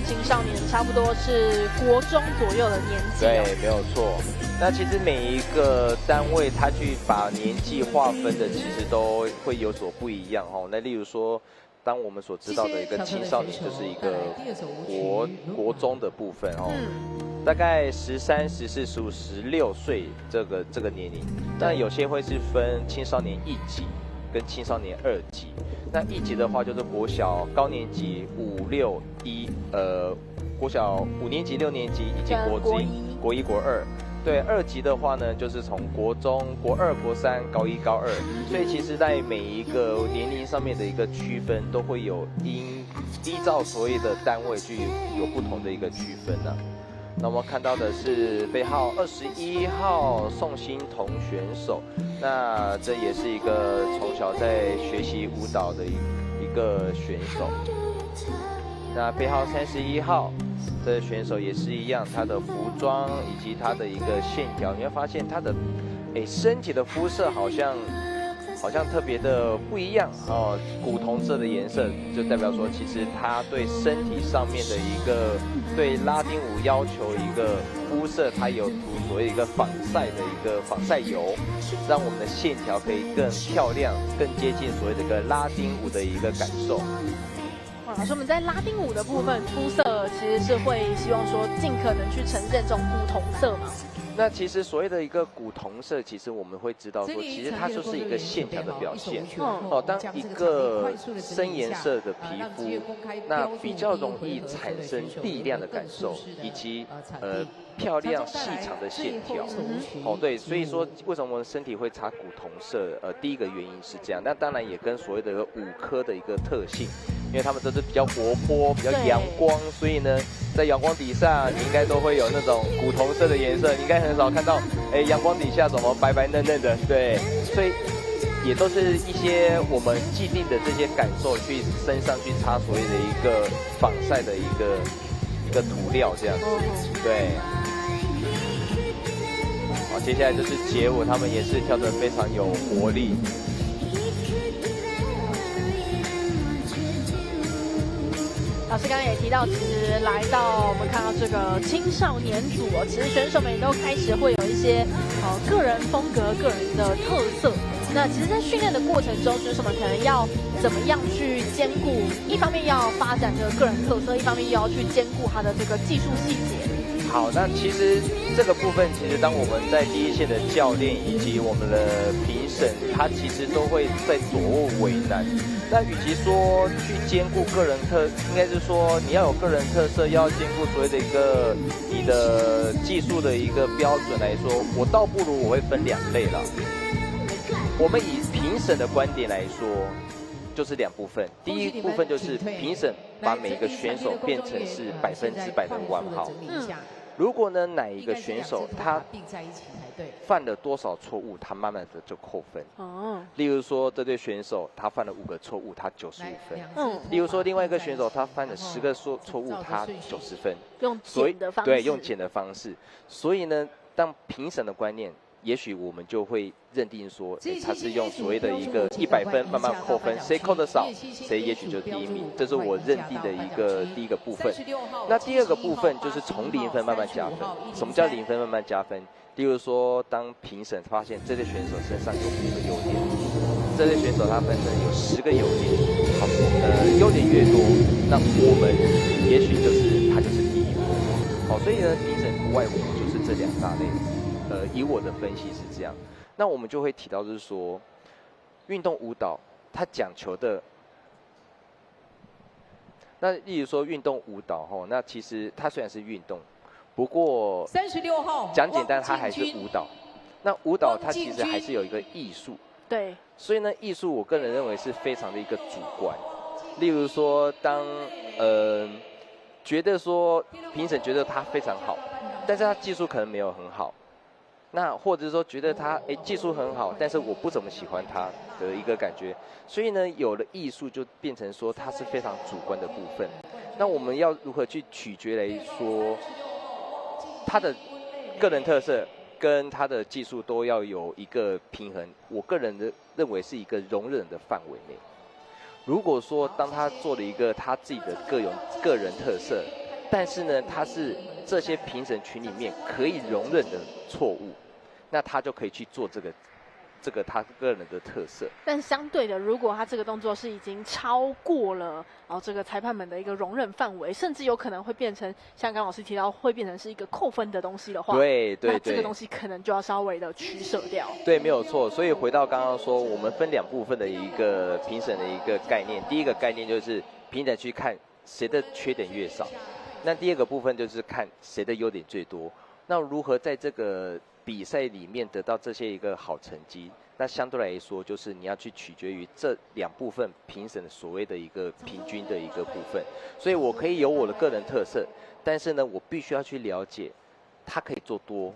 青少年差不多是国中左右的年纪。对，没有错。那其实每一个单位，他去把年纪划分的，其实都会有所不一样哦。那例如说，当我们所知道的一个青少年，就是一个国中的部分哦，大概13、14、15、16岁这个年龄。那有些会是分青少年1级跟青少年2级。那1级的话就是国小高年级5、6、1，国小5年级、6年级以及国1、国2。对，2级的话呢，就是从国中、国2、国3、高1、高2。所以其实，在每一个年龄上面的一个区分，都会有依照所谓的单位去有不同的一个区分呢。那我们看到的是背号21号宋欣彤选手，那这也是一个从小在学习舞蹈的一个选手。那背号31号这选手也是一样，他的服装以及他的一个线条，你会发现他的身体的肤色好像特别的不一样哦，古铜色的颜色就代表说，其实他对身体上面的一个对拉丁舞要求一个肤色，它有涂所谓一个防晒的一个防晒油，让我们的线条可以更漂亮，更接近所谓的一个拉丁舞的一个感受。老师，我们在拉丁舞的部分，肤色其实是会希望说尽可能去呈现这种古铜色嘛？那其实所谓的一个古铜色，其实我们会知道说，其实它就是一个线条的表现。哦，当一个深颜色的皮肤，那比较容易产生力量的感受，以及漂亮细长的线条。哦，对，所以说为什么我们身体会擦古铜色？第一个原因是这样，那当然也跟所谓的五科的一个特性，因为它们都是比较活泼、比较阳光，所以呢，在阳光底下，你应该都会有那种古铜色的颜色，你应该很少看到，阳光底下怎么白白嫩嫩的，对，所以也都是一些我们既定的这些感受去身上去擦所谓的一个防晒的一个涂料这样子，对。好，接下来就是街舞，他们也是跳得非常有活力。老师刚刚也提到，其实来到我们看到这个青少年组哦，其实选手们也都开始会有一些个人风格、个人的特色。那其实，在训练的过程中，选手们可能要怎么样去兼顾？一方面要发展这个个人特色，一方面又要去兼顾他的这个技术细节。好，那其实这个部分，其实当我们在第一线的教练以及我们的评审，他其实都会在左右为难。那与其说去兼顾个人应该是说你要有个人特色，要兼顾所谓的一个你的技术的一个标准来说，我倒不如我会分两类了。我们以评审的观点来说，就是两部分。第一部分就是评审把每一个选手变成是100%的完好。如果呢哪一个选手他犯了多少错误，他慢慢的就扣分。例如说这对选手他犯了5个错误，他95分。例如说另外一个选手他犯了10个错误，他90分。用减的方式。对，用减的方式。所以呢，当评审的观念，也许我们就会认定说，他是用所谓的一个100分慢慢扣分，谁扣得少，谁也许就第一名。这是我认定的第一个部分。那第二个部分就是从0分慢慢加分。什么叫0分慢慢加分？例如说，当评审发现这对选手身上有5个优点，这对选手他本身有10个优点，好，优点越多，那我们也许他就是第一名。好，所以呢，评审不外乎就是这2大类。以我的分析是这样，那我们就会提到就是说，运动舞蹈它讲求的，那例如说运动舞蹈那其实它虽然是运动，不过36号讲简单，它还是舞蹈。那舞蹈它其实还是有一个艺术，对，所以呢，艺术我个人认为是非常的一个主观。例如说，当觉得说评审觉得他非常好，但是他技术可能没有很好。那或者说觉得他技术很好，但是我不怎么喜欢他的一个感觉，所以呢，有了艺术就变成说它是非常主观的部分。那我们要如何去取决来说，他的个人特色跟他的技术都要有一个平衡？我个人的认为是一个容忍的范围内。如果说当他做了一个他自己的个人特色，但是呢，他是这些评审群里面可以容忍的错误，那他就可以去做这个他个人的特色。但相对的，如果他这个动作是已经超过了这个裁判们的一个容忍范围，甚至有可能会变成像刚老师提到，会变成是一个扣分的东西的话，对，那这个东西可能就要稍微的取舍掉。对，没有错。所以回到刚刚说，我们分2部分的一个评审的一个概念。第一个概念就是评审去看谁的缺点越少。那第二个部分就是看谁的优点最多。那如何在这个比赛里面得到这些一个好成绩？那相对来说，就是你要去取决于这2部分评审所谓的一个平均的一个部分。所以我可以有我的个人特色，但是呢，我必须要去了解他可以做多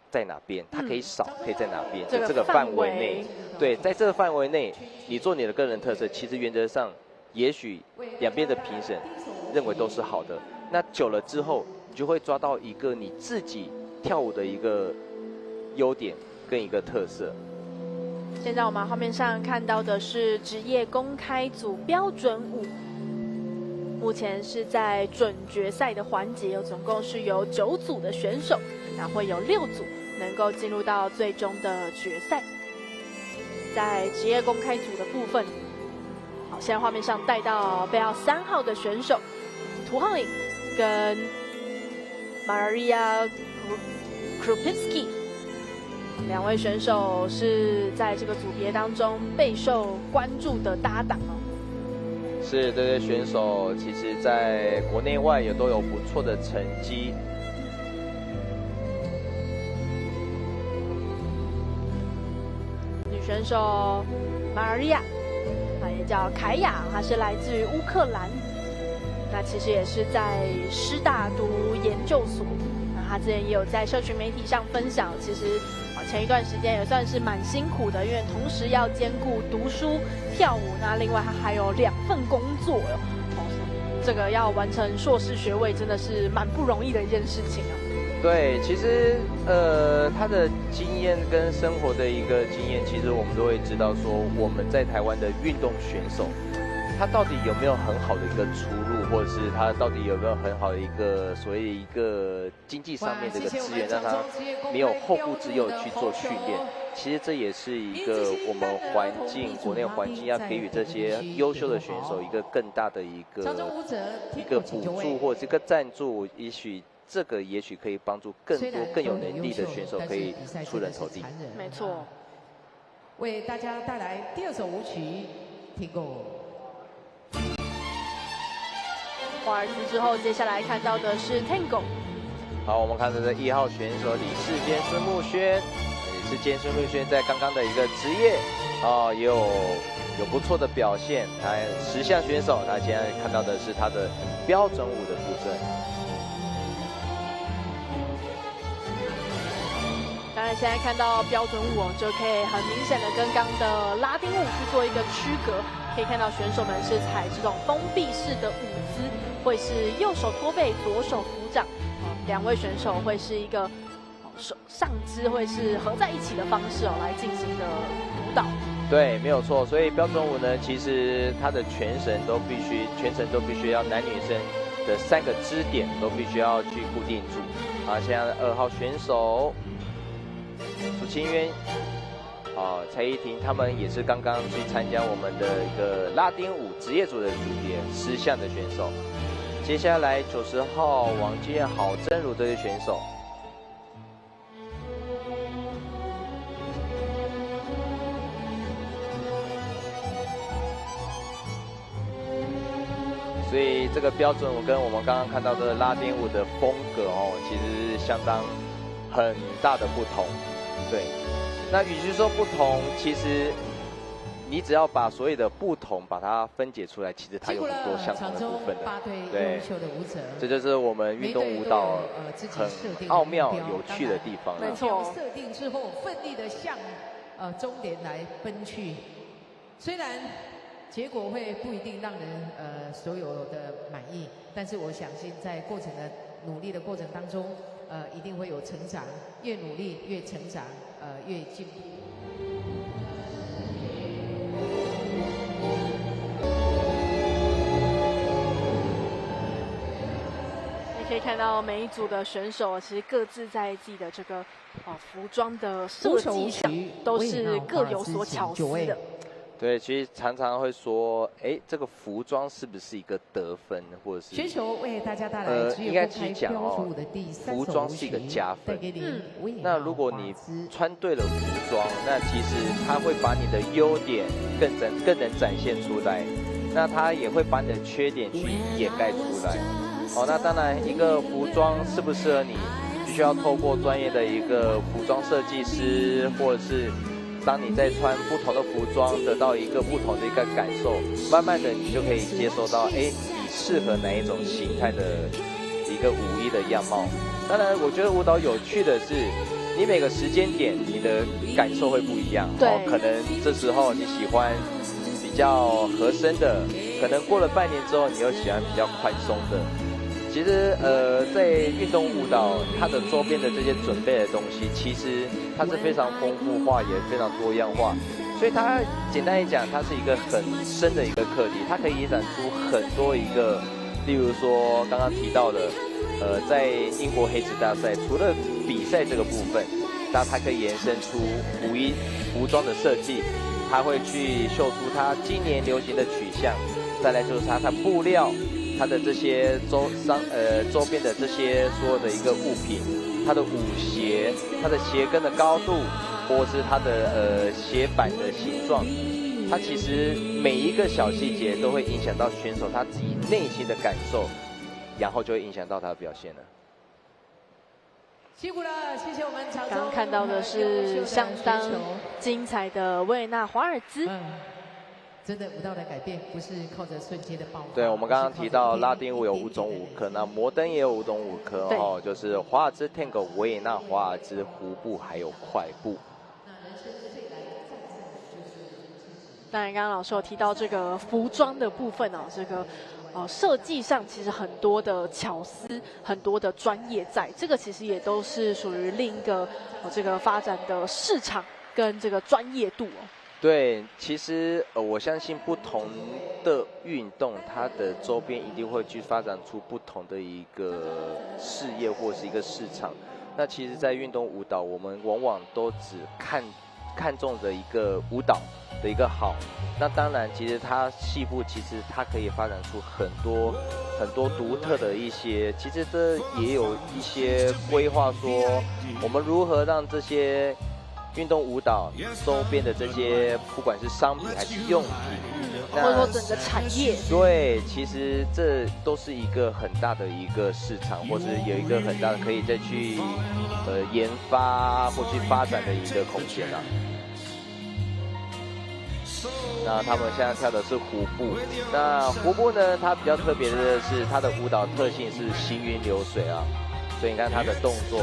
在哪边，他可以少可以在哪边，在这个范围内。对，在这个范围内，你做你的个人特色，其实原则上，也许2边的评审认为都是好的。那久了之后，你就会抓到一个你自己跳舞的一个优点跟一个特色。现在我们画面上看到的是职业公开组标准舞，目前是在准决赛的环节，总共是有9组的选手，那会有6组能够进入到最终的决赛。在职业公开组的部分，好，现在画面上带到背号3号的选手涂浩颖跟Maria Krupinski。两位选手是在这个组别当中备受关注的搭档哦。是这些选手，其实在国内外也都有不错的成绩。女选手马尔亚，也叫凯雅，她是来自于乌克兰。那其实也是在师大读研究所。那她之前也有在社群媒体上分享，其实前一段时间也算是蛮辛苦的，因为同时要兼顾读书、跳舞，那另外她还有2份工作哦。这个要完成硕士学位，真的是蛮不容易的一件事情啊。对，其实他的经验跟生活的一个经验，其实我们都会知道说，我们在台湾的运动选手，他到底有没有很好的一个出路，或者是他到底有没有很好的一个所谓的一个经济上面的一个资源，让他没有后顾之忧去做训练。其实这也是一个我们国内环境要给予这些优秀的选手一个更大的一个补助或者是一个赞助，也许可以帮助更多更有能力的选手可以出人头地。没错。为大家带来第2首舞曲《Tango》。华尔兹之后，接下来看到的是 Tango。好，我们看到的1号选手李世坚孙木轩，也是坚孙木轩在刚刚的一个职业也有不错的表现。他10项选手，他现在看到的是他的标准舞的部分。当然，现在看到标准舞就可以很明显的跟刚刚的拉丁舞去做一个区隔。可以看到选手们是采这种封闭式的舞姿，会是右手托背，左手扶掌。2位选手会是一个手上肢会是合在一起的方式来进行的舞蹈。对，没有错。所以标准舞呢，其实它的全程都必须要男女生的3个支点都必须要去固定住。现在的2号选手楚清渊、蔡依婷，他们也是刚刚去参加我们的一个拉丁舞职业组的组别10项的选手。接下来90号王建郝真如这些选手。所以这个标准舞跟我们刚刚看到的拉丁舞的风格其实是相当很大的不同。对，那与其说不同，其实你只要把所有的不同把它分解出来，其实它有很多相同的部分的。对，这就是我们运动舞蹈很奥妙有趣的地方。没错，设定之后奋力的向终点来奔去，虽然结果会不一定让人所有的满意，但是我相信在过程的努力的过程当中，一定会有成长，越努力越成长，越进步。你可以看到每一组的选手其实各自在自己的这个服装的设计上都是各有所巧思的。对，其实常常会说，这个服装是不是一个得分，或者是选手为大家带来应该去讲服装是一个加分。那如果你穿对了服装，那其实它会把你的优点更能展现出来，那它也会把你的缺点去掩盖出来。那当然，一个服装适不适合你，必须要透过专业的一个服装设计师，或者是当你在穿不同的服装，得到一个不同的一个感受，慢慢的你就可以接受到，你适合哪一种形态的一个舞衣的样貌。当然，我觉得舞蹈有趣的是，你每个时间点你的感受会不一样。对，可能这时候你喜欢比较合身的，可能过了半年之后，你又喜欢比较宽松的。其实在运动舞蹈，它的周边的这些准备的东西，其实它是非常丰富化，也非常多样化。所以它简单一讲，它是一个很深的一个课题，它可以延展出很多一个，例如说刚刚提到的，在英国黑子大赛，除了比赛这个部分，那它可以延伸出服装的设计，它会去秀出它今年流行的取向，再来就是它布料。它的这些周边的这些所有的一个物品，它的舞鞋，它的鞋跟的高度，或是它的鞋板的形状，它其实每一个小细节都会影响到选手他自己内心的感受，然后就会影响到他的表现了。辛苦了，谢谢我们场中。刚刚看到的是相当精彩的维也纳华尔兹。真的舞蹈的改变不是靠着瞬间的爆发。对，我们刚刚提到拉丁舞有5种舞科，那摩登也有5种舞科哦，就是华尔兹 Tango、维也纳华尔兹、胡步还有快步。当然，刚刚老师有提到这个服装的部分哦，这个设计上其实很多的巧思，很多的专业在，这个其实也都是属于另一个这个发展的市场跟这个专业度哦。对，其实我相信不同的运动，它的周边一定会去发展出不同的一个事业或是一个市场。那其实，在运动舞蹈，我们往往都只看重的一个舞蹈的一个好。那当然，其实它细部其实它可以发展出很多独特的一些，其实这也有一些规划说，我们如何让这些运动舞蹈周边的这些，不管是商品还是用品，或者说整个产业，对，其实这都是一个很大的一个市场，或是有一个很大的可以再去研发或去发展的一个空间啊。那他们现在跳的是胡步，那胡步呢，它比较特别的是它的舞蹈特性是行云流水啊，所以你看它的动作。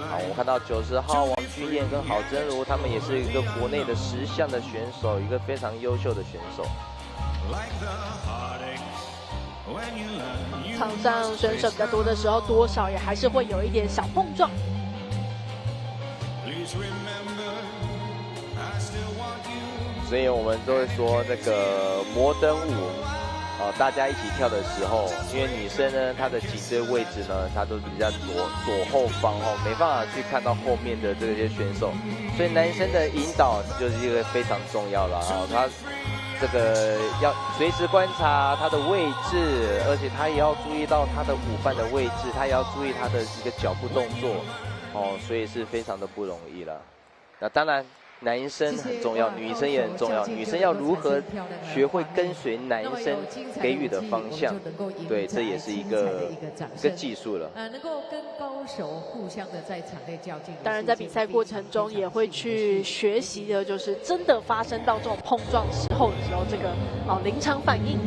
好，我们看到90号王君燕跟郝真如，他们也是一个国内的10项的选手，一个非常优秀的选手。场上选手比较多的时候，多少也还是会有一点小碰撞。所以我们都会说那个摩登舞。大家一起跳的时候，因为女生呢，她的颈椎位置呢，她都比较左后方哦，没办法去看到后面的这些选手，所以男生的引导就是一个非常重要了啊。他这个要随时观察他的位置，而且他也要注意到他的舞伴的位置，他也要注意他的一个脚步动作哦，所以是非常的不容易了。那当然。男生很重要，女生也很重要。女生要如何学会跟随男生给予的方向？对，这也是一个技术了。能够跟高手互相的在场内较劲。当然，在比赛过程中也会去学习的，就是真的发生到这种碰撞时候的时候，这个临场反应，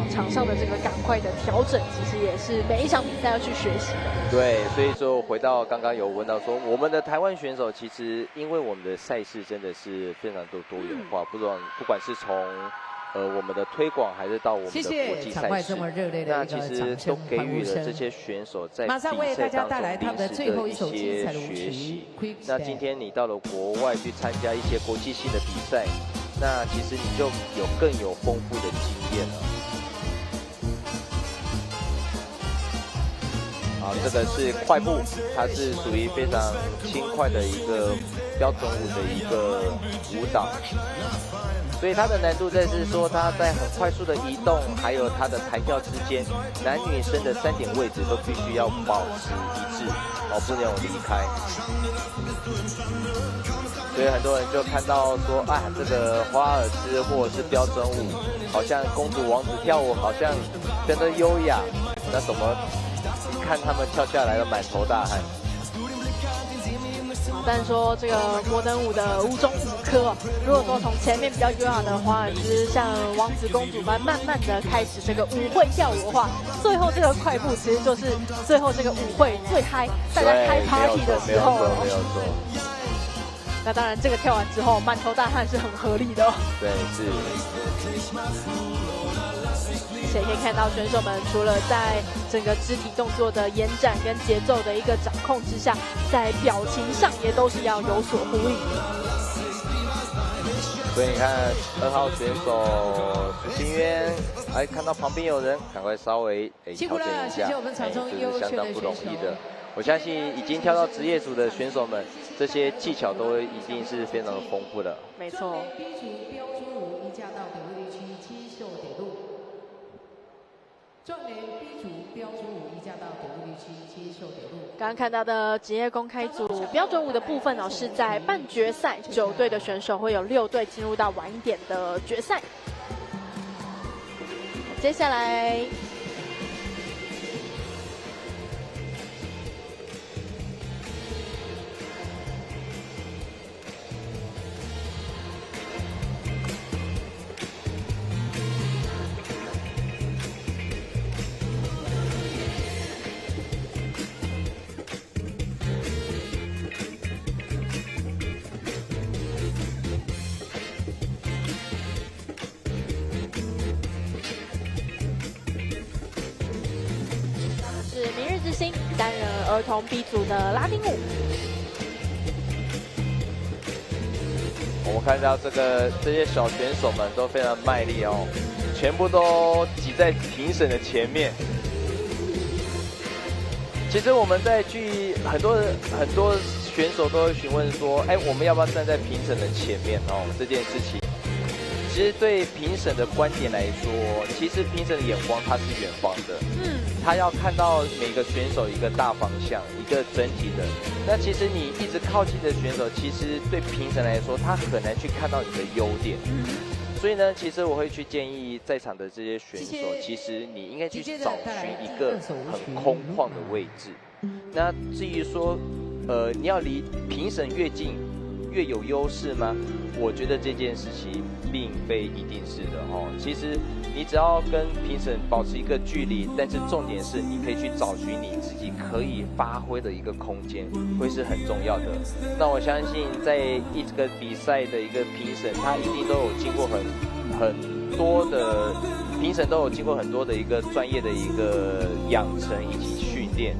场上的这个赶快的调整，其实也是每一场比赛要去学习的。对，所以说回到刚刚有问到说，我们的台湾选手其实因为我们的赛事真的是非常多元化，不管是从我们的推广，还是到我们的国际赛事，那其实都给予了这些选手在比赛当中临时的一些学习。那今天你到了国外去参加一些国际性的比赛，那其实你就更有丰富的经验了。这个是快步，它是属于非常轻快的一个标准舞的一个舞蹈，所以它的难度在是说它在很快速的移动，还有它的弹跳之间，男女生的3点位置都必须要保持一致，不能离开。所以很多人就看到说，这个华尔兹或者是标准舞，好像公主王子跳舞好像真的优雅，那怎么？看他们跳下来的满头大汗。但是说这个摩登舞的5种舞科，如果说从前面比较优雅的华尔兹，像王子公主般慢慢的开始这个舞会跳舞的话，最后这个快步其实就是最后这个舞会最嗨，大家开 party 的时候。没有错。那当然，这个跳完之后满头大汗是很合理的。对，是。也可以看到选手们除了在整个肢体动作的延展跟节奏的一个掌控之下，在表情上也都是要有所呼应的。所以你看2号选手许心渊，看到旁边有人，赶快稍微调整一下，这是相当不容易的。我相信已经跳到职业组的选手们，这些技巧都一定是非常的丰富的。没错。标准舞移驾到点位区7秀点路。状元刚刚看到的职业公开组标准舞的部分哦，是在半决赛，9队的选手会有6队进入到晚一点的决赛。接下来。明日之星单人儿童 B 组的拉丁舞。我们看到这些小选手们都非常卖力哦，全部都挤在评审的前面。其实我们在很多选手都会询问说，哎，我们要不要站在评审的前面哦？这件事情。其实对评审的观点来说，其实评审的眼光它是远方的，他要看到每个选手一个大方向，一个整体的。那其实你一直靠近的选手，其实对评审来说，他很难去看到你的优点。所以呢，其实我会去建议在场的这些选手，其实你应该去找寻一个很空旷的位置。那至于说，你要离评审越近，越有优势吗？我觉得这件事情并非一定是的哦。其实你只要跟评审保持一个距离，但是重点是你可以去找寻你自己可以发挥的一个空间，会是很重要的。那我相信在一个比赛的一个评审，他一定都有经过很多的评审都有经过很多的一个专业的一个养成以及训练。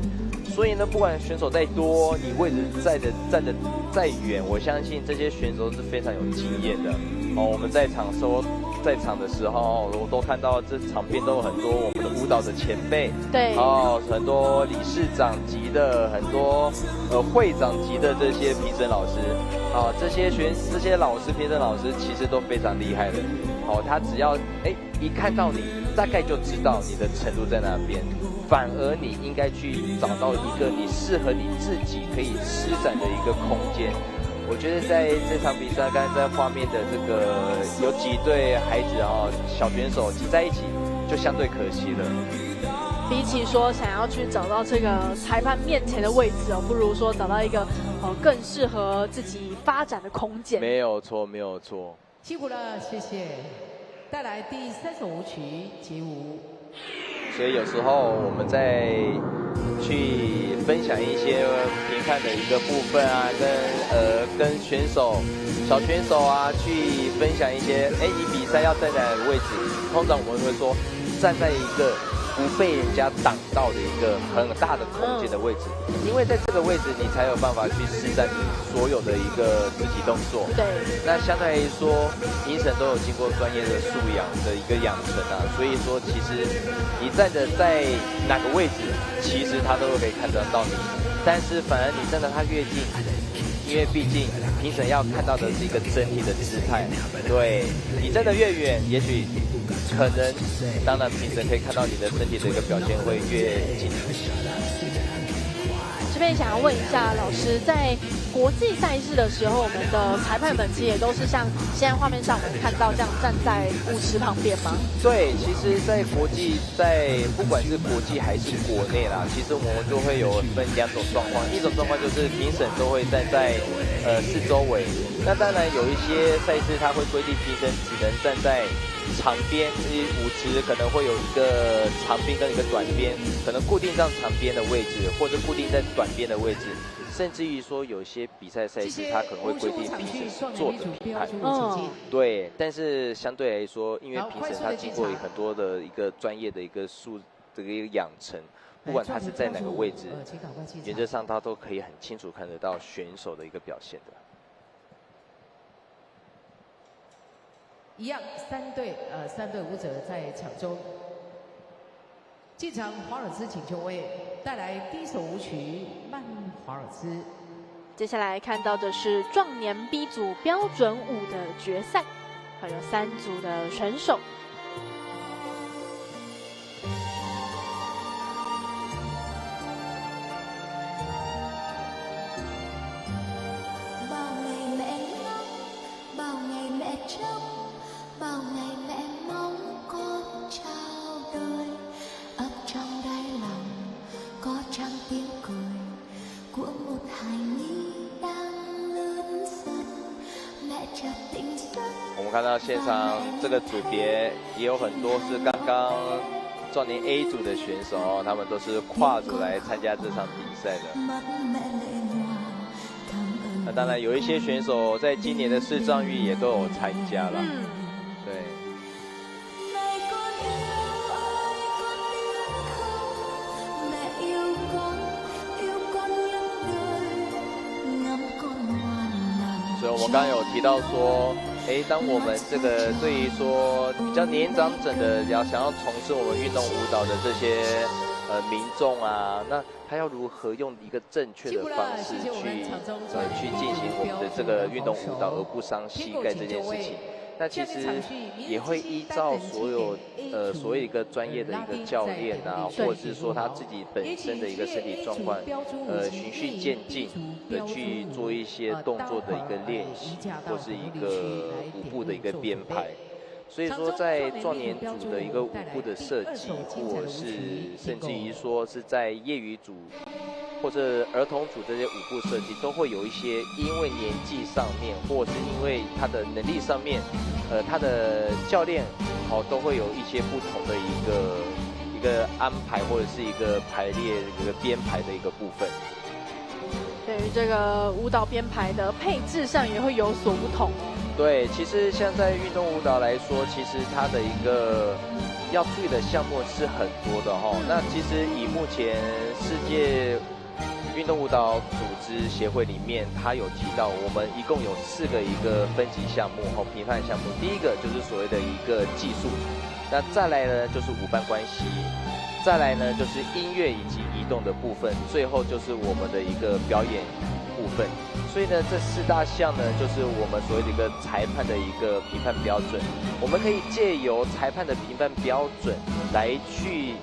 所以呢，不管选手再多，你位置站得再远，我相信这些选手是非常有经验的。哦，我们在场的时候，我都看到这场边都有很多我们的舞蹈的前辈，对，哦，很多理事长级的，很多会长级的这些评审老师，啊，这些老师评审老师其实都非常厉害的。哦，他只要一看到你，大概就知道你的程度在哪边。反而你应该去找到一个你适合你自己可以施展的一个空间。我觉得在这场比赛，刚才在画面的这个有几对孩子啊，小选手挤在一起，就相对可惜了。比起说想要去找到这个裁判面前的位置哦，不如说找到一个更适合自己发展的空间。没有错，没有错。辛苦了，谢谢。带来第3首舞曲街舞。所以有时候我们在去分享一些评判的一个部分啊，跟选手、小选手啊去分享一些，你比赛要站在哪个位置？通常我们会说站在一个不被人家挡到的一个很大的空间的位置，因为在这个位置你才有办法去施展你所有的一个肢体动作。对。那相对来说，评审都有经过专业的素养的一个养成啊，所以说其实你站着在哪个位置，其实他都可以看得到你。但是反而你站得他越近，因为毕竟评审要看到的是一个整体的姿态。对，你站得越远，也许。可能，当然评审可以看到你的身体的一个表现会越精彩。这边想要问一下老师，在国际赛事的时候，我们的裁判们其实也都是像现在画面上我们看到这样站在舞池旁边吗？对，其实，在不管是国际还是国内啦，其实我们就会有分2种状况。一种状况就是评审都会站在四周围，那当然有一些赛事它会规定评审只能站在长边，舞池可能会有一个长边跟一个短边，可能固定在长边的位置，或者固定在短边的位置，甚至于说有些比赛赛事它可能会规定评审坐着评判。对，但是相对来说，因为评审他经过很多的一个专业的一个养成，不管他是在哪个位置，原则上他都可以很清楚看得到选手的一个表现的。一样3队舞者在场中。进场华尔兹请就位，带来第1首舞曲《慢华尔兹》。接下来看到的是壮年 B 组标准舞的决赛，还有3组的选手。我们看到现场这个组别也有很多是刚刚壮年 A 组的选手，他们都是跨组来参加这场比赛的。那当然有一些选手在今年的视障域也都有参加了。对。所以我们刚刚有提到说，当我们这个对于说比较年长者的想要从事我们运动舞蹈的这些民众啊，那他要如何用一个正确的方式去进行我们的这个运动舞蹈，而不伤膝盖这件事情？那其实也会依照所有所谓一个专业的一个教练啊，或者是说他自己本身的一个身体状况，循序渐进的去做一些动作的一个练习，或是一个舞步的一个编排。所以说，在壮年组的一个舞步的设计，或者是甚至于说是在业余组或者儿童组这些舞步设计，都会有一些因为年纪上面，或者是因为他的能力上面，他的教练都会有一些不同的一个安排，或者是一个排列一个编排的一个部分。对于这个舞蹈编排的配置上也会有所不同哦。对，其实像在运动舞蹈来说，其实它的一个要注意的项目是很多的哈。那其实以目前世界运动舞蹈组织协会里面，它有提到，我们一共有4个一个分级项目和评判项目。第一个就是所谓的一个技术，那再来呢就是舞伴关系，再来呢就是音乐以及移动的部分，最后就是我们的一个表演部分。所以呢，这4大项呢，就是我们所谓的一个裁判的一个评判标准。我们可以借由裁判的评判标准来去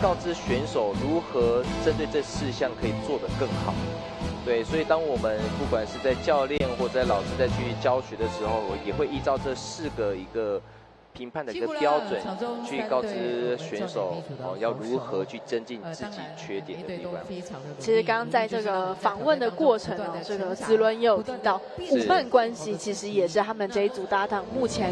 告知选手如何针对这4项可以做得更好。对，所以当我们不管是在教练或者在老师在去教学的时候，也会依照这4个一个评判的一个标准，去告知选手要如何去增进自己缺点的地方。其实刚刚在这个访问的过程哦，这个子伦也有提到，舞伴关系其实也是他们这一组搭档目前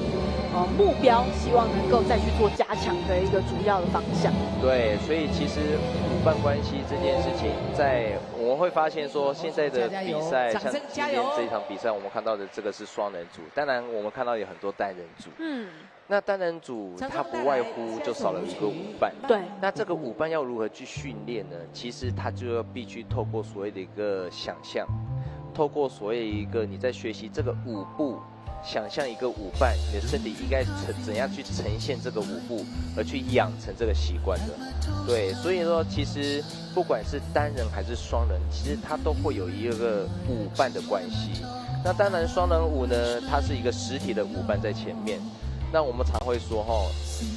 目标，希望能够再去做加强的一个主要的方向。对，所以其实舞伴关系这件事情，在我们会发现说，现在的比赛，像今天这一场比赛，我们看到的这个是双人组，当然我们看到有很多单人组。那单人组它不外乎就少了一个舞伴。对。那这个舞伴要如何去训练呢？其实它就要必须透过所谓的一个想象，透过所谓一个你在学习这个舞步，想象一个舞伴，你的身体应该怎样去呈现这个舞步，而去养成这个习惯的。对，所以说其实不管是单人还是双人，其实它都会有一个舞伴的关系。那当然双人舞呢，它是一个实体的舞伴在前面。那我们常会说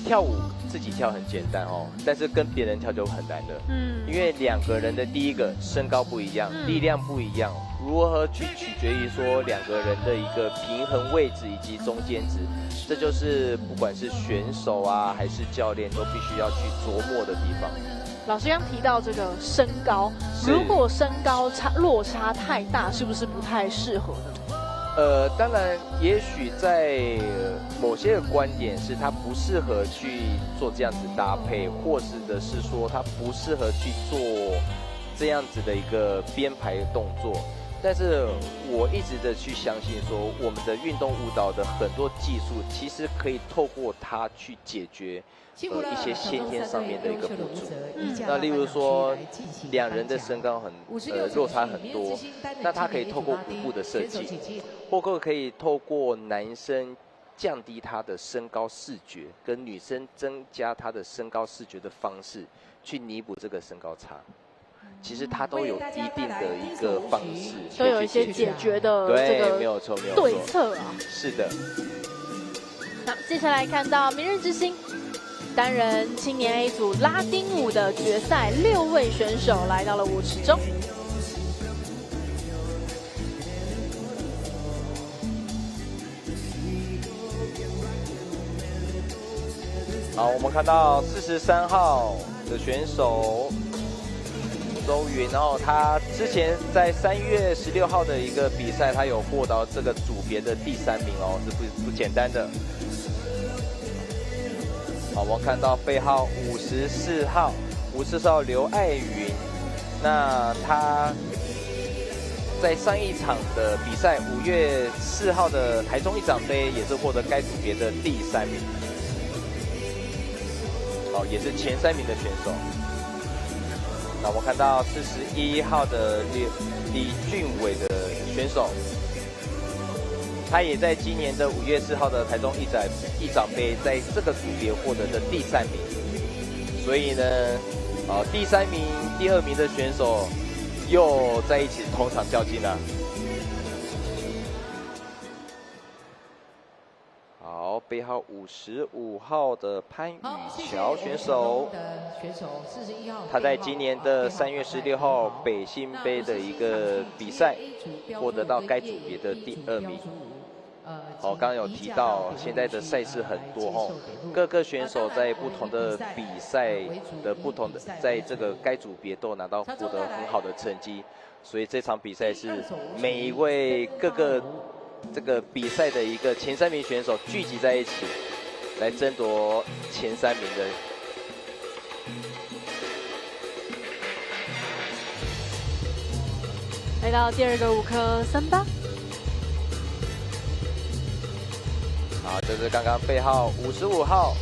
跳舞自己跳很简单但是跟别人跳就很难了。因为2个人的第一个身高不一样，力量不一样，如何去取决于说2个人的一个平衡位置以及中间值，这就是不管是选手啊还是教练都必须要去琢磨的地方。老师刚提到这个身高，如果身高落差太大，是不是不太适合呢？当然，也许在某些的观点是它不适合去做这样子搭配，或是说它不适合去做这样子的一个编排动作。但是我一直的去相信说，我们的运动舞蹈的很多技术，其实可以透过它去解决一些先天上面的一个不足。那例如说2人的身高落差很多，那它可以透过舞步的设计，或可以透过男生降低他的身高视觉，跟女生增加他的身高视觉的方式，去弥补这个身高差。其实它都有一定的一个方式，都有一些解决的这个没有错，对策啊。是的。那接下来看到明日之星单人青年 A 组拉丁舞的决赛，6位选手来到了舞池中。好，我们看到43号的选手周云，然后他之前在3月16号的一个比赛，他有获得这个组别的第3名哦，是不简单的。好，我们看到背号54号刘爱云，那他在上一场的比赛5月4号的台中一长杯也是获得该组别的第3名，哦，也是前3名的选手。那我们看到41号的李俊伟的选手，他也在今年的5月4号的台中一长杯，在这个组别获得的第3名。所以呢，第3名、第2名的选手又在一起同场较劲了。好，背号55号的潘宇乔选手，他在今年的3月16号北新杯的一个比赛，获得到该组别的第2名。好，刚刚有提到现在的赛事很多哦，各个选手在不同的比赛的在这个该组别都拿到获得很好的成绩，所以这场比赛是每一位各个这个比赛的一个前3名选手聚集在一起，来争夺前3名的。来到第2个5颗38。好，这是刚刚背号55号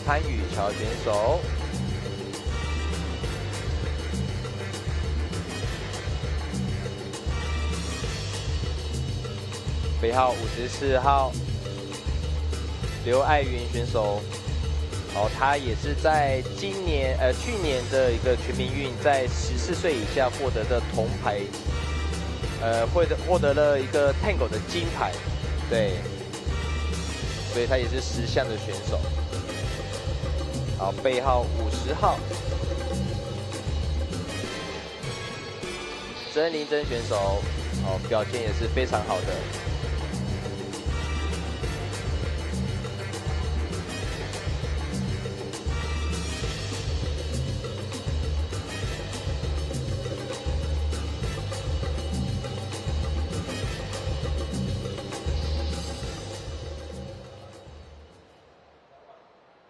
潘宇乔选手。背号54号刘爱云选手，哦，他也是在去年的一个全民运，在14岁以下获得的铜牌，获得了一个 Tango 的金牌，对，所以他也是10项的选手。好，背号50号曾林珍选手，哦，表现也是非常好的。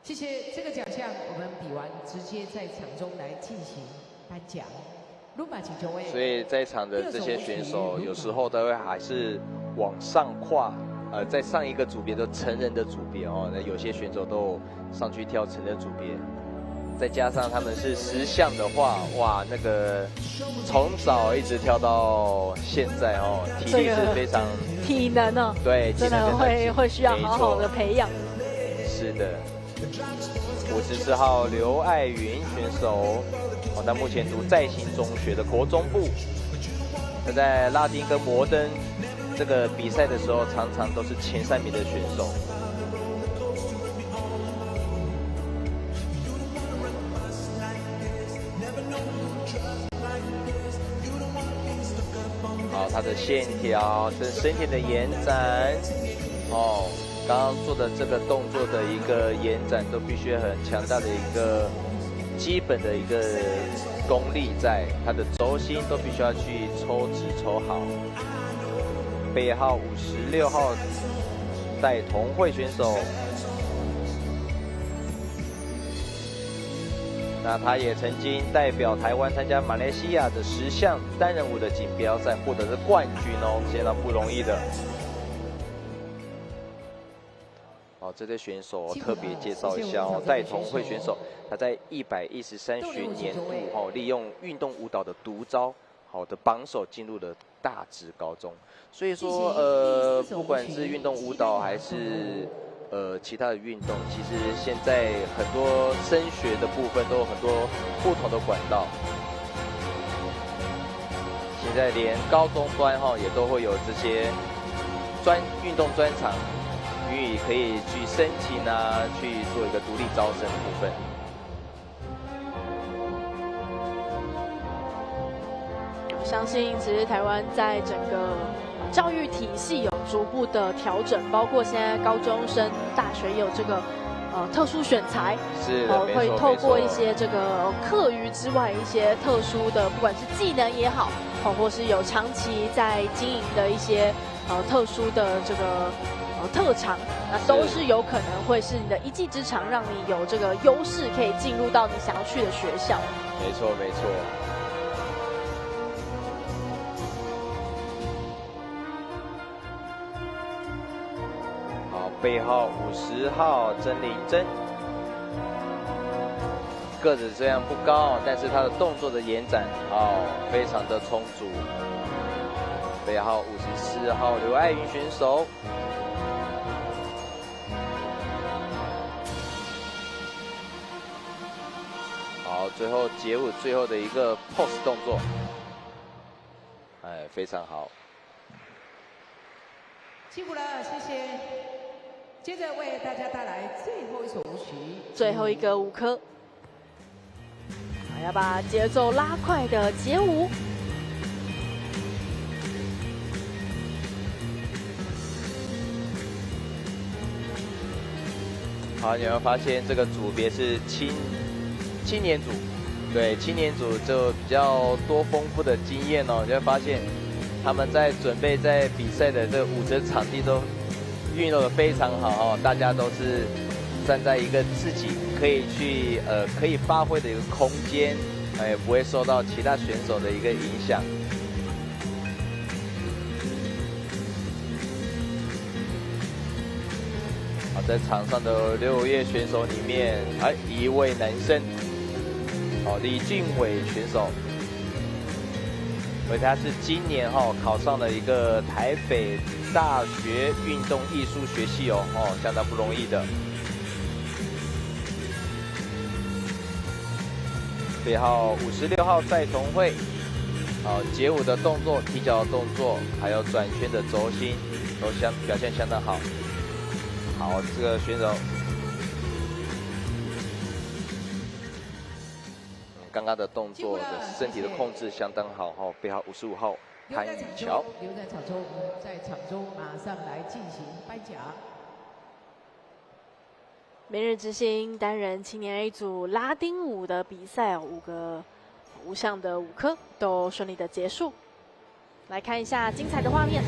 谢谢，这个奖项我们比完直接在场中来进行颁奖。所以在场的这些选手有时候都会还是往上跨，在上一个组别的成人的组别哦，那有些选手都上去跳成人组别，再加上他们是10项的话，哇，那个从早一直跳到现在哦，体力是非常体能哦，对，真的会需要好好的培养。是的。54号刘爱云选手，哦，他目前读在行中学的国中部。他在拉丁跟摩登这个比赛的时候，常常都是前3名的选手。好，他的线条跟身体的延展，哦。刚刚做的这个动作的一个延展，都必须很强大的一个基本的一个功力在，它的轴心都必须要去抽直抽好。背号56号戴同慧选手，那他也曾经代表台湾参加马来西亚的10项单人舞的锦标赛，获得的冠军哦，相当不容易的。哦，这对选手特别介绍一下哦，戴同慧选手，他在113学年度哦，利用运动舞蹈的独招，好的榜首进入了大直高中。所以说，不管是运动舞蹈还是其他的运动，其实现在很多升学的部分都有很多不同的管道。现在连高中端哈也都会有这些运动专长。予以可以去申请啊，去做一个独立招生的部分。相信其实台湾在整个教育体系有逐步的调整，包括现在高中生、大学有这个特殊选材，是的，会透过一些没错这个课余之外一些特殊的，不管是技能也好，或是有长期在经营的一些特殊的这个特长，那都是有可能会是你的一技之长，让你有这个优势可以进入到你想要去的学校。没错没错。好，背号50号曾丽珍，个子虽然不高，但是她的动作的延展非常的充足。背号54号刘爱云选手。好，最后街舞最后的一个 pose 动作，非常好。辛苦了，谢谢。接着为大家带来最后一首舞曲，最后一个舞科，要把节奏拉快的街舞。好，你会发现这个组别是青年组，对，青年组就比较多丰富的经验哦。你会发现他们在准备在比赛的这个舞者场地都运用的非常好哦，大家都是站在一个自己可以去可以发挥的一个空间，不会受到其他选手的一个影响。在场上的6位选手里面，一位男生，李俊伟选手，而他是今年考上了一个台北大学运动艺术学系相当不容易的。背号56号蔡同慧，街舞的动作、踢脚的动作，还有转圈的轴心，都表现相当好。好，这个选手，刚刚的动作的身体的控制相当好背号55号潘宇桥。留在场中，在场中马上来进行颁奖。明日之星单人青年 A 组拉丁舞的比赛5个5项的舞科都顺利的结束。来看一下精彩的画面。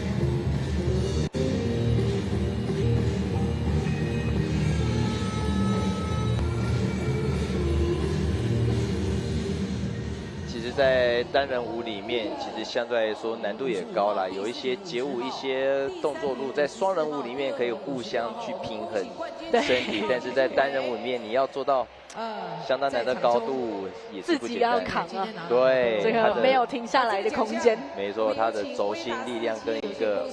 在单人舞里面，其实相对来说难度也高啦，有一些街舞、一些动作路，在双人舞里面可以互相去平衡身体，但是在单人舞里面，你要做到相当难的高度，也是不简单。自己要扛啊，对，这个没有停下来的空间。没错，他的轴心力量跟一个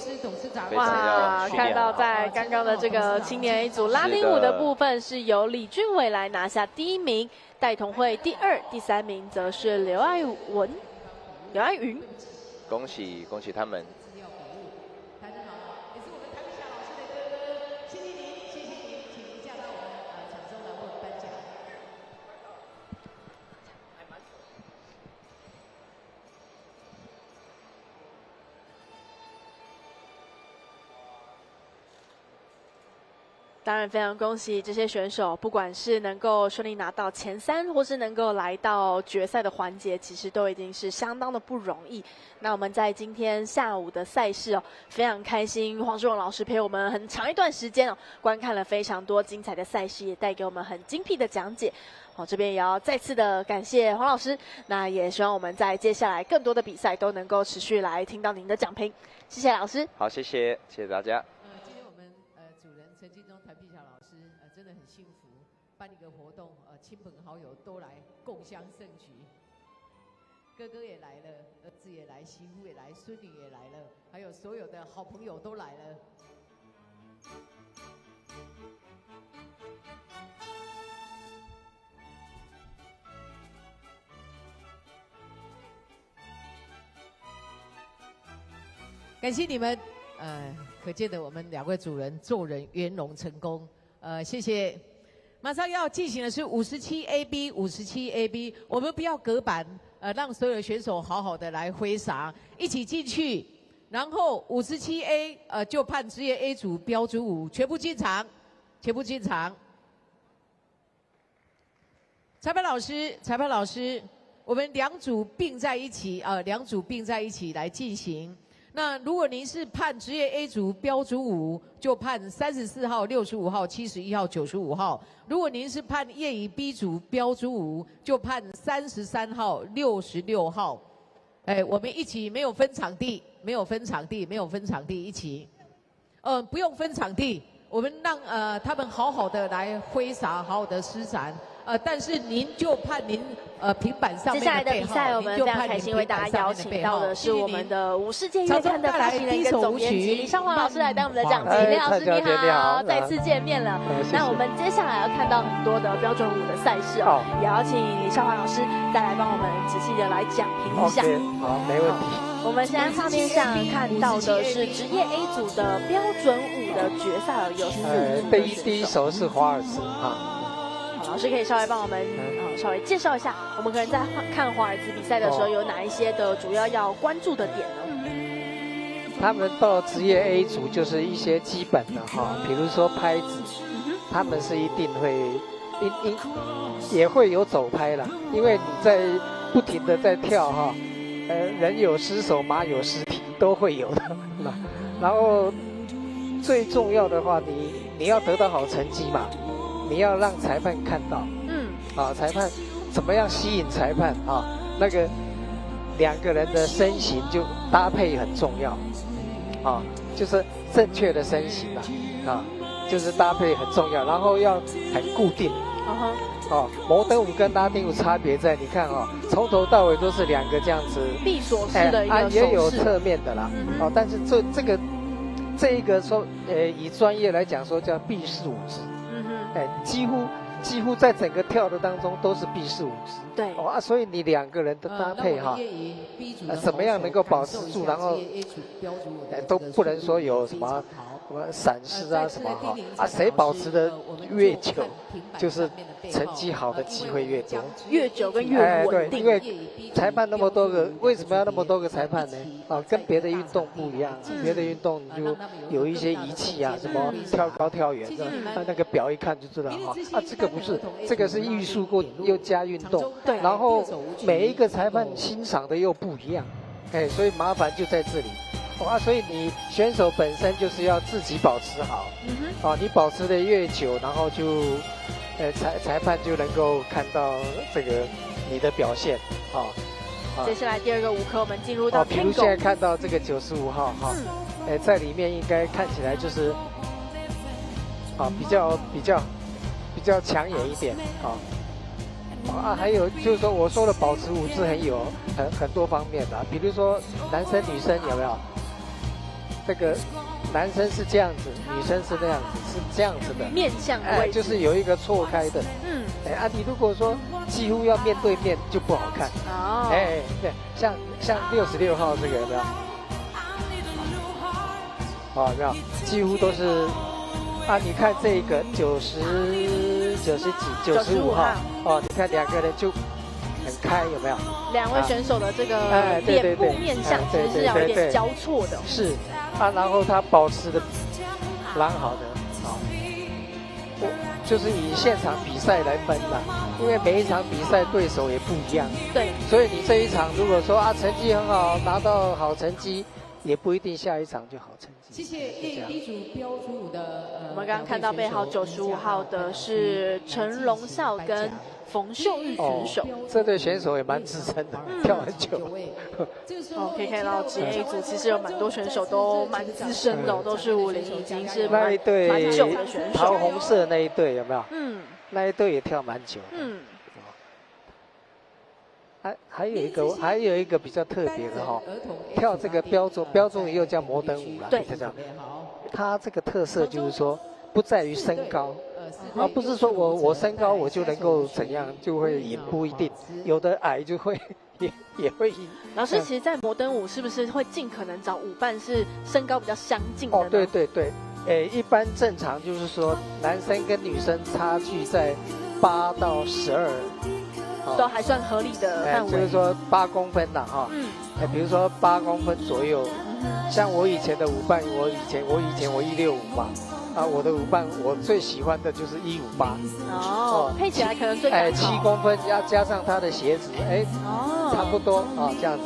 非常要训练好。看到在刚刚的这个青年 A 组拉丁舞的部分，是由李俊伟来拿下第1名。戴同慧第2、第3名则是刘爱云。恭喜他们！当然，非常恭喜这些选手，不管是能够顺利拿到前3，或是能够来到决赛的环节，其实都已经是相当的不容易。那我们在今天下午的赛事非常开心，黄志荣老师陪我们很长一段时间观看了非常多精彩的赛事，也带给我们很精辟的讲解。这边也要再次的感谢黄老师，那也希望我们在接下来更多的比赛都能够持续来听到您的讲评。谢谢老师。好，谢谢大家。今天我们主人陈金忠、谭碧霞老师真的很幸福，办一个活动，亲朋好友都来共襄盛举。哥哥也来了，儿子也来，媳妇也来，孙女也来了，还有所有的好朋友都来了。感谢你们，可见的我们2位主人做人圆融成功，谢谢。马上要进行的是57AB，57AB，我们不要隔板，让所有的选手好好的来挥洒，一起进去，然后57A，就判职业 A 组标准舞，全部进场，全部进场。裁判老师，我们两组并在一起来进行。那如果您是判职业 A 组标组5，就判34号、65号、71号、95号；如果您是判业余 B 组标组5，就判33号、66号。我们一起没有分场地，一起。不用分场地，我们让他们好好的来挥洒，好好的施展。但是您就判您平板上面的背号。接下来的比赛，我们非常开心为大家邀请到的是我们的5世界月刊的发行人跟总编辑李尚华老师来当我们的讲题。李老师你好，再次见面了。那我们接下来要看到很多的标准舞的赛事哦，也要请李尚华老师再来帮我们仔细的来讲评一下。好，没问题。我们现在画面上看到的是职业 A 组的标准舞的决赛，有4名。第一首是华尔兹啊。老师可以稍微帮我们稍微介绍一下，我们可能在看华尔兹比赛的时候有哪一些的主要关注的点呢？他们到职业 A 组就是一些基本的哈，比如说拍子，他们是一定会也会有走拍啦，因为你在不停的在跳哈，人有失手，马有失蹄，都会有的。然后最重要的话，你要得到好成绩嘛。你要让裁判看到，裁判怎么样吸引裁判啊？那个2个人的身形就搭配很重要，就是正确的身形就是搭配很重要，然后要很固定。摩登舞跟拉丁舞差别在，你看从头到尾都是2个这样子，闭锁式的一个手势，也有侧面的啦，但是这一个说，以专业来讲说叫闭式舞姿。几乎在整个跳的当中都是闭式舞姿。对。所以你2个人的搭配怎么样能够保持住，然后都不能说有什么闪失啊什么谁保持的越久，就是成绩好的机会越多，越久跟越稳定。对，因为裁判那么多个，为什么要那么多个裁判呢？跟别的运动不一样，别的运动就有一些仪器啊，什么跳高跳远的，那个表一看就知道这个不是，这个是艺术又加运动，然后每一个裁判欣赏的又不一样，所以麻烦就在这里。所以你选手本身就是要自己保持好，你保持的越久，然后就，裁判就能够看到这个你的表现，接下来第2个舞科，我们进入到 Tango。比如现在看到这个95号在里面应该看起来就是，比较抢眼一点还有就是说我说的保持舞姿很多方面的，比如说男生女生有没有？这个男生是这样子，女生是那样子，是这样子的面向的位置，就是有一个错开的。你如果说几乎要面对面就不好看。对，像66号这个有没有？有没有？几乎都是你看这个90几、95号你看2个人就很开，有没有？2位选手的这个脸部面向其实是要有点交错的。是然后他保持的蛮好的就是以现场比赛来分啦，因为每一场比赛对手也不一样。对。所以你这一场如果说成绩很好，拿到好成绩，也不一定下一场就好成绩。谢谢业余组标组舞的我们刚刚看到背号95号的是陈荣孝跟冯秀玉选手，这对选手也蛮资深的，跳很久。可以看到职业 A 组其实有蛮多选手都蛮资深的，都是50，已经是蛮久的选手。桃红色那一队有没有？那一队也跳蛮久。还有一个比较特别的跳这个标准舞又叫摩登舞啦。对。它这个特色就是说不在于身高。不是说我身高我就能够怎样就会赢，不一定，有的矮就会也会赢。老师，其实，在摩登舞是不是会尽可能找舞伴是身高比较相近的呢？对，一般正常就是说男生跟女生差距在8到12，都还算合理的范围。就是说8公分啦比如说8公分左右像我以前的舞伴，我以前165嘛，啊，我的舞伴我最喜欢的就是158。哦，配起来可能最刚好。7公分加上他的鞋子，差不多啊这样子。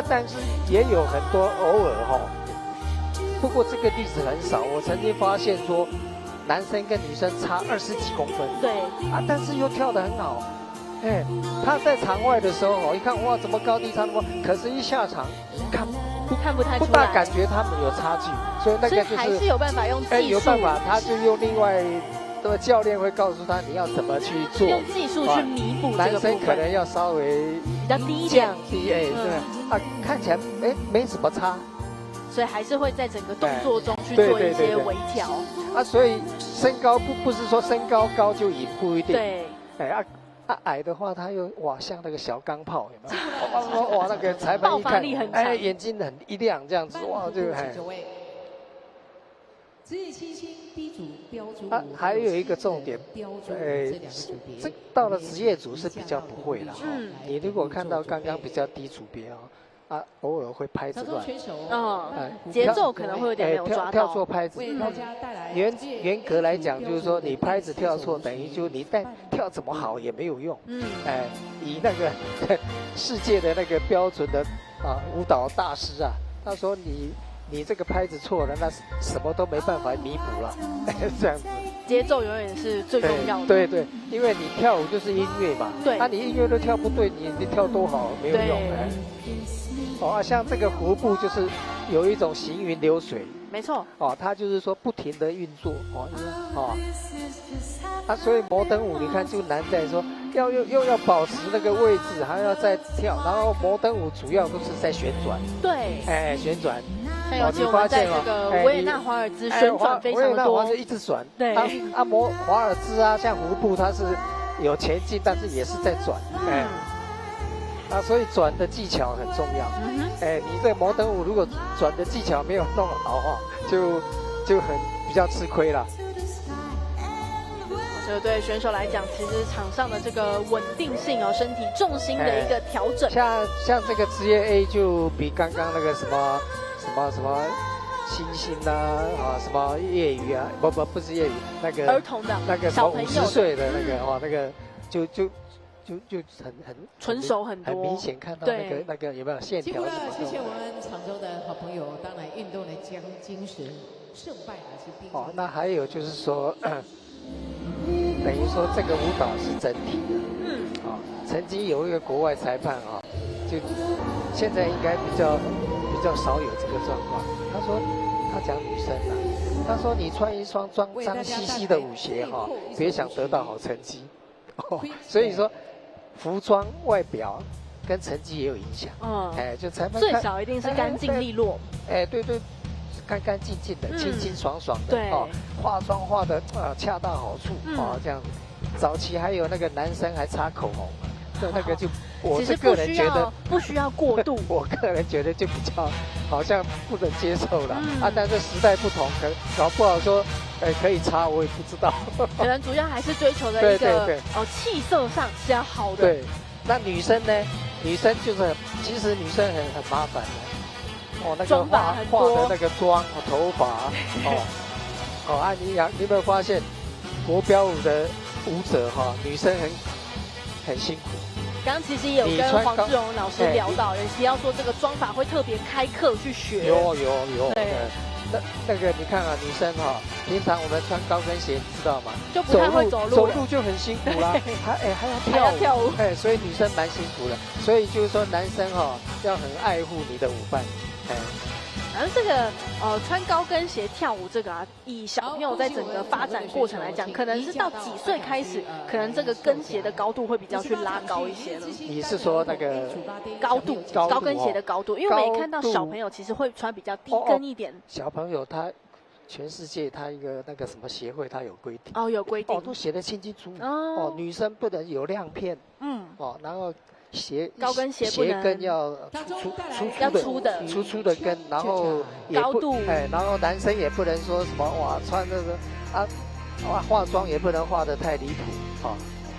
但是也有很多偶尔不过这个例子很少。我曾经发现说，男生跟女生差20几公分，对但是又跳得很好。他在场外的时候，一看哇，怎么高低差那么？可是一下场，看不太出来，不大感觉他们有差距，所以那个就是还是有办法用技术，有办法，他就用另外的教练会告诉他你要怎么去做，用技术去弥补这个部分。男生可能要稍微比较低一点，降低对看起来没什么差，所以还是会在整个动作中去做一些微调。所以身高不是说身高高就赢，不一定。对，矮的话，他又像那个小钢炮，有没有？哇，那个裁判一看，眼睛很一亮，这样子，哇，就职业新星 B 组标准。还有一个重点，这到了职业组是比较不会了。你如果看到刚刚比较低组别偶尔会拍子乱，节奏可能会有点没有抓到，跳错拍子。严格来讲，就是说你拍子跳错，等于就你跳怎么好也没有用。以那个世界的那个标准的舞蹈大师他说你这个拍子错了，那什么都没办法弥补了。这样子，节奏永远是最重要的。对，因为你跳舞就是音乐嘛。对，你音乐都跳不对，你跳多好没有用。像这个弧步就是有一种行云流水，没错。它就是说不停的运作，所以摩登舞你看就难在说又要保持那个位置，还要再跳，然后摩登舞主要都是在旋转。对，旋转。尤其我们在这个维也纳华尔兹旋转非常的多。维也纳华尔兹一直转。对。华尔兹像弧步它是有前进，但是也是在转。所以转的技巧很重要。你这摩登舞如果转的技巧没有弄好就很比较吃亏了。这个对选手来讲，其实场上的这个稳定性身体重心的一个调整。像这个职业 A 就比刚刚那个什么星星什么业余不是业余，那个儿童的那个50岁的那个就很纯熟很多，很明显看到那个有没有线条什么的。谢谢我们常州的好朋友，当然运动的精神，胜败还是定。那还有就是说，等于说这个舞蹈是整体的。曾经有一个国外裁判就现在应该比较少有这个状况。他讲女生他说你穿一双脏兮兮的舞鞋别想得到好成绩。所以说。服装外表跟成绩也有影响。就裁判最少一定是干净利落。对，干干净净的，清清爽爽的。化妆化的恰到好处这样子。早期还有那个男生还擦口红，那个就我是个人觉得不需要过度。我个人觉得就比较好像不能接受了。但是时代不同，搞不好说。可以擦，我也不知道。可能主要还是追求的一个气色上是要好的。对，那女生呢？女生就是其实女生很麻烦的。那个化的那个妆、头发，你有没有发现国标舞的舞者女生很辛苦。刚刚其实也有跟黄志荣老师聊到，也提到说这个妆法会特别开课去学。有。对。那个你看女生平常我们穿高跟鞋，你知道吗？就不太会走路就很辛苦啦。还要跳舞。所以女生蛮辛苦的。所以就是说男生要很爱护你的舞伴。反正这个穿高跟鞋跳舞这个以小朋友在整个发展过程来讲，可能是到几岁开始，可能这个跟鞋的高度会比较去拉高一些呢。你是说那个高跟鞋的高度？因为我们也看到小朋友其实会穿比较低跟一点。小朋友他全世界他一个那个什么协会他有规定。有规定。都写得清清楚楚。女生不能有亮片。然后。高跟鞋跟要粗的跟，然后高度，然后男生也不能说什么穿这个化妆也不能化得太离谱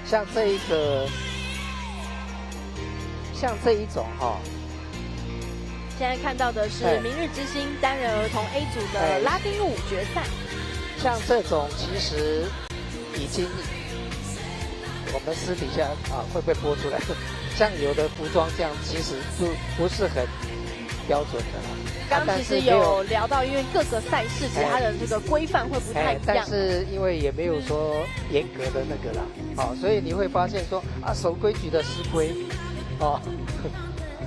像这一种现在看到的是哎明日之星单人儿童 A 组的拉丁舞决赛。像这种其实已经，我们私底下会不会播出来？像有的服装这样，其实不是很标准的啦。刚刚其实有聊到，因为各个赛事其实它的这个规范会不太一样。但是因为也没有说严格的那个啦，所以你会发现说守规矩的吃亏，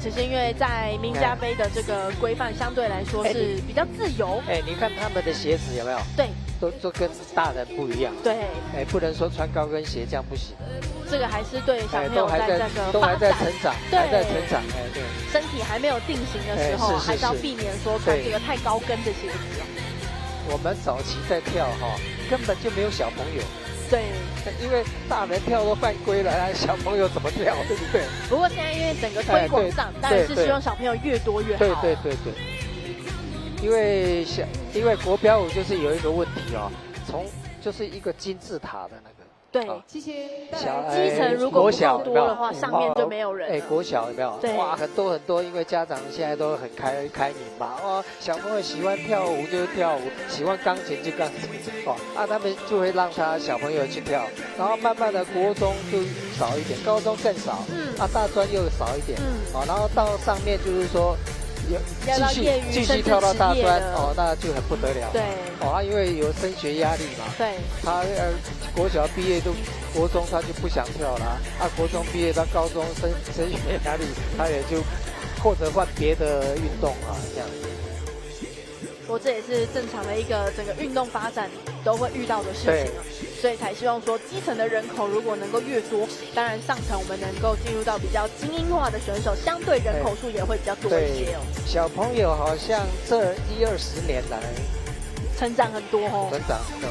只是因为在名家杯的这个规范相对来说是比较自由。你看他们的鞋子有没有？对，都跟大人不一样。对，不能说穿高跟鞋这样不行。这个还是对小朋友在这个都还在成长，对，还在成长，对，身体还没有定型的时候，还是要避免说穿这个太高跟的鞋子。我们早期在跳根本就没有小朋友。对，因为大人跳都犯规了，小朋友怎么跳，对不对？不过现在因为整个推广上，当然是希望小朋友越多越好。对。因为国标舞就是有一个问题就是一个金字塔的那个。对，谢谢。基层如果不够多的话，上面就没有人。国小有没有？对，哇，很多，因为家长现在都很开明嘛，小朋友喜欢跳舞就跳舞，喜欢钢琴就钢琴，他们就会让小朋友去跳，然后慢慢的国中就少一点，高中更少，大专又少一点，然后到上面就是说。继续跳到大专那就很不得了。对，因为有升学压力嘛。对，他国小毕业国中他就不想跳了，国中毕业到高中升学压力，他也就或者换别的运动这样。不过这也是正常的一个整个运动发展都会遇到的事情所以才希望说基层的人口如果能够越多，当然上层我们能够进入到比较精英化的选手，相对人口数也会比较多一些小朋友好像这10-20年来成长很多成长很多。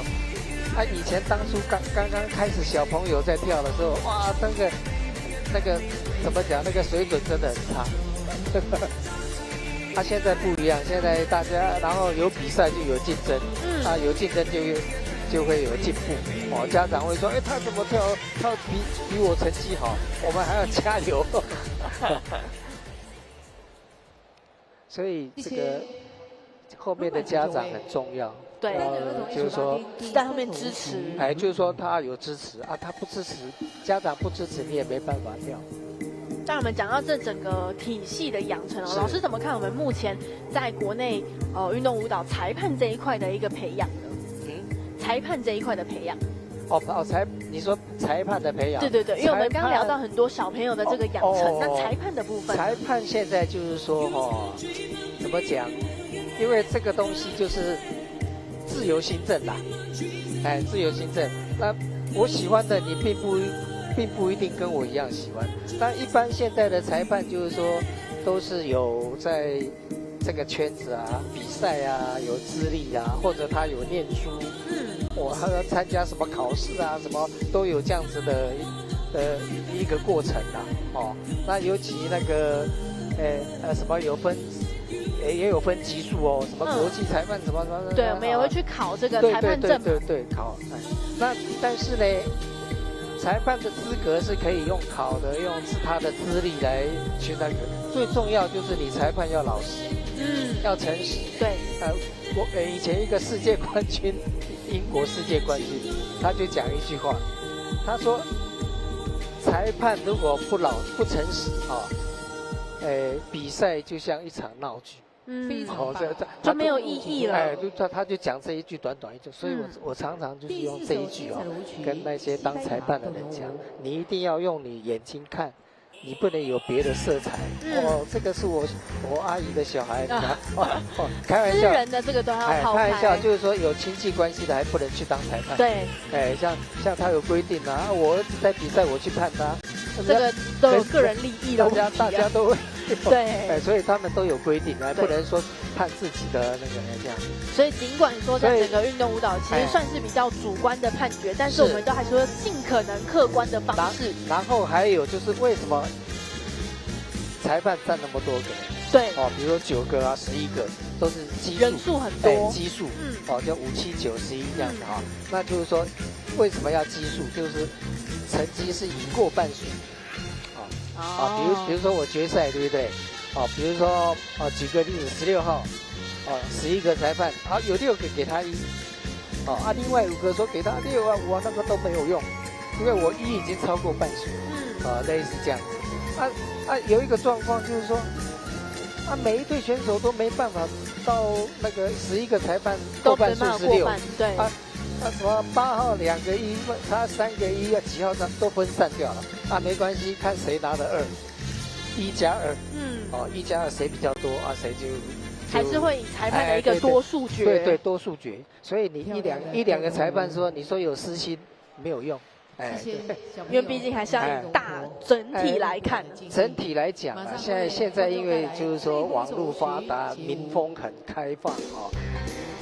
以前当初刚刚开始小朋友在跳的时候，哇，那个怎么讲？那个水准真的很差。现在不一样，现在大家然后有比赛就有竞争，有竞争就会有进步。家长会说，他怎么跳比我成绩好，我们还要加油。所以这个后面的家长很重要。对，就是说在后面支持。就是说他有支持他不支持，家长不支持你也没办法跳。当我们讲到这整个体系的养成老师怎么看我们目前在国内运动舞蹈裁判这一块的一个培养呢？裁判这一块的培养。你说裁判的培养？对，因为我们刚聊到很多小朋友的这个养成，那裁判的部分。裁判现在就是说怎么讲？因为这个东西就是自由行政啦，自由行政。那我喜欢的你并不一定跟我一样喜欢，但一般现在的裁判就是说，都是有在这个圈子比赛有资历或者他有念书，他要参加什么考试什么都有这样子的一个过程那尤其那个什么有分。也有分级数什么国际裁判什么。对，我们也会去考这个裁判证。对，考。那但是呢？裁判的资格是可以用考的，用他的资历来去那个。最重要就是你裁判要老实，要诚实。对，以前一个世界冠军，英国世界冠军，他就讲一句话，他说，裁判如果不诚实比赛就像一场闹剧。就没有意义了。他就讲这一句短一句，所以我常常就是用这一句跟那些当裁判的人讲，你一定要用你眼睛看，你不能有别的色彩。这个是我阿姨的小孩，开玩笑，私人的这个都要抛开。开玩笑就是说有亲戚关系的还不能去当裁判。对，像他有规定我儿子在比赛我去判他，这个都有个人利益的问题大家都会。对，所以他们都有规定不能说判自己的那个这样。所以尽管说在整个运动舞蹈其实算是比较主观的判决，但是我们都还是说尽可能客观的方式。然后还有就是为什么裁判占那么多个？对，比如说9个11个都是基数，人数很多，基数，就5、7、9、11这样子那就是说为什么要基数？就是成绩是以过半数。比如说我决赛对不对？比如说举个例子，16号11个裁判，有6个给他1，另外5个说给他6啊5啊，那个都没有用，因为我1已经超过半数，类似这样子。有一个状况就是说，每一队选手都没办法到那个11个裁判过半数是6，对。什么8号2个1，他3个1啊，几号都分散掉了，没关系，看谁拿的2，1加2，1加2谁比较多谁就还是会以裁判的一个多数决，对多数决，所以你一两个裁判说，你说有私心没有用，因为毕竟还是要以大整体来看。整体来讲现在因为就是说网络发达，民风很开放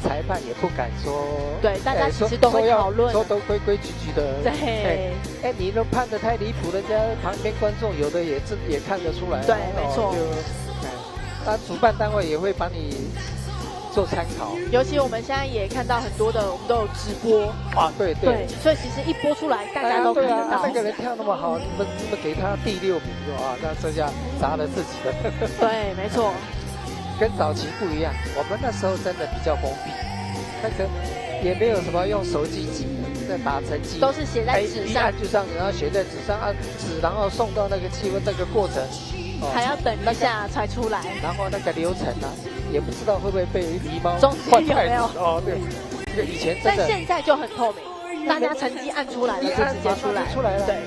裁判也不敢说，对，大家其实都会讨论，说都规规矩矩的。对，你都判得太离谱，人家旁边观众有的也看得出来。对，没错。主办单位也会帮你做参考。尤其我们现在也看到很多的，我们都有直播。对，所以其实一播出来，大家都看得到。那个人跳那么好，你们给他第6名那这下砸了自己的。对，没错。跟早期不一样，我们那时候真的比较封闭，那个也没有什么用手机记的，打成绩，都是写在纸上，就上，然后写在纸上纸然后送到那个气温那个过程，还要等一下才出来，然后那个流程也不知道会不会被狸猫换有没有？对，以前真的，但现在就很透明，大家成绩按出来了就直接出来了，对。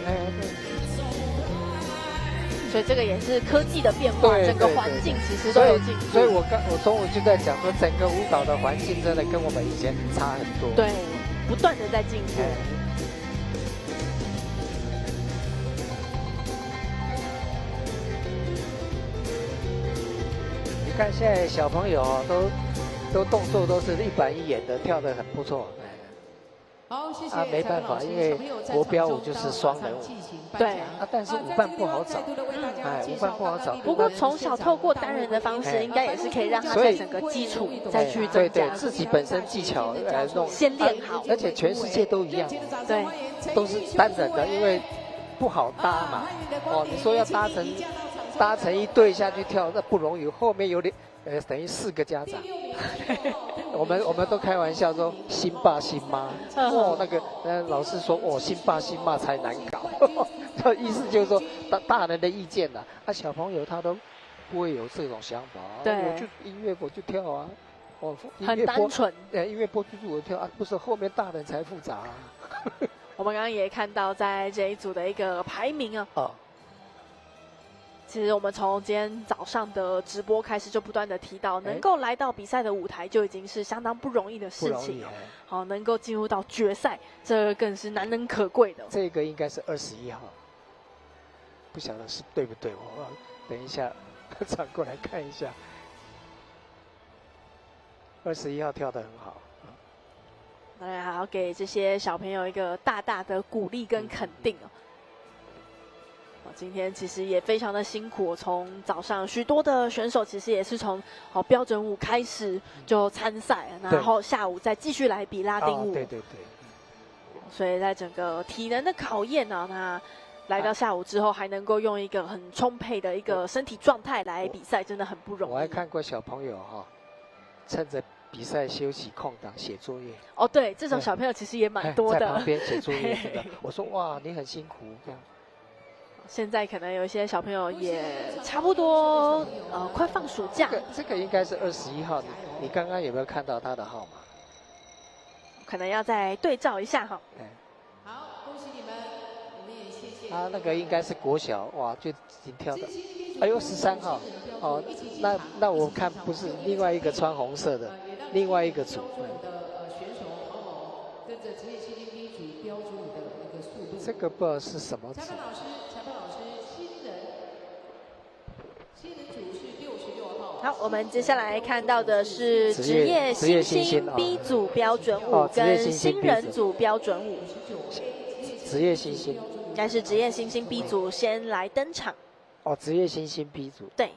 所以这个也是科技的变化，整个环境其实都有进步。所以我中午就在讲说，整个舞蹈的环境真的跟我们以前差很多。对，不断的在进步。你看现在小朋友都动作都是1板1眼的，跳得很不错。好，谢谢。没办法，因为国标舞就是双人舞。对但是舞伴不好找，舞伴不好找。不过从小透过单人的方式，应该也是可以让他在整个基础再去增加。对，自己本身技巧弄，先练好。而且全世界都一样，对，都是单人的，因为不好搭嘛。你说要搭成一对下去跳，那不容易，后面有等于4个家长。我们都开玩笑说新爸新妈，那个老师说新爸新妈才难搞，意思就是说大人的意见小朋友他都不会有这种想法，对，我就音乐我就跳很单纯，音乐播出去我跳不是后面大人才复杂我们刚刚也看到在这一组的一个排名其实我们从今天早上的直播开始就不断的提到，能够来到比赛的舞台就已经是相当不容易的事情好，能够进入到决赛，这更是难能可贵的。这个应该是21号，不晓得是对不对，我等一下转过来看一下。21号跳得很好。还要给这些小朋友一个大大的鼓励跟肯定今天其实也非常的辛苦，从早上许多的选手其实也是从标准舞开始就参赛，然后下午再继续来比拉丁舞。对。所以在整个体能的考验那来到下午之后还能够用一个很充沛的一个身体状态来比赛，真的很不容易。我还看过小朋友趁着比赛休息空档写作业。对，这种小朋友其实也蛮多的。在旁边写作业，我说哇，你很辛苦这样。现在可能有一些小朋友也差不多快放暑假。这个应该是21号，你刚刚有没有看到他的号码？可能要再对照一下好，恭喜你们，我们也谢谢。他那个应该是国小，哇，就已经跳的。哎呦，13号，那我看不是另外一个穿红色的，另外一个组。跟着职业新兵兵组标准舞的一个速度。这个不知道是什么组。裁判老师，新人组是66号。好，我们接下来看到的是职业新星 B 组标准舞跟新人组标准舞。职业新星应该是职业新星 B 组先来登场。职业新星 B 组。对。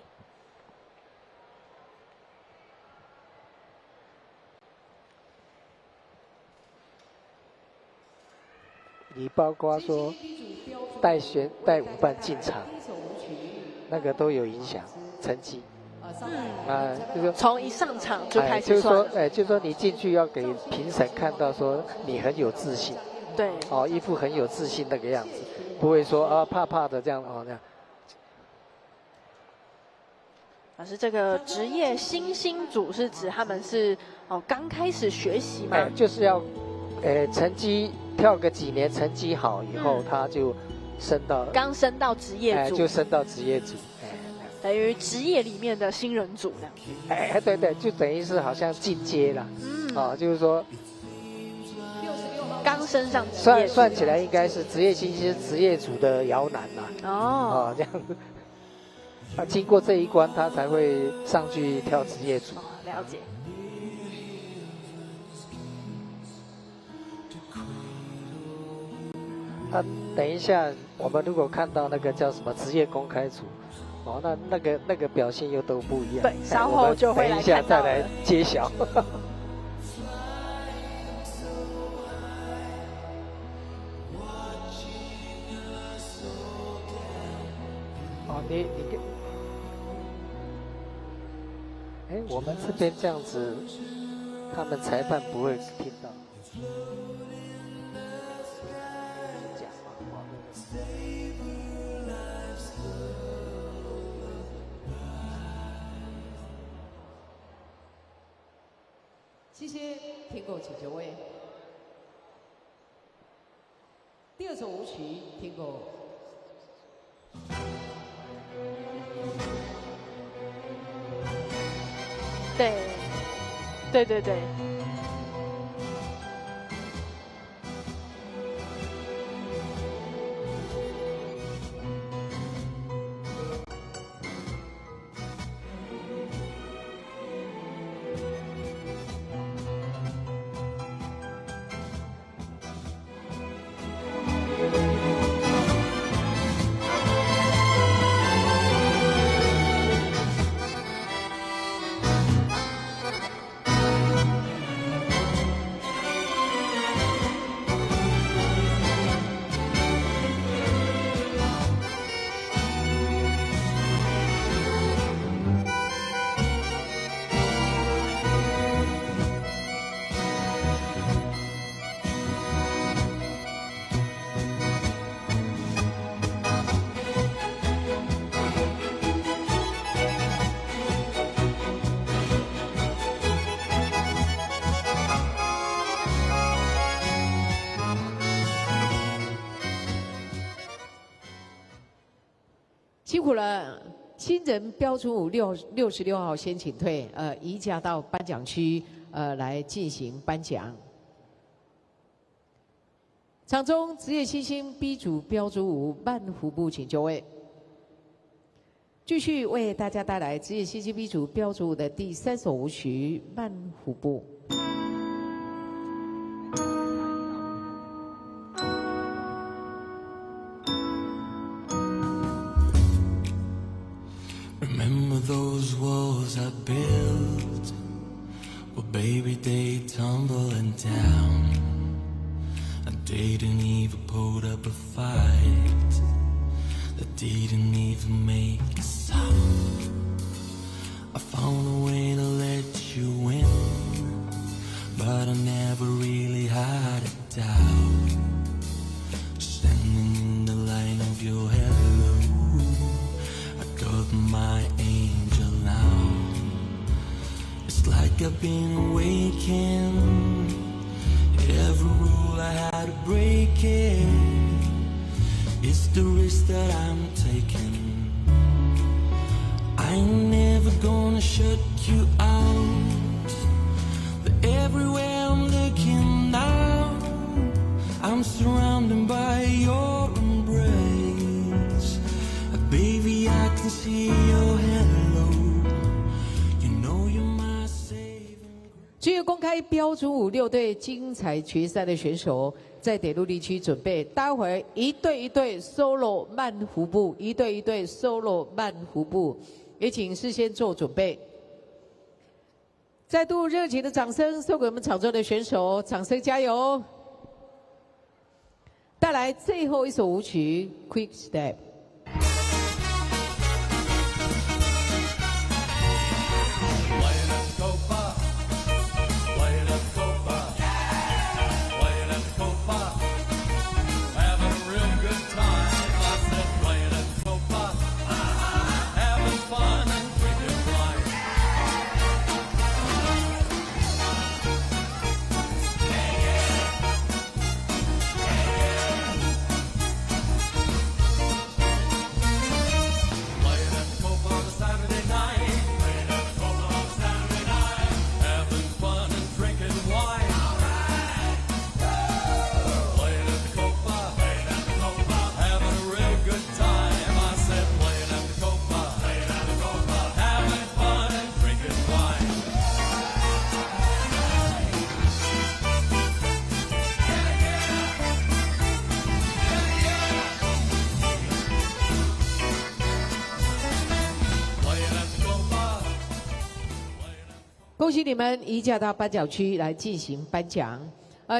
你包括说带舞伴进场，那个都有影响。成绩。就是说从一上场就开就是始算说，就是说你进去要给评审看到说你很有自信，对，哦，一副很有自信那个样子，不会说啊怕怕的这样哦这样。老师，这个职业新星组是指他们是刚开始学习吗？就是要，成绩跳个几年，成绩好以后，他就升到刚升到职业组，就升到职业组，等于职业里面的新人组这样。对对，就等于是好像进阶了，就是说，刚升上职业组算起来应该是职业新星职业组的摇篮啦，这样子。经过这一关，他才会上去跳职业组。了解。等一下，我们如果看到那个叫什么职业公开组，那个表现又都不一样。对，稍后就会来看到了。等一下再来揭晓。我们这边这样子，他们裁判不会听到。谢谢，听过请就位。第二首舞曲听过。对，对对对。辛苦了，新人标准舞66号先请退，移驾到颁奖区，来进行颁奖。场中职业新星 B 组标准舞慢舞步请就位。继续为大家带来职业新星 B 组标准舞的第3首舞曲慢舞步。Remember those walls I built? Well, baby, they tumbling down. I didn't even put up a fight. I didn't even make a sound. I found a way to let you in, but I never really had a doubt. Standing in the line of your hello, got my angel now. It's like I've been awakened. Every rule I had to break it. It's the risk that I'm taking. I'm never gonna shut you out. But everywhere I'm looking now, I'm surrounded by your embrace. Baby, I can see your hello. You know you're my saving grace. 职业公开标准舞6队精彩决赛的选手在得陆地区准备，待会儿一对一对 solo 慢舞步，一对一对 solo 慢舞步，也请事先做准备。再度热情的掌声送给我们场中的选手，掌声加油！带来最后一首舞曲 Quick Step。恭喜你们移驾到颁奖区来进行颁奖。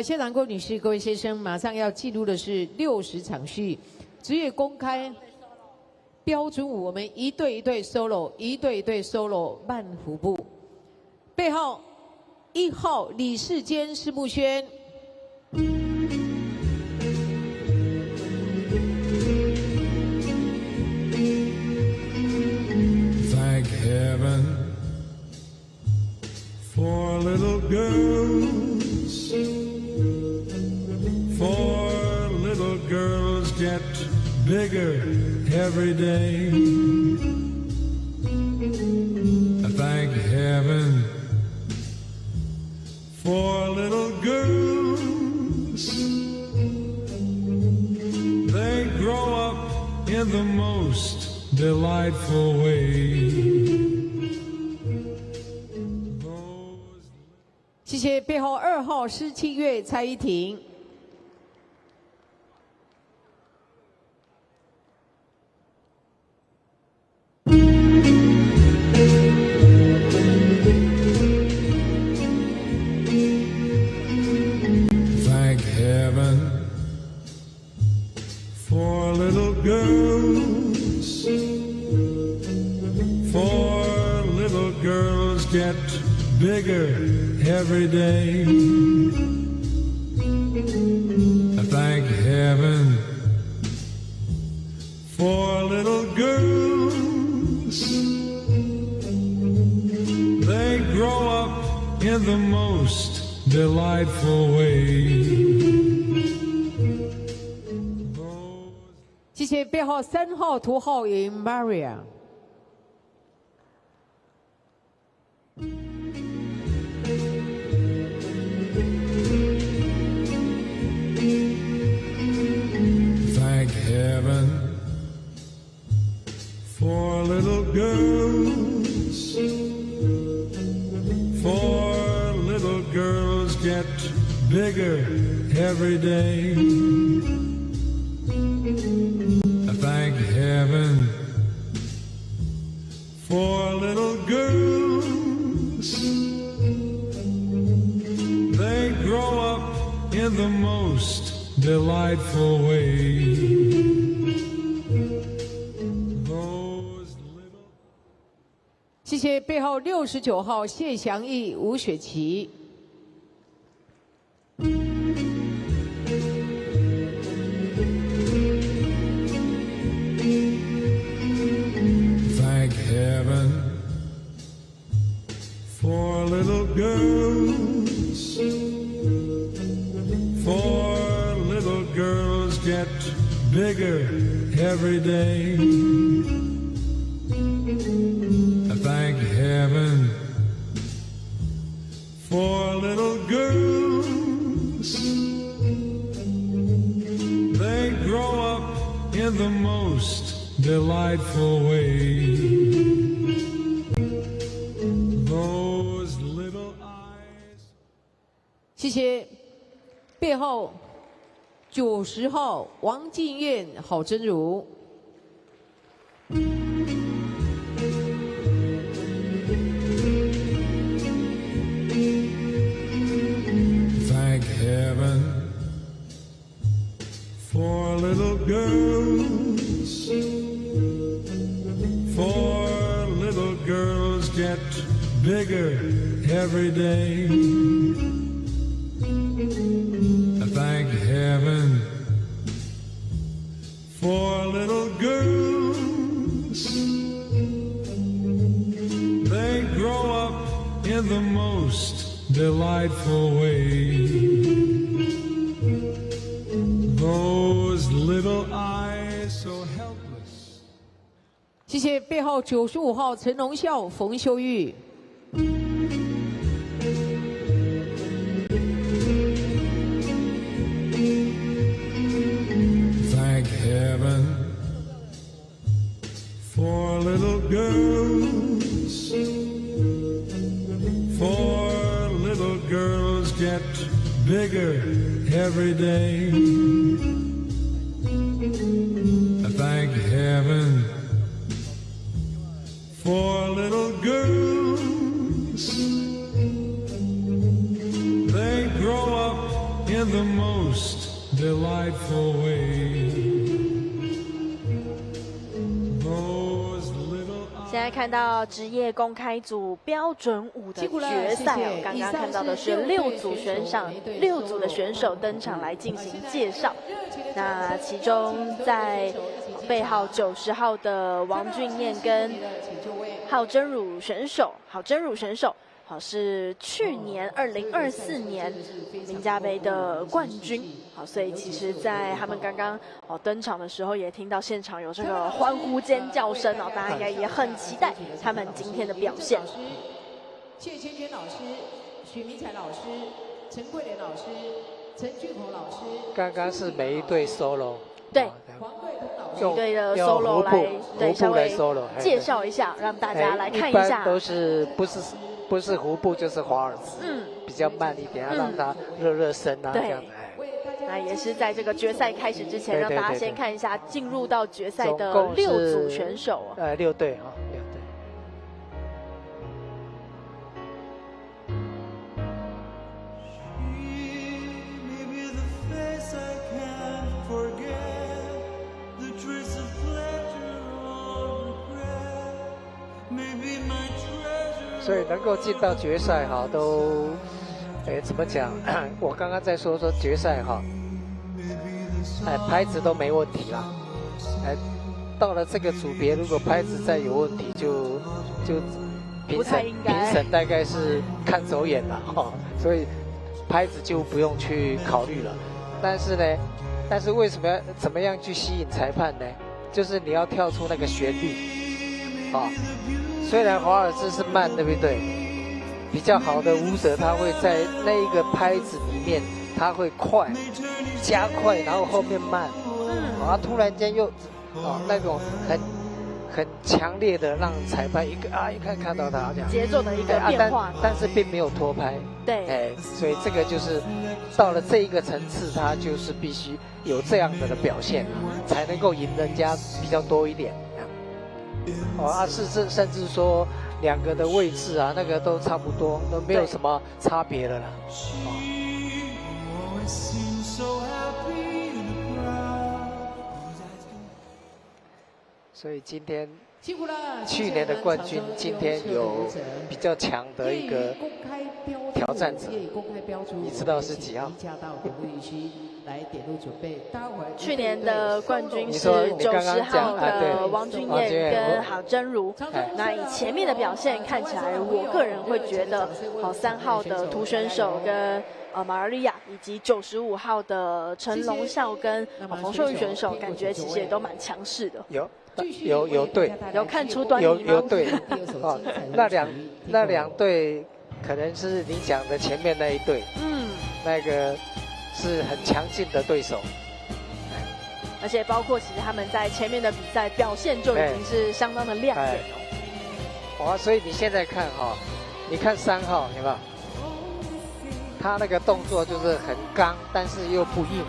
现场各位女士、各位先生，马上要进入的是60场序职业公开标准舞，我们一对一对 solo， 一对一对 solo 慢舞步。背号1号李世坚、施木轩。Thank heaven for little girls, for little girls get bigger every day. Thank heaven for little girls. They grow up in the most delightful way. 谢谢背后2号施清月、蔡依婷。Thank heaven for little girls, for little girls get bigger every day. Thank heaven for little girls. They grow up in the most delightful way. 谢谢背号3号涂浩颖 Maria。Thank heaven for little girls, for little girls get bigger every day. Thank heaven for little girls. They grow up in the most delightful way. 谢谢背后69号谢祥义、吴雪琪。Thank heaven for little girls, for little girls get bigger every day. Thank heaven for little girls. They grow up in the most delightful way. Those little eyes. 谢谢背后90号王静燕、郝真如。Thank heaven for little girls, for little girls get bigger every day. Thank heaven for little girls. They grow up in the most delightful way. Those little eyes so helpless. 谢谢背后95号陈荣孝、冯秀玉。Thank heaven for little girls, for little girls get bigger every day. Thank heaven for little girls. in the most delightful way. Those little 现在看到职业公开组标准舞的决赛哦，刚刚看到的是6组的选手登场来进行介绍。那其中在背号90号的王俊彦跟郝真儒选手，好是去年2024年名家杯的冠军。好，所以其实，在他们刚刚登场的时候，也听到现场有这个欢呼尖叫声哦，大家应该也很期待他们今天的表现。谢千娟老师、许明才老师、陈桂莲老师、陈俊宏老师。刚刚是每一队 solo。对。每队的 solo 来稍微介绍一下，让大家来看一下。一般都是不是胡步就是华尔兹，比较慢一点，要让他热身啊，这样。那也是在这个决赛开始之前，让大家先看一下进入到决赛的6组选手。6队啊，6队。所以能够进到决赛哈，都，怎么讲？我刚刚在说决赛哈，拍子都没问题啦。到了这个组别，如果拍子再有问题，就评审大概是看走眼了哈，所以拍子就不用去考虑了。但是为什么要怎么样去吸引裁判呢？就是你要跳出那个旋律，啊。虽然华尔兹是慢，对不对？比较好的舞者，他会在那一个拍子里面，他会快，加快，然后后面慢，突然间又，那种很强烈的让裁判一看到他这样节奏的一个变化，但是并没有拖拍，对，所以这个就是到了这一个层次，他就是必须有这样的表现，才能够赢人家比较多一点。甚至说2个的位置啊，那个都差不多，都没有什么差别了啦。所以今天去年的冠军，今天有比较强的一个挑战者，你知道是几号？去年的冠军是90号的王俊彦跟郝真儒。那以前面的表现看起来，我个人会觉得，3号的涂选手跟马尔利亚，以及95号的陈龙孝跟冯秀玉选手，感觉其实也都蛮强势的。有对，有看出端倪吗？有对，那两队可能是你讲的前面那一队，那个是很强劲的对手，而且包括其实他们在前面的比赛表现就已经是相当的亮眼哦。所以你现在看你看3号有没有？他那个动作就是很刚，但是又不硬，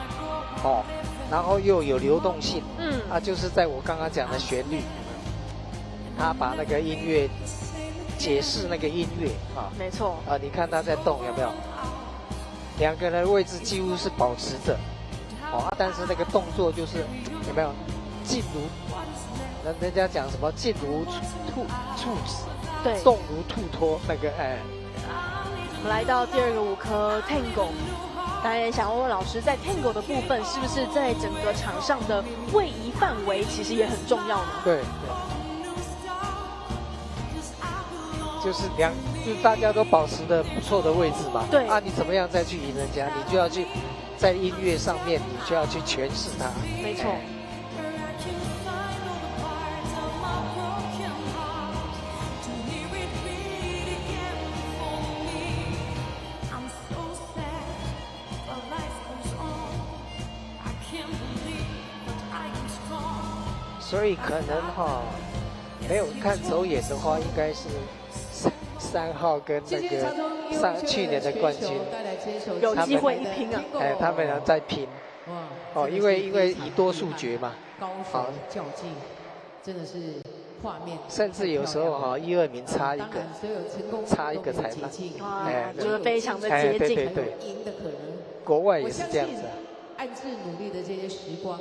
然后又有流动性，就是在我刚刚讲的旋律，他把那个音乐解释那个音乐没错你看他在动有没有？2个人的位置几乎是保持着，但是那个动作就是有没有静如人家讲什么静如处子，对，动如兔脱那个我们来到第2个舞科 Tango。当然也想问问老师，在 Tango 的部分，是不是在整个场上的位移范围其实也很重要呢？对，就是大家都保持的不错的位置嘛。对你怎么样再去赢人家？你就要去在音乐上面，你就要去诠释它。没错。所以可能没有看走眼的话，应该是3号跟那个去年的冠军，有机会一拼啊！他们俩在拼。因为以多数决嘛。高手较劲，真的是画面，甚至有时候哈，1、2名差一个，所有成功差一个裁判，哇，就是非常的接近，对，赢的可能。国外也是这样子。暗自努力的这些时光，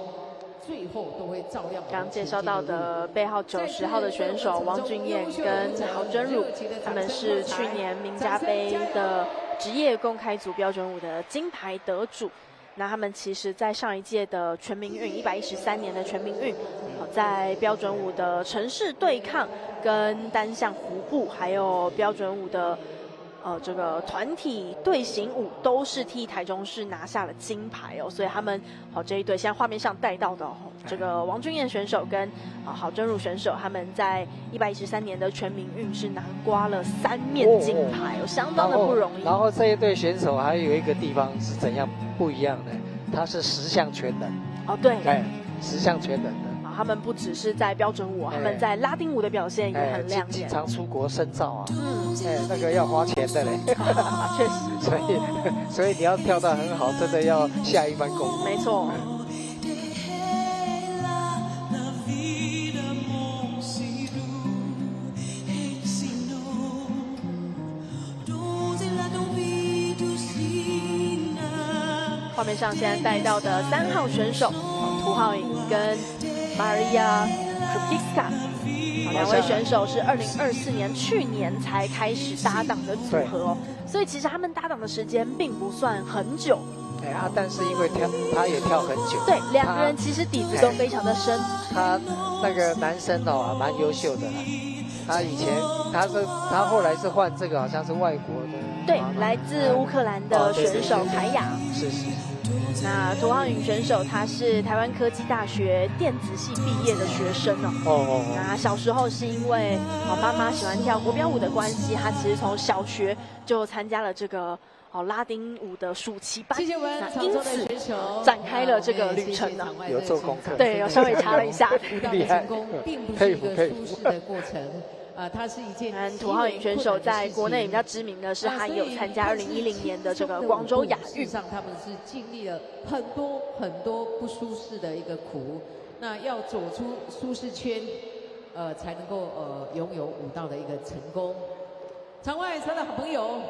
最后都会照样。刚介绍到的背号90号的选手王君燕跟郝真汝，他们是去年名家杯的职业公开组标准舞的金牌得主。那他们其实，在上一届的全民运113年的全民运，在标准舞的城市对抗、跟单项弧步，还有标准舞的这个团体队形舞，都是替台中市拿下了金牌哦。所以他们这一队，现在画面上带到的这个王君燕选手跟郝真汝选手，他们在113年的全民运是拿刮了3面金牌哦，相当的不容易。然后这一队选手还有一个地方是怎样不一样的？他是10项全能哦，对，10项全能的。他们不只是在标准舞，他们在拉丁舞的表现也很亮眼，经常出国深造啊。那个要花钱的嘞。确实。所以你要跳得很好，真的要下一番功夫。没错。画面上现在带到的3号选手涂浩颖跟Maria Krupicka， 2位选手是2024年去年才开始搭档的组合哦，所以其实他们搭档的时间并不算很久。但是因为他也跳很久，对，2个人其实底子都非常的深。他那个男生蛮优秀的啦。他以前他后来是换这个好像是外国的，对，来自乌克兰的选手凯雅。是。那涂浩颖选手他是台湾科技大学电子系毕业的学生哦。那小时候是因为妈妈喜欢跳国标舞的关系，他其实从小学就参加了这个拉丁舞的暑期班，那因此展开了这个旅程呢。有做功课，对，有稍微查了一下，厉害，并不是一个舒适的过程。它是一件。涂浩颖选手在国内比较知名的是，他有参加2010年的这个广州亚运。上他们是经历了很多不舒适的一个苦，那要走出舒适圈，才能够拥有舞蹈的一个成功。场外场的好朋友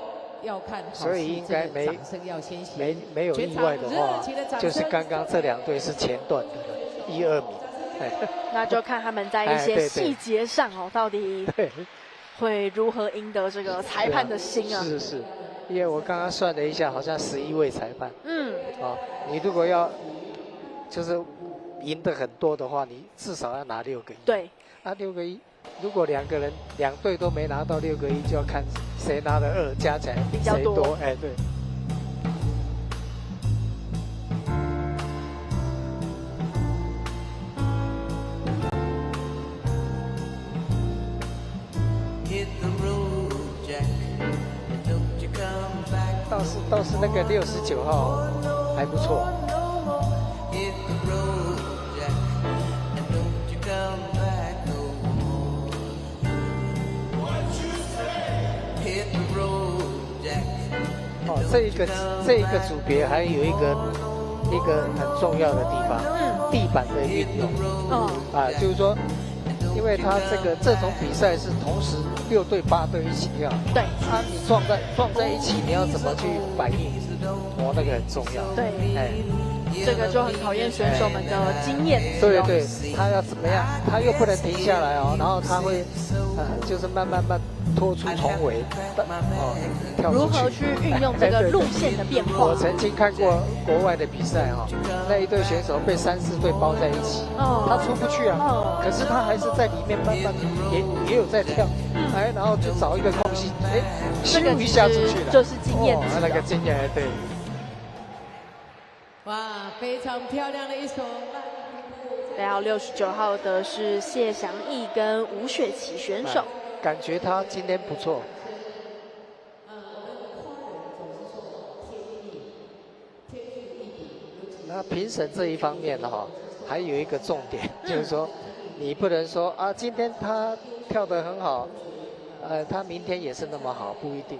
要看好戏，所以应该掌声要先行。没有意外的话，就是刚刚这2队是前段的1、2名。那就看他们在一些细节上到底会如何赢得这个裁判的心啊？是，因为我刚刚算了一下，好像11位裁判。你如果要就是赢得很多的话，你至少要拿6个1。对，6个1，如果2队都没拿到6个1，就要看谁拿的2，加起来比较多。对。倒是那个69号还不错。这一个组别还有一个很重要的地方，地板的运动。就是说，因为他这种比赛是同时6队8队一起跳，对，你撞在一起，你要怎么去反应？那个很重要。对，这个就很考验选手们的经验。对，他要怎么样？他又不能停下来然后他会就是慢慢拖出重围，跳出去。如何去运用这个路线的变化？我曾经看过国外的比赛那一队选手被3、4队包在一起，他出不去啊，可是他还是在里面慢慢也有在跳，然后就找一个空隙，咻一下出去了，就是经验。那个经验对。哇，非常漂亮的一首。背号69号的是谢祥义跟吴雪琪选手，感觉他今天不错。那评审这一方面还有一个重点，就是说，你不能说今天他跳得很好，他明天也是那么好，不一定。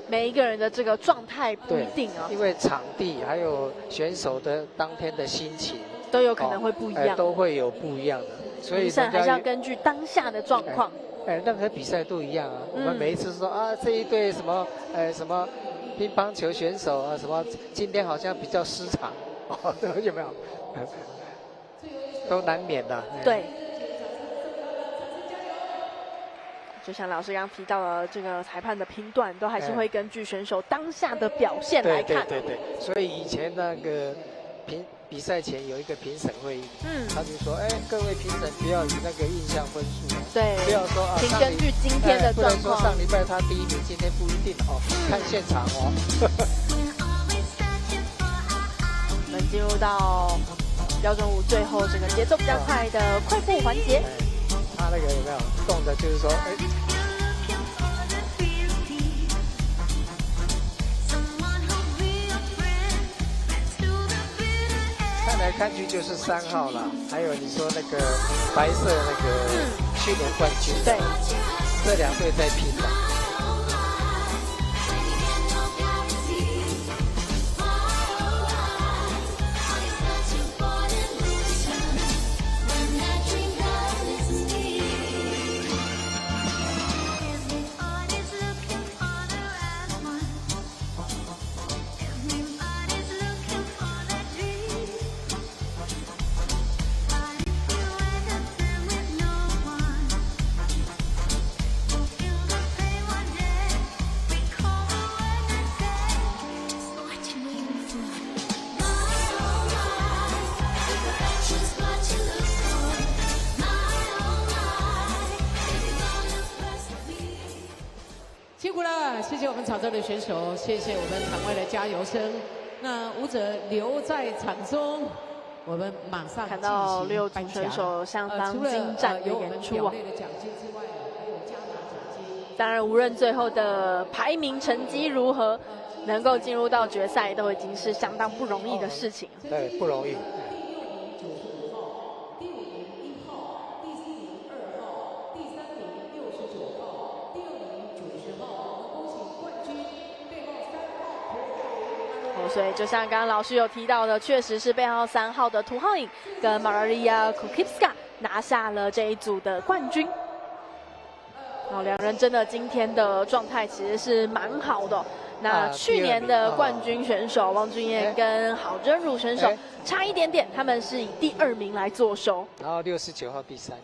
每一个人的这个状态不一定因为场地还有选手的当天的心情都有可能会不一样，都会有不一样的。所以评审还是要根据当下的状况。任何比赛都一样啊。我们每一次说啊，这一队什么什么乒乓球选手啊，什么今天好像比较失常，有没有？都难免的。对。就像老师刚刚提到的，这个裁判的评断都还是会根据选手当下的表现来看。对。所以以前那个比赛前有一个评审会议，他就说，各位评审不要以那个印象分数，对，不要说啊，请根据今天的状况，不能说上礼拜他第1名，今天不一定哦，看现场哦。我们进入到标准舞最后这个节奏比较快的快步环节。他那个有没有动的，就是说，看来看去就是3号了。还有你说那个白色那个去年冠军，对，这2队在拼的。辛苦了，谢谢我们场中的选手，谢谢我们场外的加油声。那舞者留在场中，我们马上看到6组选手相当精湛的演出啊！当然，无论最后的排名成绩如何，能够进入到决赛，都已经是相当不容易的事情。对，不容易。所以，就像刚刚老师有提到的，确实是背号3号的涂浩颖跟 Maria Krupska 拿下了这一组的冠军。2人真的今天的状态其实是蛮好的。那去年的冠军选手汪俊彦跟郝真如选手差一点点，他们是以第2名来坐收。然后69号第3名。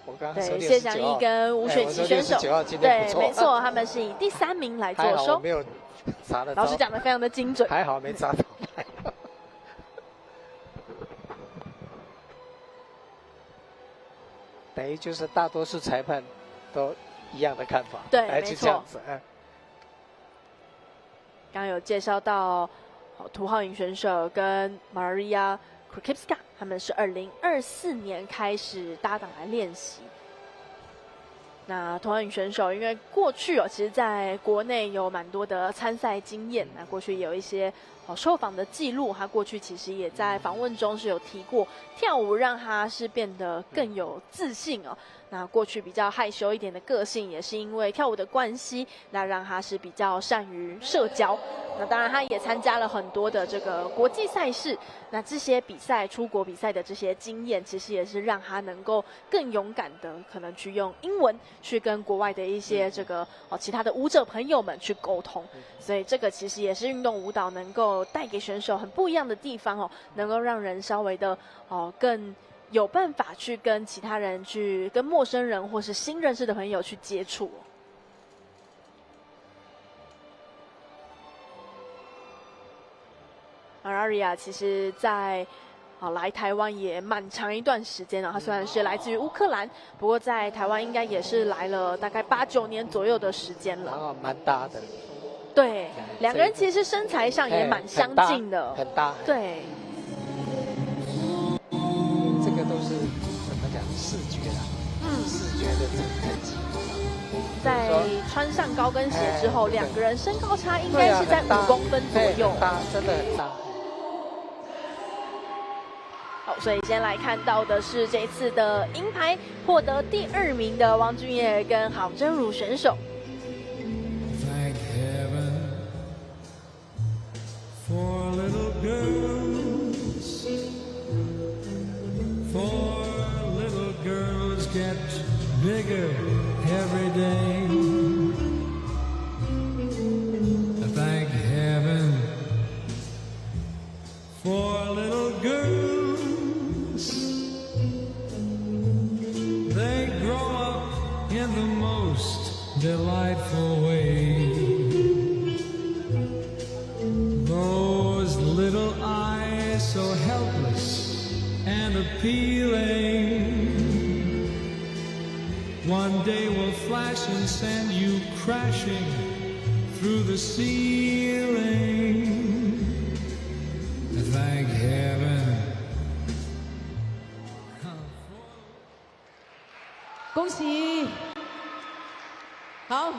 我刚刚说69号。对，谢祥一跟吴雪琪选手，对，没错，他们是以第3名来坐收。没有查得到。老师讲的非常的精准，还好没查到。等于就是大多数裁判都一样的看法，对，没错。刚刚有介绍到涂浩颖选手跟 Maria Krupska， 他们是2024年开始搭档来练习。那涂浩颖选手因为过去其实在国内有蛮多的参赛经验，那过去有一些受访的记录，他过去其实也在访问中是有提过，跳舞让他是变得更有自信哦。那过去比较害羞一点的个性，也是因为跳舞的关系，那让他是比较善于社交。那当然，他也参加了很多的这个国际赛事。那这些比赛、出国比赛的这些经验，其实也是让他能够更勇敢的，可能去用英文去跟国外的一些这个其他的舞者朋友们去沟通。所以这个其实也是运动舞蹈能够带给选手很不一样的地方哦，能够让人稍微的更有办法去跟其他人去跟陌生人或是新认识的朋友去接触。Maria 其实在来台湾也蛮长一段时间了，他虽然是来自于乌克兰，不过在台湾应该也是来了大概8、9年左右的时间了。蛮搭的。对，2个人其实身材上也蛮相近的，很搭。对。这个都是怎么讲视觉啦，视觉的成绩。在穿上高跟鞋之后，2个人身高差应该是在5公分左右，很搭，真的很搭。好，所以先来看到的是这次的银牌获得第2名的汪俊彦跟郝真如选手。Thank heaven for little girls, for little girls. peeling. One day will flash and send you crashing through the ceiling. Thank heaven. 恭喜！好，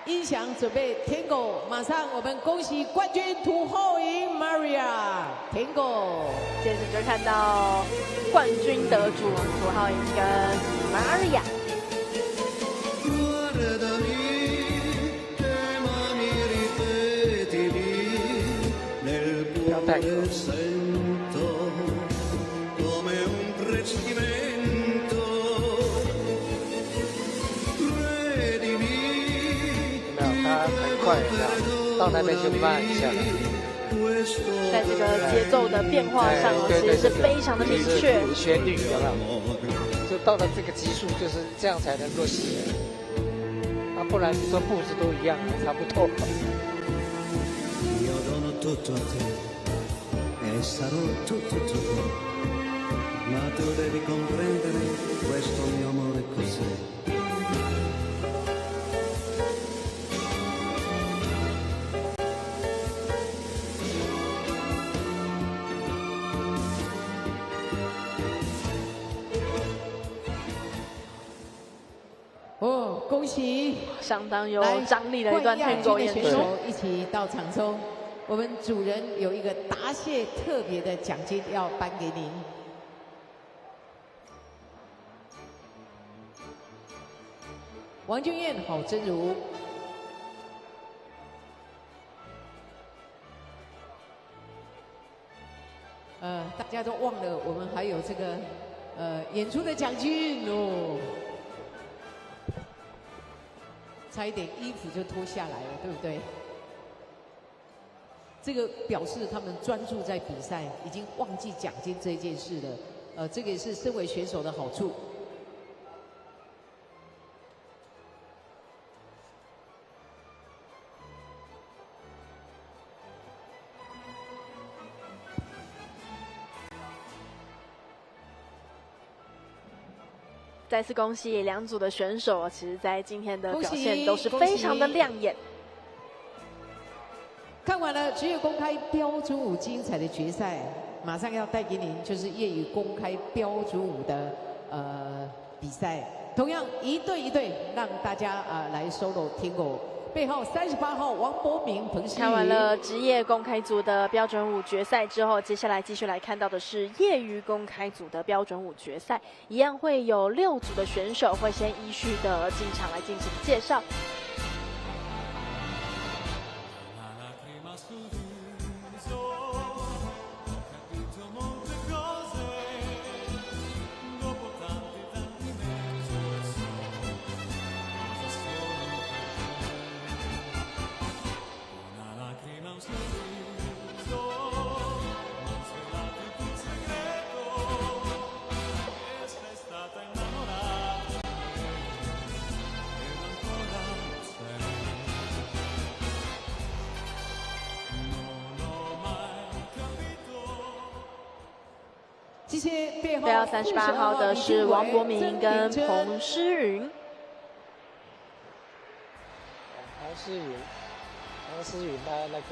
音响准备，Tango，马上我们恭喜冠军土后营 Maria，Tango。接着就看到冠军得主土浩营跟 Maria。不要带口。很快，到那边就慢一下。在这个节奏的变化上，其实是非常的明确。旋律有没有？就到了这个级数，就是这样才能够写。啊，不然你说步子都一样，差不多。哦，恭喜！相当有张力的一段 Tango 演出。选手一起到场中，我们主人有一个答谢特别的奖金要颁给您。王君燕、郝真如。大家都忘了我们还有这个演出的奖金哦。差一点衣服就脱下来了，对不对？这个表示他们专注在比赛，已经忘记奖金这件事了。这个也是身为选手的好处。再次恭喜两组的选手，其实在今天的表现都是非常的亮眼。看完了职业公开标准舞精彩的决赛，马上要带给您就是业余公开标准舞的比赛，同样一对一对让大家来 solo Tango。背号38号王博明、彭诗雨。看完了职业公开组的标准舞决赛之后，接下来继续来看到的是业余公开组的标准舞决赛，一样会有6组的选手会先依序的进场来进行介绍。背号38号的是王博明跟彭诗云。彭诗云他那个。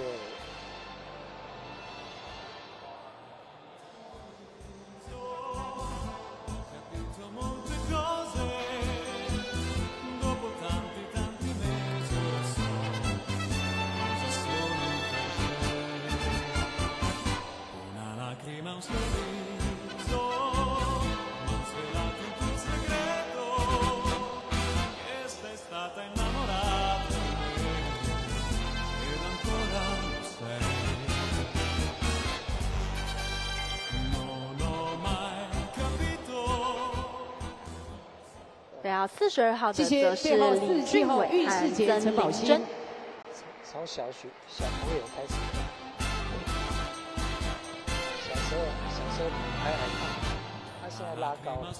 背号42号的则是李俊伟和曾玲珍。从小朋友开始，小时候还矮，他现在拉高了。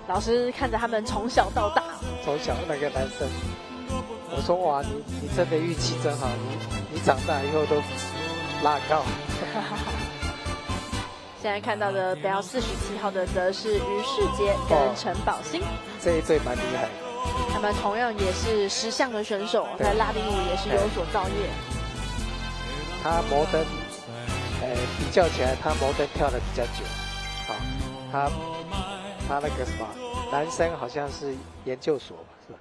老师看着他们从小到大，从小那个男生，我说哇，你真的运气真好，你长大以后都拉高。现在看到的背号47号的则是于世杰跟陈宝兴，这一队蛮厉害的。他们同样也是10项的选手，在拉丁舞也是有所造诣。他摩登，比较起来，他摩登跳的比较久。好，他那个什么，男生好像是研究所吧，是吧？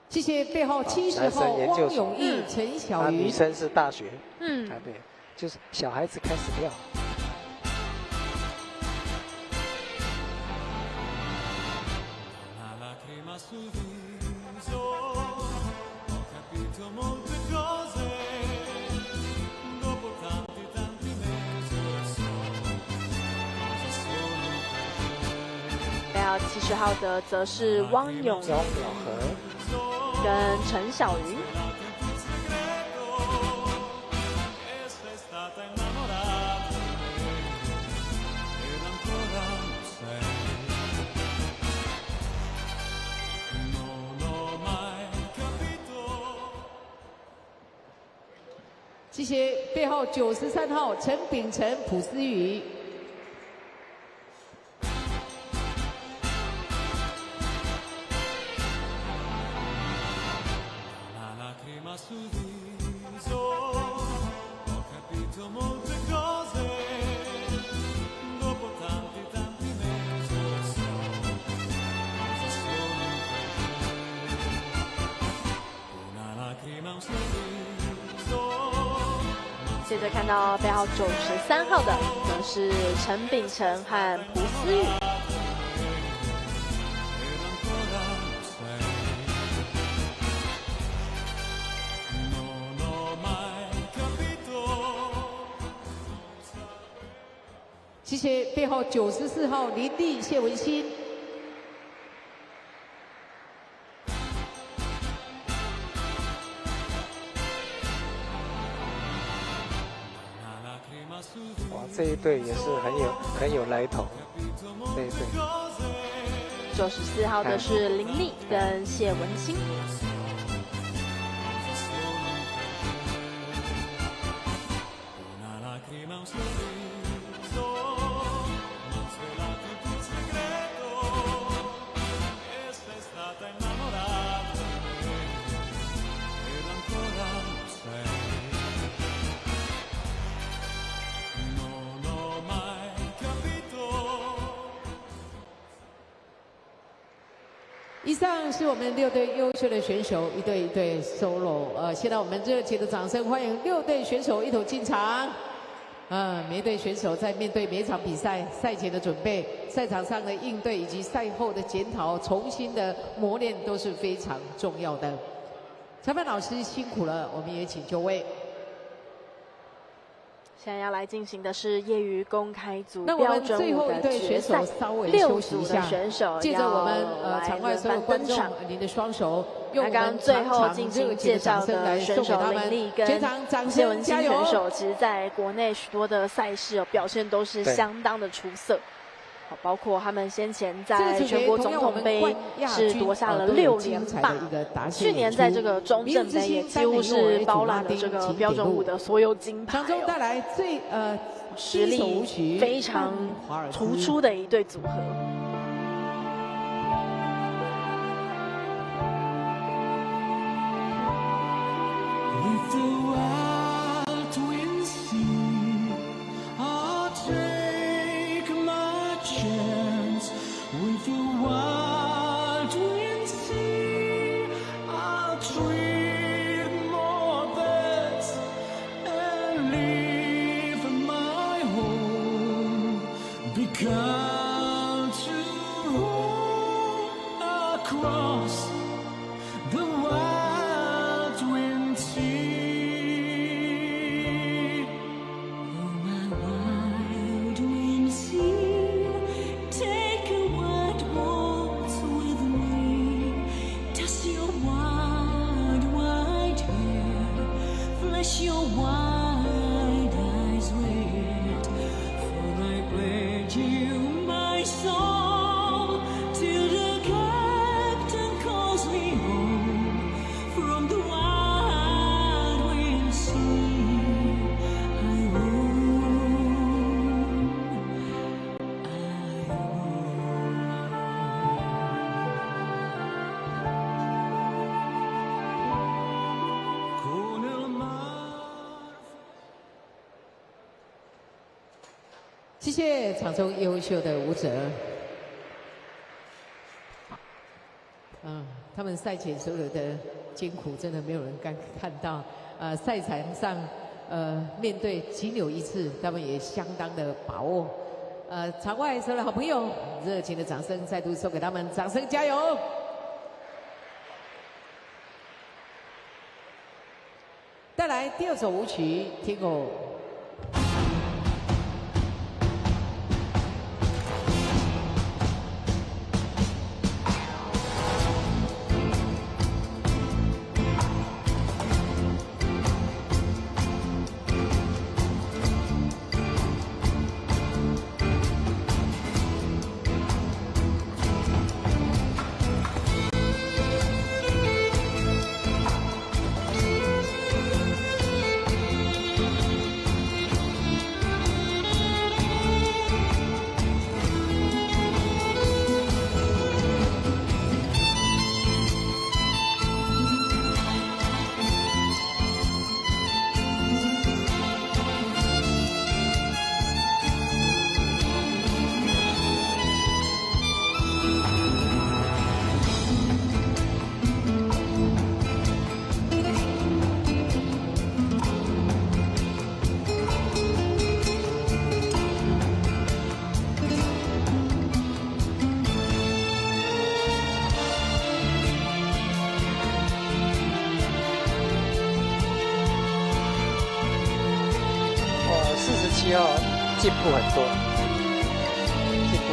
谢谢背号70号汪永义、陈小云。女生是大学。嗯，对，就是小孩子开始跳。背号70号的则是汪永和跟陈小云。谢谢背号93号陈秉辰、朴思雨。接着看到背号93号的则是陈秉辰和朴思雨。谢谢背号94号林丽、谢文心。哇，这一队也是很有来头，这一队。94号的是林丽跟谢文心。以上是我们6队优秀的选手，一队一队 solo。现在我们热情的掌声欢迎6队选手一同进场。每队选手在面对每场比赛赛前的准备、赛场上的应对以及赛后的检讨、重新的磨练都是非常重要的。裁判老师辛苦了，我们也请就位。现在要来进行的是业余公开组那我们标准最后一舞的队选手决赛稍微休，6组息一下的选手借着我们场外所有观众，您的双手，用我们刚刚最后长进长热情的行介绍掌声来的选手送给他们林立。跟全场掌谢文清声加油！选手，其实在国内许多的赛事表现都是对相当的出色。好，包括他们先前这个在组别全国总同样我们统杯冠亚军是夺下了都有6连精彩霸的一个达，去年阵演出在这个中明日之正杯也星几乎是包揽了这个请标准舞点入的所有金牌场中带哦，来最实第一首舞力曲非常华尔兹突出的一对组合。 With the wild wind sea, I'll take my chance. With the wild wind sea, I'll treat more beds and leave my home. Become to across the wild wind sea. Oh, my wild wind sea, take a wild waltz with me. Toss your wide, wide hair, flash your wide eyes red, for I pledge you. 谢谢场中优秀的舞者。他们赛前所有的艰苦，真的没有人看到。赛场上，面对仅有一次，他们也相当的把握。场外所有的好朋友，热情的掌声再度送给他们，掌声加油！带来第二首舞曲《天狗》。47号进步很多，进步。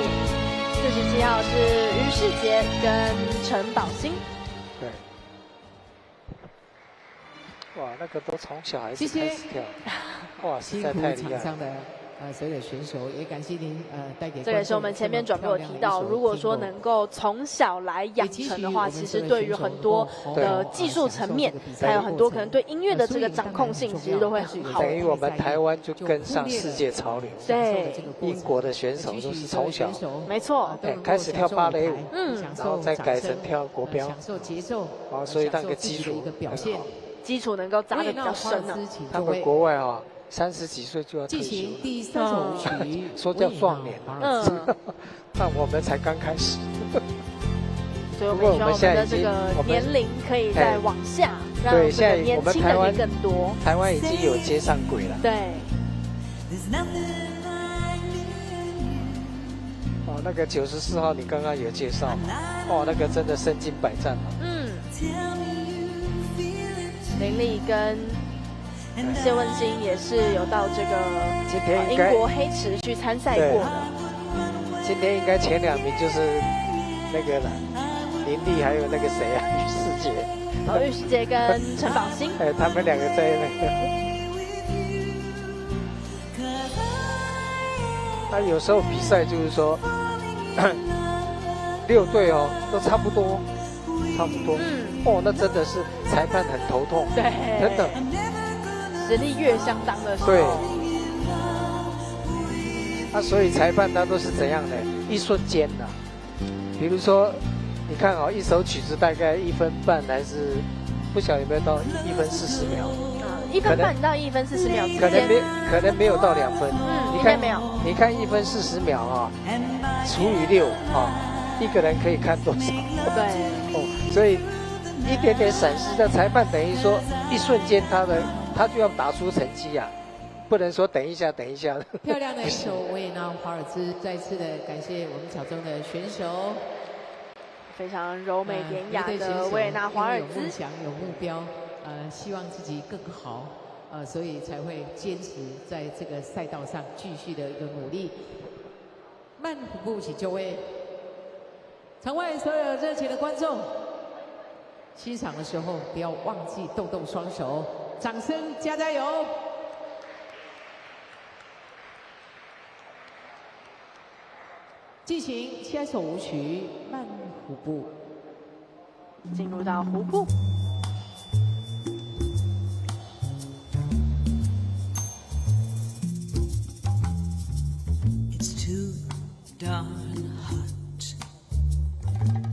47号是于世杰跟陈宝兴。对。哇，那个都从小孩子开始跳，哇，实在太厉害了。所有的选手也感谢您带给这个是我们前面转播有提到，如果说能够从小来养成的话，其实对于很多的技术层面，还有很多可能对音乐的这个掌控性，其实都会很好。等于我们台湾就跟上世界潮流。对，英国的选手都是从小，没错，开始跳芭蕾舞，然后再改成跳国标，享受节奏，所以那个基础表现，基础能够扎得比较深啊。他们国外啊。30几岁就要退休，第3首舞曲说叫壮年，但我们才刚开始。所以我们现在这个年龄可以再往下，让这个年轻人也更多。台湾已经有接上轨了。对。哦，那个94号你刚刚有介绍嘛？哦，那个真的身经百战了。林立跟谢文金也是有到这个英国黑池去参赛过的。今天应该前2名就是那个了，林立还有那个谁啊，于世杰。于世杰跟陈宝兴。他们2个在那个。他有时候比赛就是说，6队哦都差不多。哦，那真的是裁判很头痛。对。真的。实力越相当的时候，对，所以裁判他都是怎样的？一瞬间的，比如说，你看哦，一首曲子大概1分半，还是不晓得有没有到1分40秒？1分半到1分40秒之间，可能没有到2分。应该没有。你看1分40秒啊，除以6啊，一个人可以看多少？对。哦，所以一点点闪失，那裁判等于说一瞬间他就要打出成绩啊，不能说等一下。漂亮的一首维也纳华尔兹，再次的感谢我们场中的选手，非常柔美典雅的维也纳华尔兹。有梦想，有目标，希望自己更好，所以才会坚持在这个赛道上继续的一个努力。慢舞步起就位，场外所有热情的观众，欣赏的时候不要忘记动动双手。掌声加油！进行下一首舞曲《慢舞步》，进入到湖步。It's too darn hot.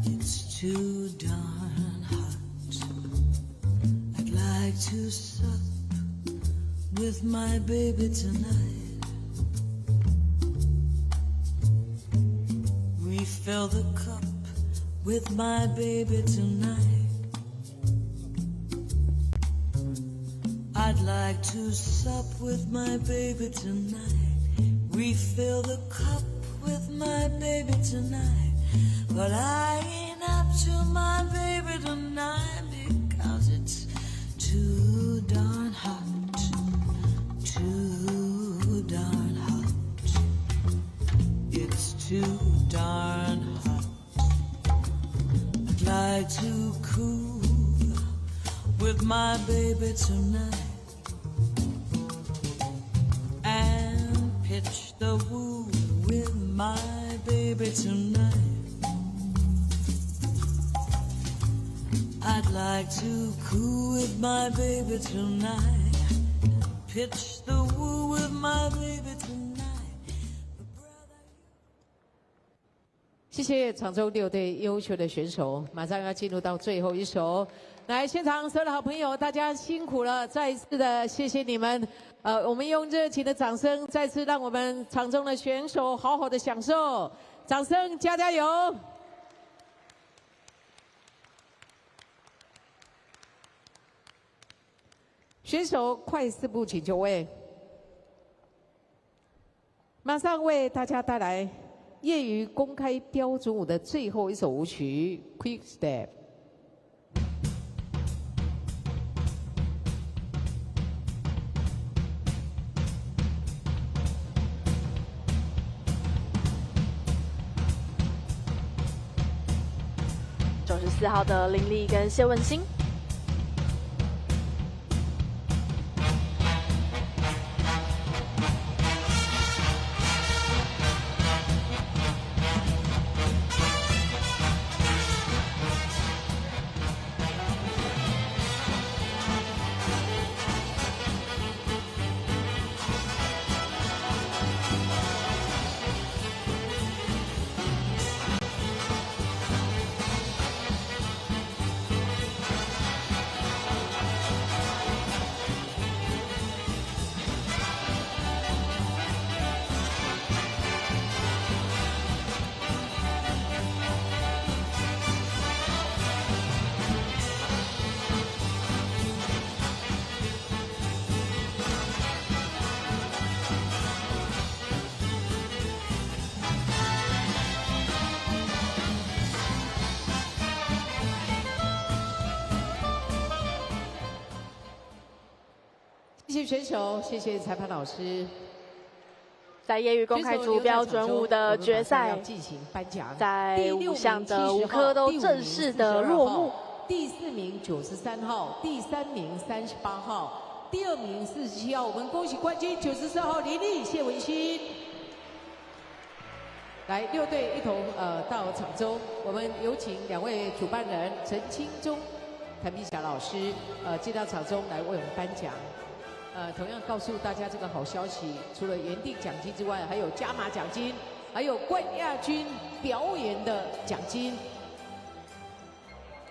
It's too darn hot. I'd like to sup with my baby tonight. Refill the cup with my baby tonight. I'd like to sup with my baby tonight. Refill the cup with my baby tonight. But I ain't up to my baby tonight because it's too darn hot. Too darn hot. It's too darn hot. I'd like to cool with my baby tonight. And pitch the woo with my baby tonight. I'd like to cool with my baby tonight. Pitch the woo with my baby tonight. 谢谢常州6队优秀的选手，马上要进入到最后一首。来，现场所有的好朋友，大家辛苦了，再一次的谢谢你们。我们用热情的掌声，再次让我们场中的选手好好的享受，掌声加加油！选手快4步请就位，马上为大家带来业余公开标准舞的最后一首舞曲《Quick Step》。94号的林立跟谢文心。谢谢选手，谢谢裁判老师。在业余公开组标准舞的决赛，进行颁奖，在5项的舞科都正式的落幕。第4名93号，第3名38号，第2名47号。我们恭喜冠军94号林立、谢文心。来，6队一同到场中，我们有请2位主办人陈清忠、谭碧霞老师进到场中来为我们颁奖。同样告诉大家这个好消息，除了原定奖金之外，还有加码奖金，还有冠亚军表演的奖金。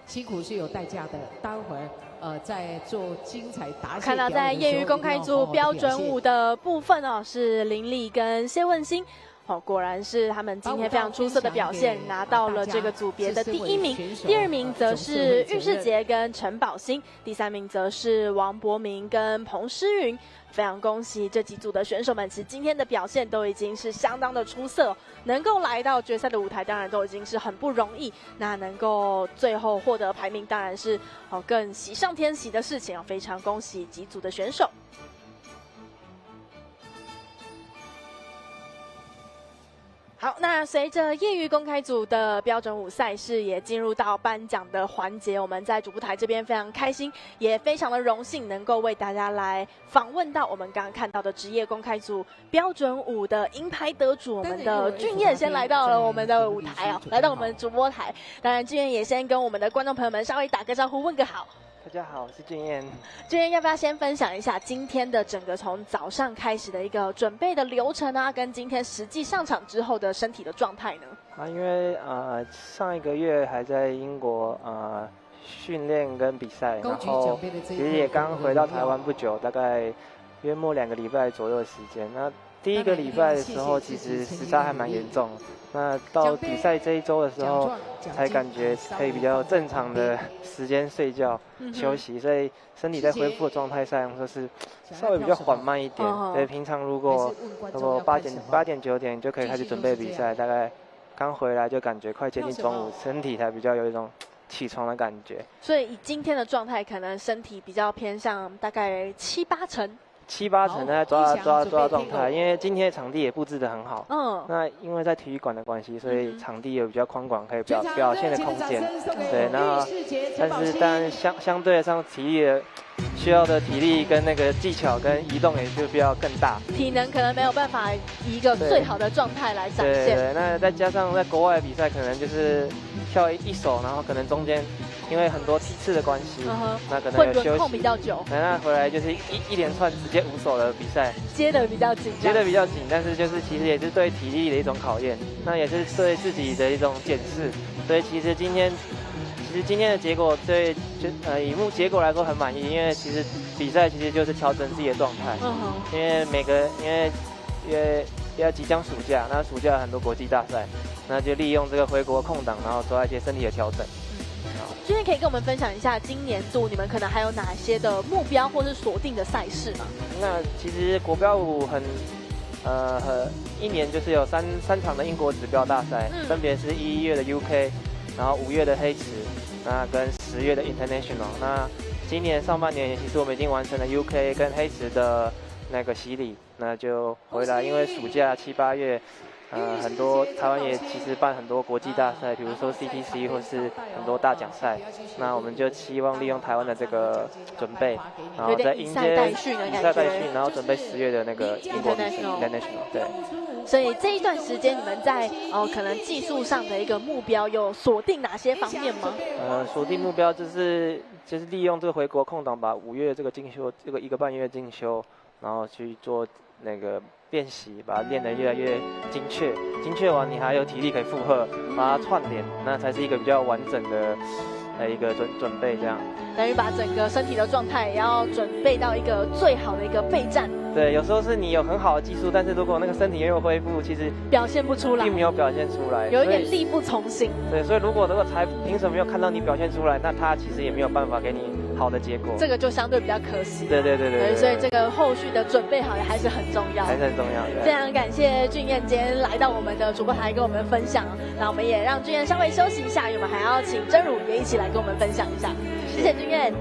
辛苦是有代价的，待会儿在做精彩答谢。看到在业余公开组标准舞的部分哦，是林立跟谢问心。哦，果然是他们今天非常出色的表现，拿到了这个组别的第1名。第2名则是玉世杰跟陈宝兴，第3名则是王博明跟彭诗云。非常恭喜这几组的选手们，其实今天的表现都已经是相当的出色，能够来到决赛的舞台，当然都已经是很不容易。那能够最后获得排名，当然是更喜上添喜的事情哦。非常恭喜几组的选手。好，那随着业余公开组的标准舞赛事也进入到颁奖的环节，我们在主舞台这边非常开心，也非常的荣幸能够为大家来访问到我们刚刚看到的职业公开组标准舞的银牌得主，我们的俊彦先来到了我们的舞台哦，来到我们主播台。当然，俊彦也先跟我们的观众朋友们稍微打个招呼，问个好。大家好，我是俊彦。俊彦要不要先分享一下今天的整个从早上开始的一个准备的流程啊，跟今天实际上场之后的身体的状态呢？因为上一个月还在英国训练跟比赛，然后其实也刚回到台湾不久，大概约莫2个礼拜左右的时间。那第一个礼拜的时候，其实时差还蛮严重。那到比赛这一周的时候，才感觉可以比较正常的时间睡觉、休息，所以身体在恢复的状态上说是稍微比较缓慢一点。所以平常如果8点9点就可以开始准备比赛，大概刚回来就感觉快接近中午，身体才比较有一种起床的感觉。所以以今天的状态，可能身体比较偏向大概7、8成。7、8成在抓状态，因为今天的场地也布置得很好。那因为在体育馆的关系，所以场地有比较宽广，可以表现的空间。对，然后但是相对上体力的需要的体力跟那个技巧跟移动也就比较更大。体能可能没有办法以一个最好的状态来展现。对，那再加上在国外的比赛，可能就是跳一手，然后可能中间。因为很多梯次的关系，那可能有休息比较久，那回来就是一连串直接5手的比赛，接得比较紧，但是就是其实也是对体力的一种考验，那也是对自己的一种检视，所以其實今天的結果對以結果來說很滿意，因為其實比賽其實就是調整自己的狀態，因為要即將暑假，那暑假很多國際大賽，那就利用這個回國空檔，然後做一些身體的調整。今天可以跟我们分享一下今年度你们可能还有哪些的目标或是锁定的赛事吗？那其实国标舞一年就是有三场的英国指标大赛，分别是1月的 UK， 然后5月的黑池，那跟10月的 International。那今年上半年其实我们已经完成了 UK 跟黑池的那个洗礼，那就回来，因为暑假7、8月。很多台湾也其实办很多国际大赛，比如说 CTC 或是很多大奖赛。那我们就希望利用台湾的这个准备，然后再迎接比赛代训，然后准备10月的那个英国 International。对。所以这一段时间你们在可能技术上的一个目标有锁定哪些方面吗？锁定目标就是利用这个回国空档，把5月这个进修这个1个半月进修，然后去做那个。练习，把它练得越来越精确，精确完你还有体力可以负荷，把它串联，那才是一个比较完整的一个准备，这样。等于把整个身体的状态也要准备到一个最好的一个备战。对，有时候是你有很好的技术，但是如果那个身体没有恢复，其实表现不出来，并没有表现出来，有一点力不从心。对，所以如果这个裁评审没有看到你表现出来，那他其实也没有办法给你好的结果。这个就相对比较可惜。对。所以这个后续的准备好也还是很重要，还是很重要。非常感谢俊彦今天来到我们的主播台跟我们分享，那我们也让俊彦稍微休息一下，我们还要请真如也一起来跟我们分享一下。谢谢俊彦。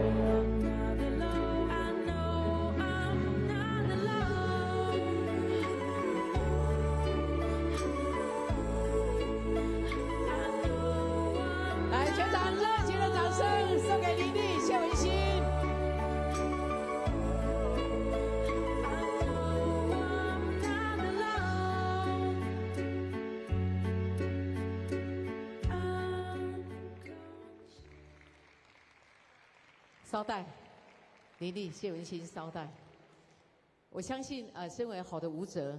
来，全场热情的掌声送给李丽、谢文心。稍待，李丽、谢文心，稍待。我相信，身为好的舞者，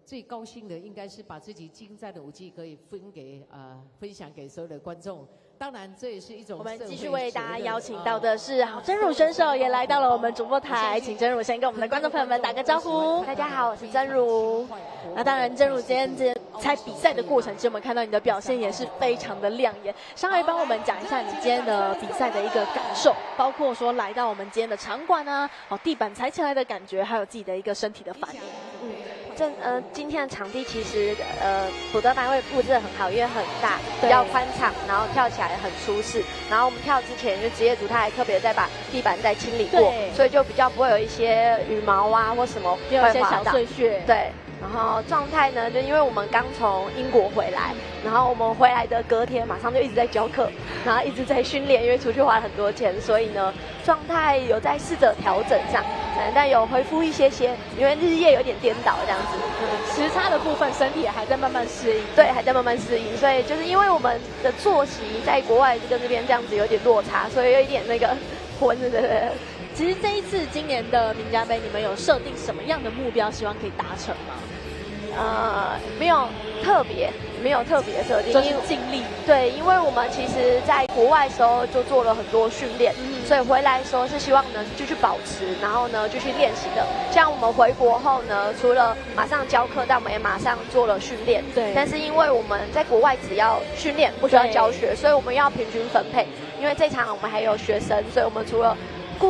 最高兴的应该是把自己精湛的舞技可以分享给所有的观众。当然，这也是一种。我们继续为大家邀请到的是真如选手，也来到了我们主播台，请真如先跟我们的观众朋友们打个招呼。大家好，我是真如。那当然，真如今天在比赛的过程中，我们看到你的表现也是非常的亮眼。稍微帮我们讲一下你今天的比赛的一个感受，包括说来到我们今天的场馆啊，地板踩起来的感觉，还有自己的一个身体的反应。今天的场地其实辅导单位布置得很好，因为很大，比较宽敞，然后跳起来很舒适。然后我们跳之前，就职业组他还特别再把地板再清理过，所以就比较不会有一些羽毛啊或什么会有一些小碎屑。对。然后状态呢，就因为我们刚从英国回来，然后我们回来的隔天马上就一直在教课，然后一直在训练，因为出去花了很多钱，所以呢状态有在试着调整上，但有恢复一些，因为日夜有点颠倒这样子。时差的部分身体也还在慢慢适应，对，还在慢慢适应，所以就是因为我们的作息在国外跟这边这样子有点落差，所以有一点那个混的。其实这一次今年的名家杯，你们有设定什么样的目标，希望可以达成吗？没有特别，没有特别设定，就是尽力。对，因为我们其实在国外的时候就做了很多训练，所以回来的时候是希望能继续保持，然后呢继续练习的。像我们回国后呢，除了马上教课，但我们也马上做了训练。对。但是因为我们在国外只要训练，不需要教学，所以我们要平均分配。因为这场我们还有学生，所以我们除了我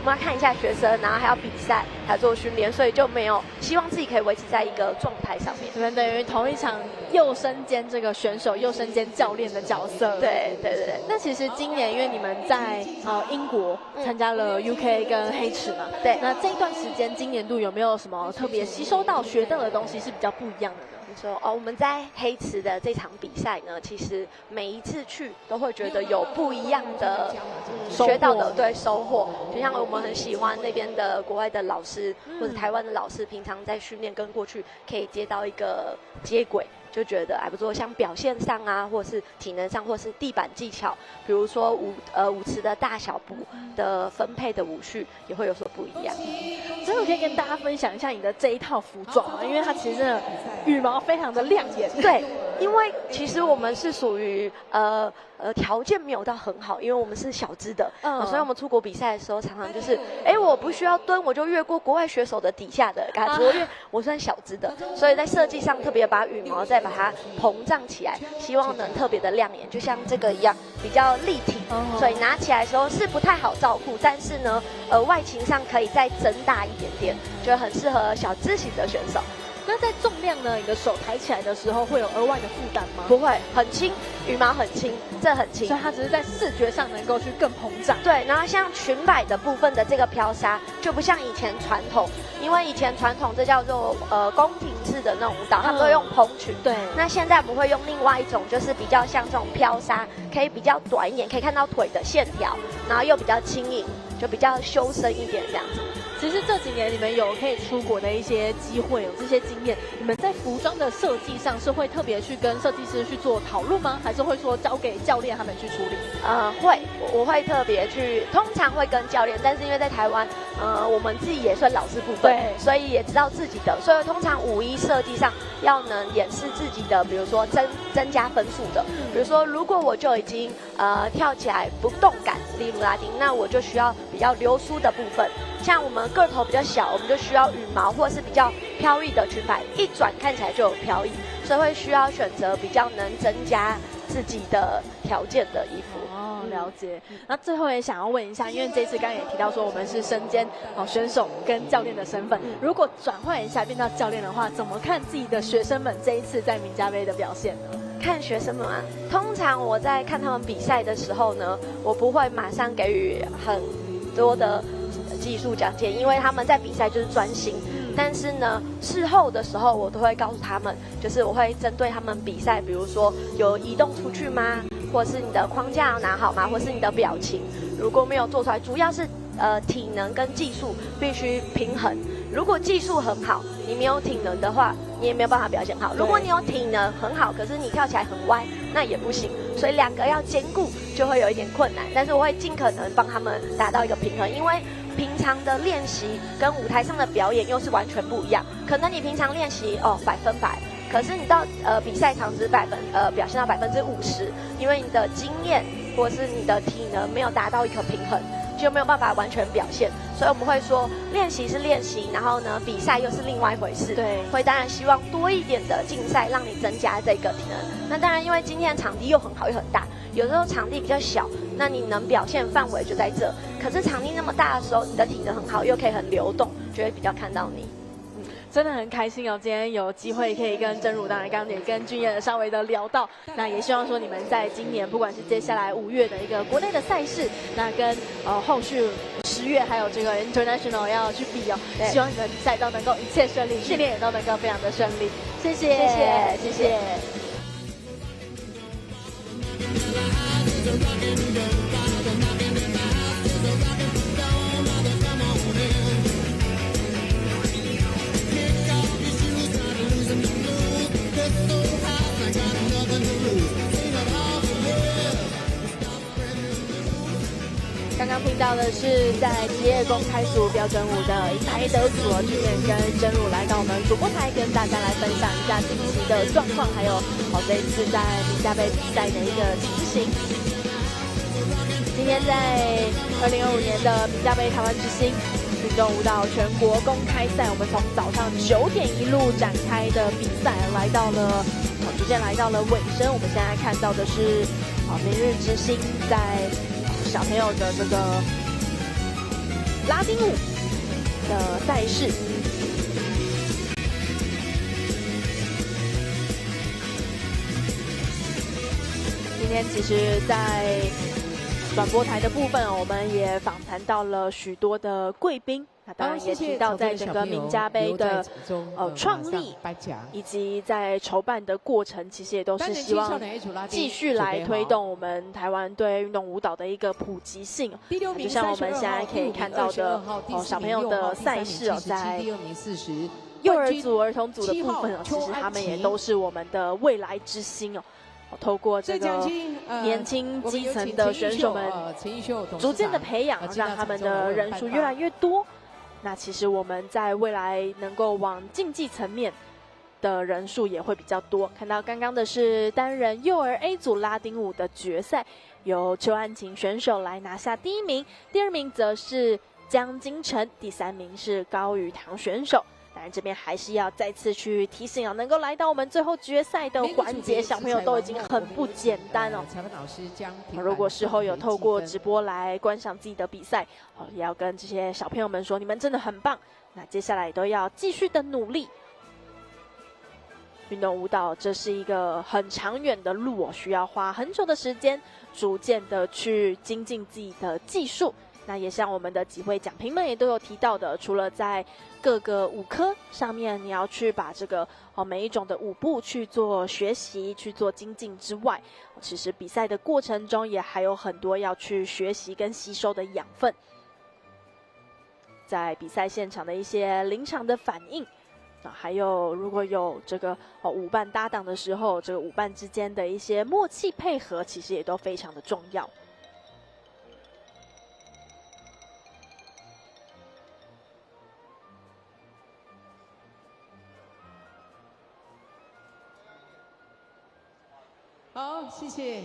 们要看一下学生，然后还要比赛，还要做训练，所以就没有希望自己可以维持在一个状态上面。你们等于同一场又身兼这个选手，又身兼教练的角色。对。那其实今年因为你们在英国参加了 UK 跟黑池嘛，对。那这一段时间，今年度有没有什么特别吸收到、学到的东西是比较不一样的呢？我们在黑池的这场比赛呢，其实每一次去都会觉得有不一样的学到的收获。就像我们很喜欢那边的国外的老师或者台湾的老师，平常在训练跟过去可以接到一个接轨。就觉得还不错，像表现上啊，或者是体能上，或者是地板技巧，比如说舞池的大小步的分配的舞序也会有所不一样。真的可以跟大家分享一下你的这一套服装吗？因为它其实真的羽毛非常的亮眼。对，因为其实我们是属于条件没有到很好，因为我们是小只的，所以我们出国比赛的时候常常就是，我不需要蹲，我就越过国外选手的底下的感觉，因为我算小只的，所以在设计上特别把羽毛再把它膨胀起来，希望能特别的亮眼，就像这个一样比较立体，所以拿起来的时候是不太好照顾，但是呢，外形上可以再增大一点点，就很适合小只型的选手。那在重量呢？你的手抬起来的时候会有额外的负担吗？不会，很轻，羽毛很轻，这很轻，所以它只是在视觉上能够去更膨胀。对，然后像裙摆的部分的这个飘纱，就不像以前传统，因为以前传统这叫做宫廷式的那种舞蹈，他们都用蓬裙。对，那现在我们会用另外一种，就是比较像这种飘纱，可以比较短一点，可以看到腿的线条，然后又比较轻盈，就比较修身一点这样子。其实这几年你们有可以出国的一些机会，有这些经验，你们在服装的设计上是会特别去跟设计师去做讨论吗？还是会说交给教练他们去处理？我会特别去，通常会跟教练，但是因为在台湾，我们自己也算老师部分，所以也知道自己的，所以通常舞衣设计上要能掩饰自己的，比如说增加分数的，比如说如果我就已经跳起来不动感，例如拉丁，那我就需要比较流苏的部分。像我们个头比较小，我们就需要羽毛或是比较飘逸的裙摆，一转看起来就有飘逸，所以会需要选择比较能增加自己的条件的衣服。了解。那最后也想要问一下，因为这次刚刚也提到说我们是身兼选手跟教练的身份，如果转换一下变到教练的话，怎么看自己的学生们这一次在名家杯的表现呢？看学生们啊，通常我在看他们比赛的时候呢，我不会马上给予很多的技术讲解，因为他们在比赛就是专心。但是呢，事后的时候我都会告诉他们，就是我会针对他们比赛，比如说有移动出去吗，或是你的框架要拿好吗，或是你的表情如果没有做出来，主要是体能跟技术必须平衡。如果技术很好，你没有体能的话，你也没有办法表现好。如果你有体能很好，可是你跳起来很歪，那也不行。所以两个要兼顾，就会有一点困难。但是我会尽可能帮他们达到一个平衡，因为平常的练习跟舞台上的表演又是完全不一样。可能你平常练习100%，可是你到比赛场只表现到50%，因为你的经验或是你的体能没有达到一个平衡，就没有办法完全表现。所以我们会说，练习是练习，然后呢，比赛又是另外一回事。对，会当然希望多一点的竞赛，让你增加这个体能。那当然，因为今天的场地又很好又很大，有时候场地比较小，那你能表现范围就在这。可是场地那么大的时候，你的体能很好，又可以很流动，就会比较看到你。真的很开心哦，今天有机会可以跟真如，当然刚刚也跟俊彦稍微的聊到，那也希望说你们在今年不管是接下来5月的一个国内的赛事，那跟后续10月还有这个 international 要去比哦，希望你们比赛都能够一切顺利，训练也都能够非常的顺利。谢谢，谢谢。刚刚听到到的是在职业公开组标准舞的银牌得主俊彦跟真如来到我们主播台，跟大家来分享一下近期的状况，还有这一次在名家杯比赛的一个情形。今天在2025年的名家杯台湾之星运动舞蹈全国公开赛，我们从早上9点一路展开的比赛，来到了逐渐来到了尾声。我们现在看到的是明日之星在小朋友的这个拉丁舞的赛事。今天其实在转播台的部分，我们也访谈到了许多的贵宾，那当然也提到在整个名家杯的创立以及在筹办的过程，其实也都是希望继续来推动我们台湾对运动舞蹈的一个普及性。就像我们现在可以看到的小朋友的赛事在幼儿组、儿童组的部分其实他们也都是我们的未来之星哦。透过这个年轻基层的选手们逐渐的培养，让他们的人数越来越多。那其实我们在未来能够往竞技层面的人数也会比较多。看到刚刚的是单人幼儿 A 组拉丁舞的决赛，由邱安晴选手来拿下第1名，第2名则是江金城，第3名是高宇堂选手。当然，这边还是要再次去提醒能够来到我们最后决赛的环节，小朋友都已经很不简单哦。如果事后有透过直播来观赏自己的比赛，也要跟这些小朋友们说，你们真的很棒。那接下来都要继续的努力。运动舞蹈这是一个很长远的路需要花很久的时间，逐渐的去精进自己的技术。那也像我们的几位讲评们也都有提到的，除了在各个舞科上面你要去把这个每一种的舞步去做学习、去做精进之外，其实比赛的过程中也还有很多要去学习跟吸收的养分。在比赛现场的一些临场的反应，还有如果有这个舞伴搭档的时候，这个舞伴之间的一些默契配合，其实也都非常的重要。好，谢谢。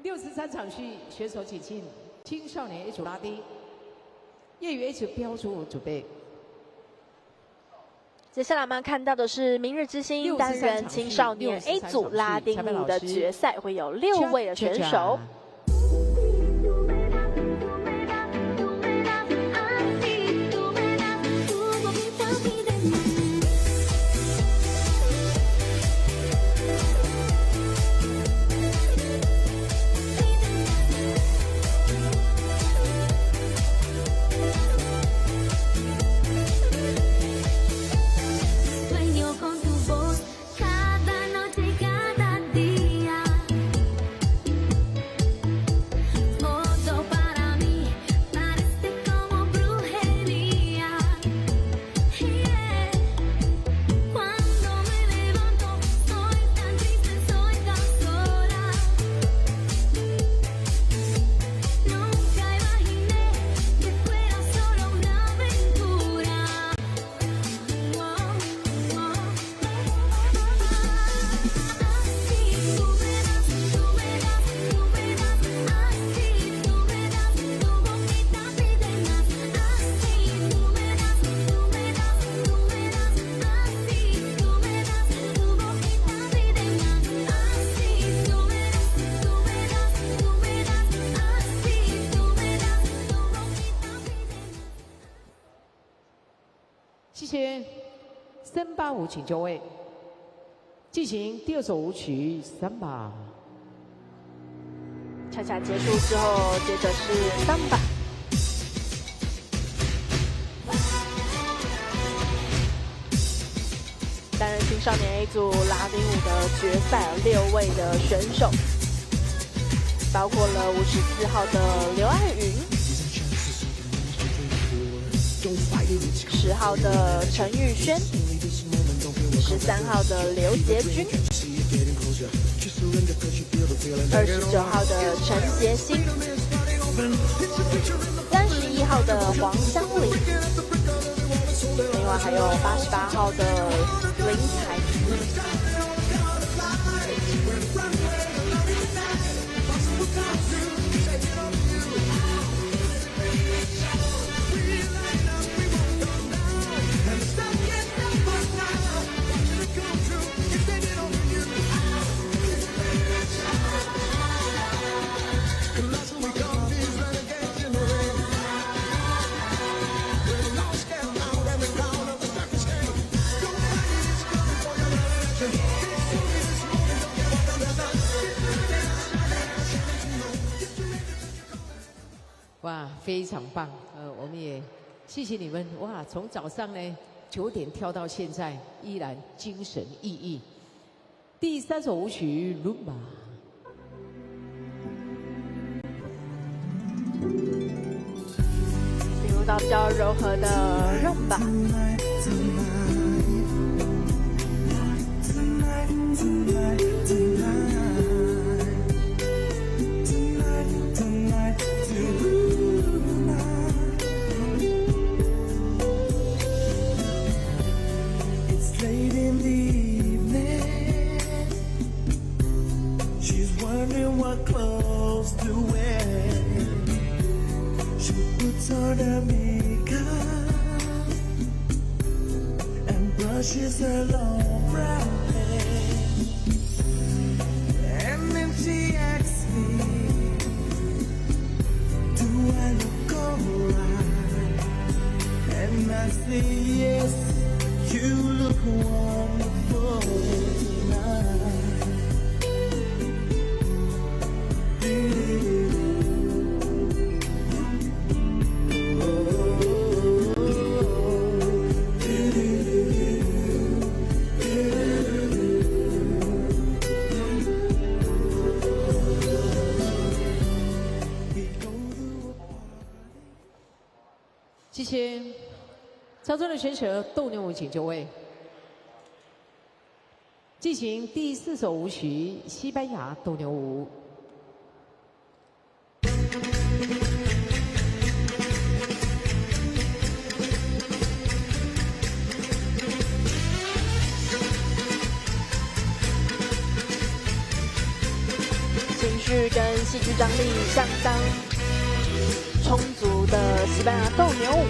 63场序选手请进，青少年 A 组拉丁，业余 A 组标准舞准备。接下来我们看到的是明日之星单人青少年 A 组拉丁舞的决赛，会有6位的选手。谢谢，森巴舞请就位，进行第2首舞曲桑巴。恰恰结束之后，接着是桑巴。单人青少年 A 组拉丁舞的决赛，6位的选手，包括了54号的刘爱云。10号的陈玉轩，13号的刘杰君，29号的陈杰新31号的黄香玲，另外还有88号的林采妮。哇，非常棒！我们也谢谢你们。哇，从早上呢9点跳到现在，依然精神奕奕。第3首舞曲《Rumba》。进入到比较柔和的 Rumba。On her makeup and brushes her long brown hair, and then she asks me, do I look alright? And I say yes, you look wonderful tonight.谢谢。潮州的选手斗牛舞请就位，进行第4首舞曲西班牙斗牛舞。情绪跟戏剧张力相当充足的西班牙斗牛舞。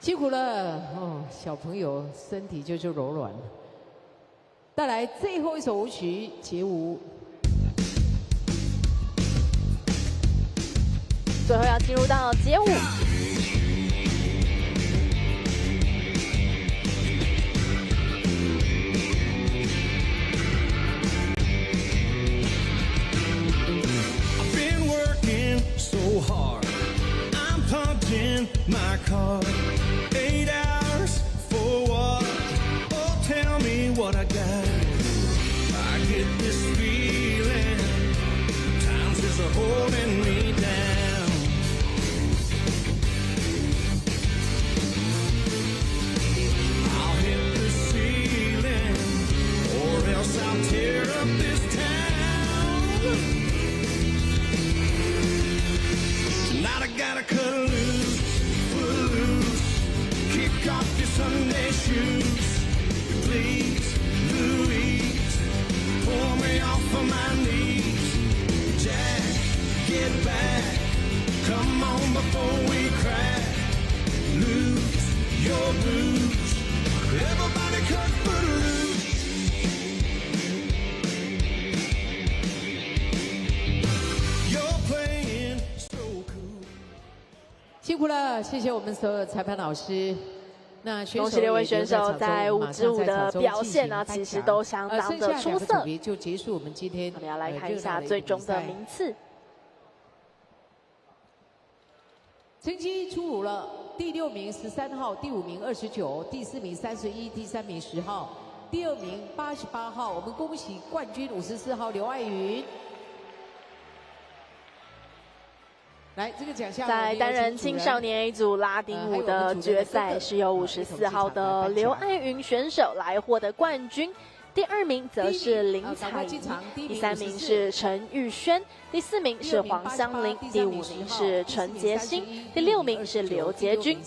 辛苦了哦，小朋友身体就柔软了。带来最后一首舞曲街舞，最后要进入到街舞。I've been working so hard. I'm punching my card. 8 hours for what? Oh, tell me what I got. I get this feeling. Times is holding me down. I'll hit the ceiling, or else I'll tear up this town. Tonight I gotta cut loose, footloose, kick off your Sunday shoes. Please, Louise, pull me off of my knees. back. Come on before we crack. Lose your blues. Everybody cut foot loose. You're playing so cool. 辛苦了，谢谢我们所有裁判老师。那选手恭喜6位选手在也留5支舞的表现呢，其实都相当的出色。组别就结束我们今天。我们要来看一下最终的名次。成绩出炉了，第6名13号，第5名29，第4名31，第3名10号，第2名88号。我们恭喜冠军54号刘爱云。来，这个奖项在单人青少年 A 组拉丁舞的决赛，是由54号的刘爱云选手来获得冠军。第2名则是林彩怡，第3名是陈玉轩，第4名是黄香玲，第5名是陈杰欣，第6名是刘杰君。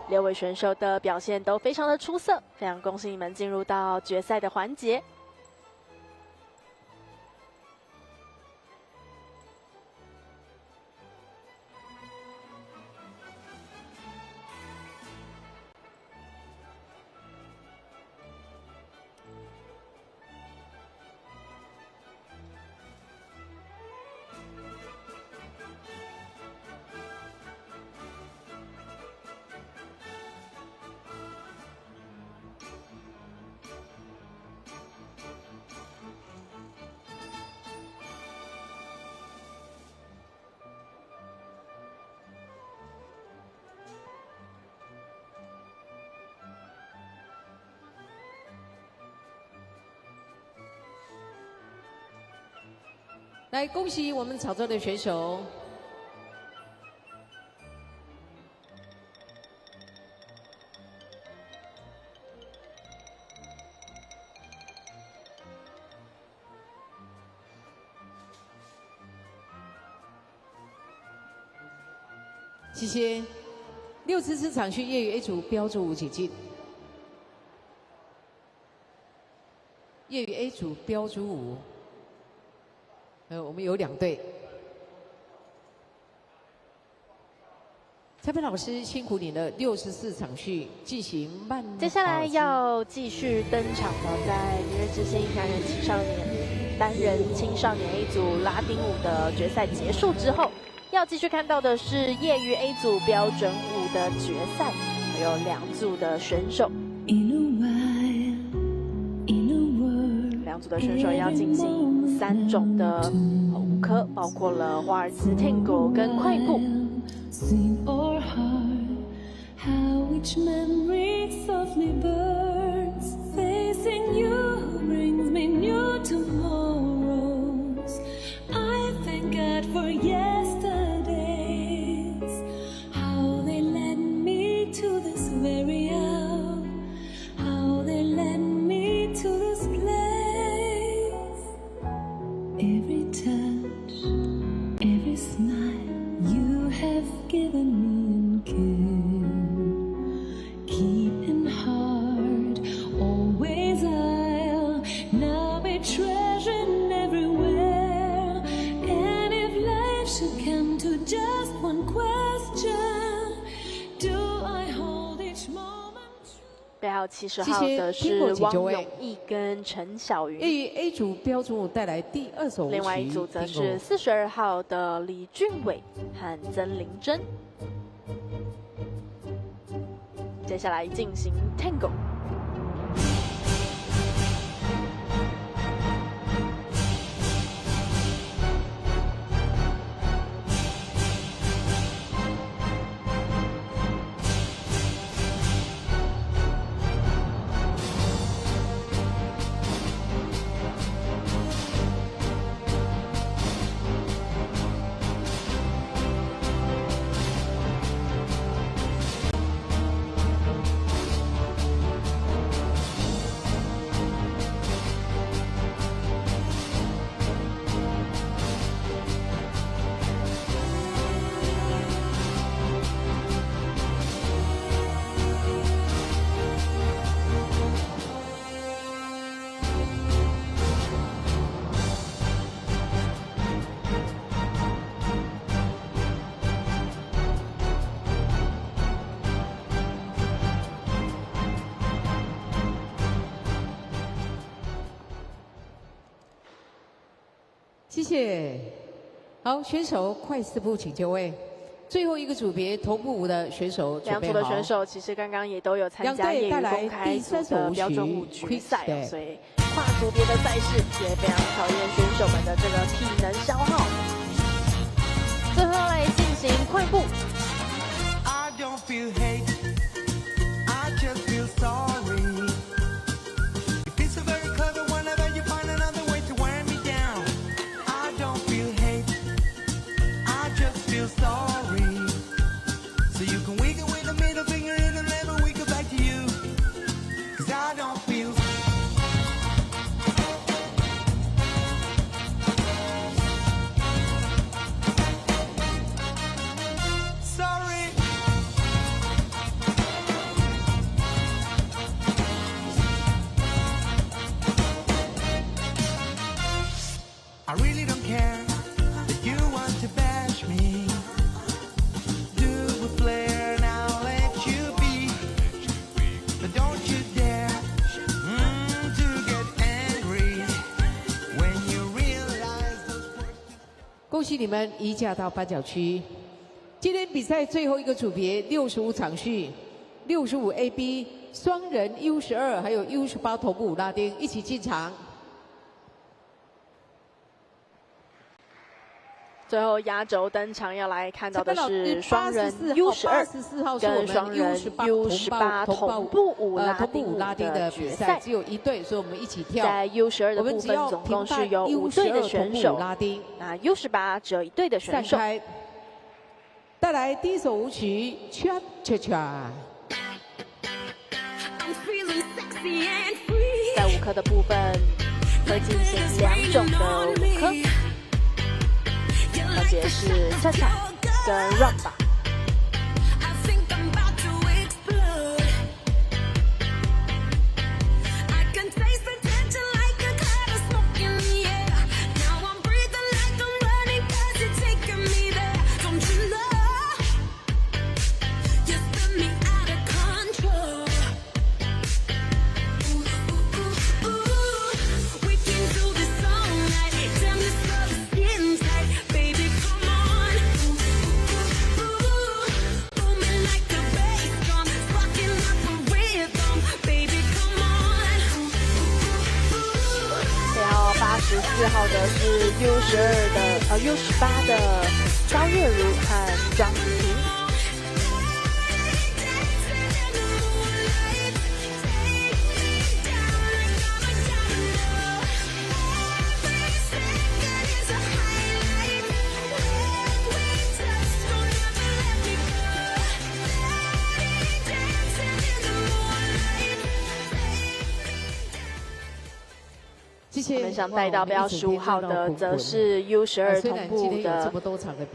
6位选手的表现都非常的出色，非常恭喜你们进入到决赛的环节。来，恭喜我们潮州的选手。谢谢。6次次场序业余 A 组标准舞解禁。业余 A 组标准舞。我们有2队。裁判老师辛苦你了，64场序进行慢。接下来要继续登场的，在明日之星单人青少年 A 组拉丁舞的决赛结束之后，要继续看到的是业余 A 组标准舞的决赛，还有2组的选手。2组的选手要进行3种的舞科，包括了华尔兹、Tango 跟快步。Every touch, every smile you have given me and care. Keeping heart, always I'll now be treasuring everywhere. And if life should come to just one question, do I hold each moment?背号70号的是汪永义跟陈小云。业余 A 组标准舞带来第2首舞曲。另外一组则是42号的李俊伟和曾玲珍。接下来进行 Tango。谢。好，选手快4步请就位。最后一个组别头部舞的选手准备好。两组的选手其实刚刚也都有参加业余公开组的标准舞决赛哦，所以跨组别的赛事也非常考验选手们的这个体能消耗。最后来进行快步。I don't feel hate, I just feel sorry. If it's a very clever one, I bet you find another way to wear me down. I don't feel hate, I just feel sorry. So you can wiggle with the middle finger and I'll never wiggle back to you. Cause I don't feel sorry. I really don't care if you want to bash me. Do a flare and I'll let you be. But don't you dare to get angry when you realize those words. 恭喜你们移驾到颁奖区。今天比赛最后一个组别65场序，65AB 双人 U12 还有 U18头部舞拉丁一起进场。最后压轴登场要来看到的是双人 U12 跟双人 U18同步舞拉丁的决赛，只有一队，所以我们一起跳。在 U12 的部分总共是有5队的选手，那 U18只有1队的选手。带来第一首舞曲《Cha Cha Cha》。在舞科的部分会进行2种的舞科。分别是恰恰跟 rumba。4号的是 U18 的高月如和庄子婷。我们想带到标15号的，则是 U12同步的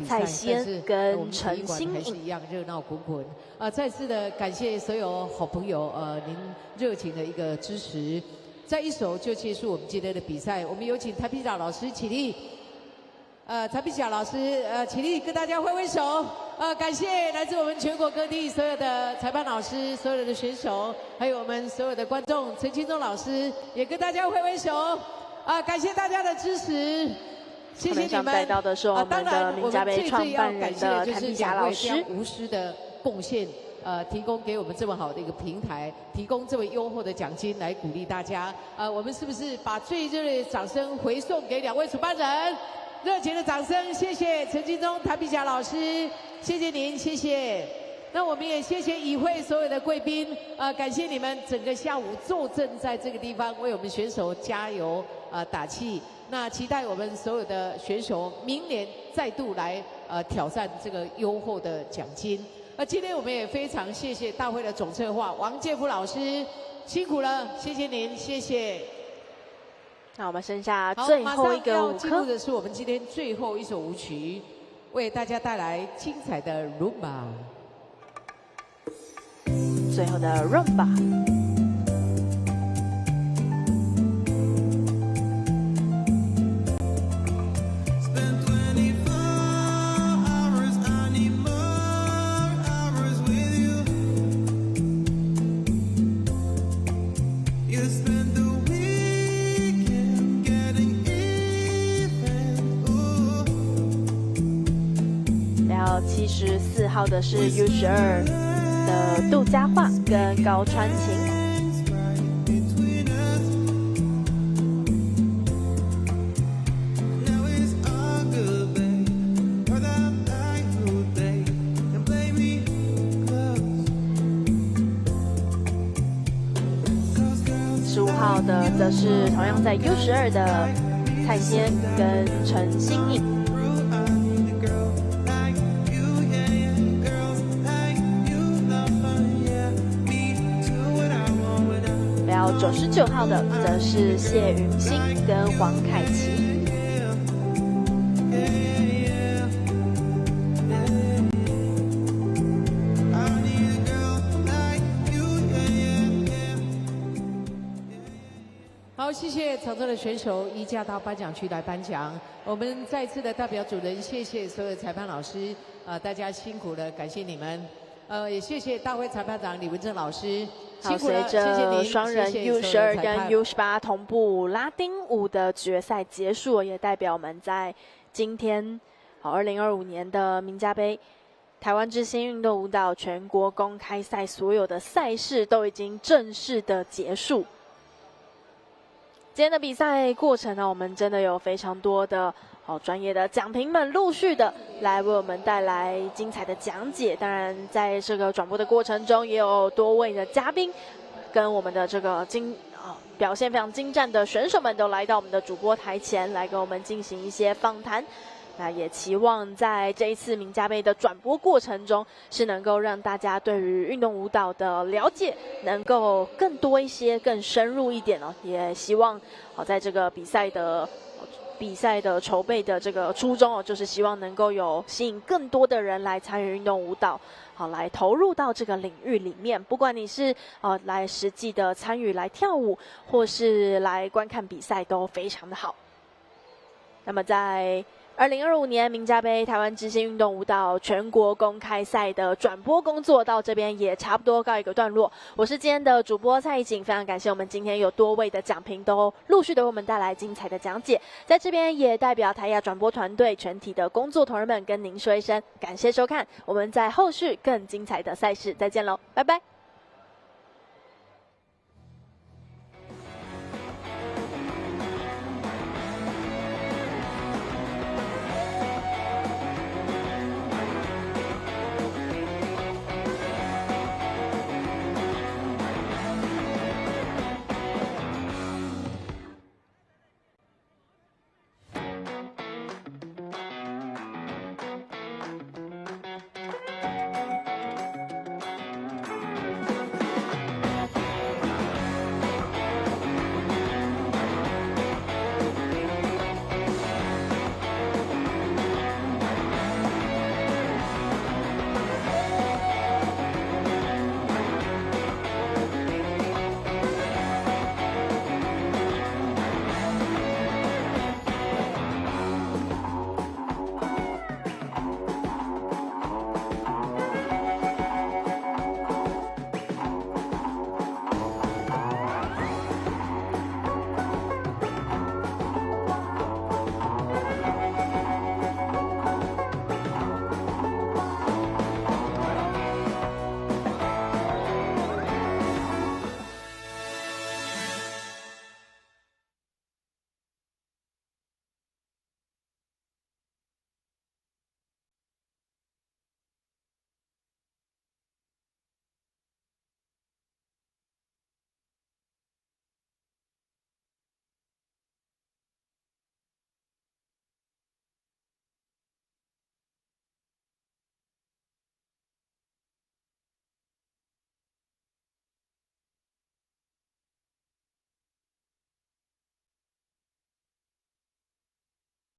蔡先跟陈欣颖，一样热闹滚滚。再次的感谢所有好朋友，您热情的一个支持。在一首就结束我们今天的比赛，我们有请谭皮甲老师起立。谭皮甲老师，起立跟大家挥挥手。感谢来自我们全国各地所有的裁判老师、所有的选手，还有我们所有的观众。陈清忠老师也跟大家挥挥手。感谢大家的支持，谢谢你们。带到的是我们的名家杯创办人的谭皮甲老师，无私的贡献，提供给我们这么好的一个平台，提供这么优厚的奖金来鼓励大家。我们是不是把最热烈的掌声回送给2位主办人？热情的掌声，谢谢陈金忠、谭皮甲老师，谢谢您，谢谢。那我们也谢谢与会所有的贵宾，感谢你们整个下午坐镇在这个地方，为我们选手加油打气。那期待我们所有的选手明年再度来挑战这个优厚的奖金。今天我们也非常谢谢大会的总策划王建福老师，辛苦了，谢谢您，谢谢。那我们剩下最后一个舞科，进入的是我们今天最后一首舞曲，为大家带来精彩的 Rumba。最后的 Rumba。You spend the weekend getting even. 14号的是 U12的杜佳桦跟高川晴。15号的则是同样在 U12的蔡先跟陈欣颖。标99号的则是谢云欣跟黄凯琪。好，谢谢场中的选手移驾到颁奖区来颁奖。我们再次的代表主人，谢谢所有裁判老师，大家辛苦了，感谢你们。也谢谢大会裁判长李文正老师，辛苦了，谢谢您。双人 U12跟 U18同步拉丁舞的决赛结束，也代表我们在今天2025年的名家杯台湾之星运动舞蹈全国公开赛所有的赛事都已经正式的结束。今天的比赛过程呢，我们真的有非常多的专业的讲评们陆续的来为我们带来精彩的讲解。当然，在这个转播的过程中，也有多位的嘉宾跟我们的这个表现非常精湛的选手们都来到我们的主播台前来跟我们进行一些访谈。那也期望在这一次名家杯的转播过程中，是能够让大家对于运动舞蹈的了解能够更多一些、更深入一点哦。也希望在这个比赛的筹备的这个初衷就是希望能够有吸引更多的人来参与运动舞蹈，来投入到这个领域里面。不管你是来实际的参与来跳舞，或是来观看比赛，都非常的好。那么在2025年名家杯台湾之星运动舞蹈全国公开赛的转播工作到这边也差不多告一个段落。我是今天的主播蔡怡景，非常感谢我们今天有多位的讲评都陆续的为我们带来精彩的讲解。在这边也代表台亚转播团队全体的工作同仁们跟您说一声感谢收看，我们在后续更精彩的赛事再见喽，拜拜。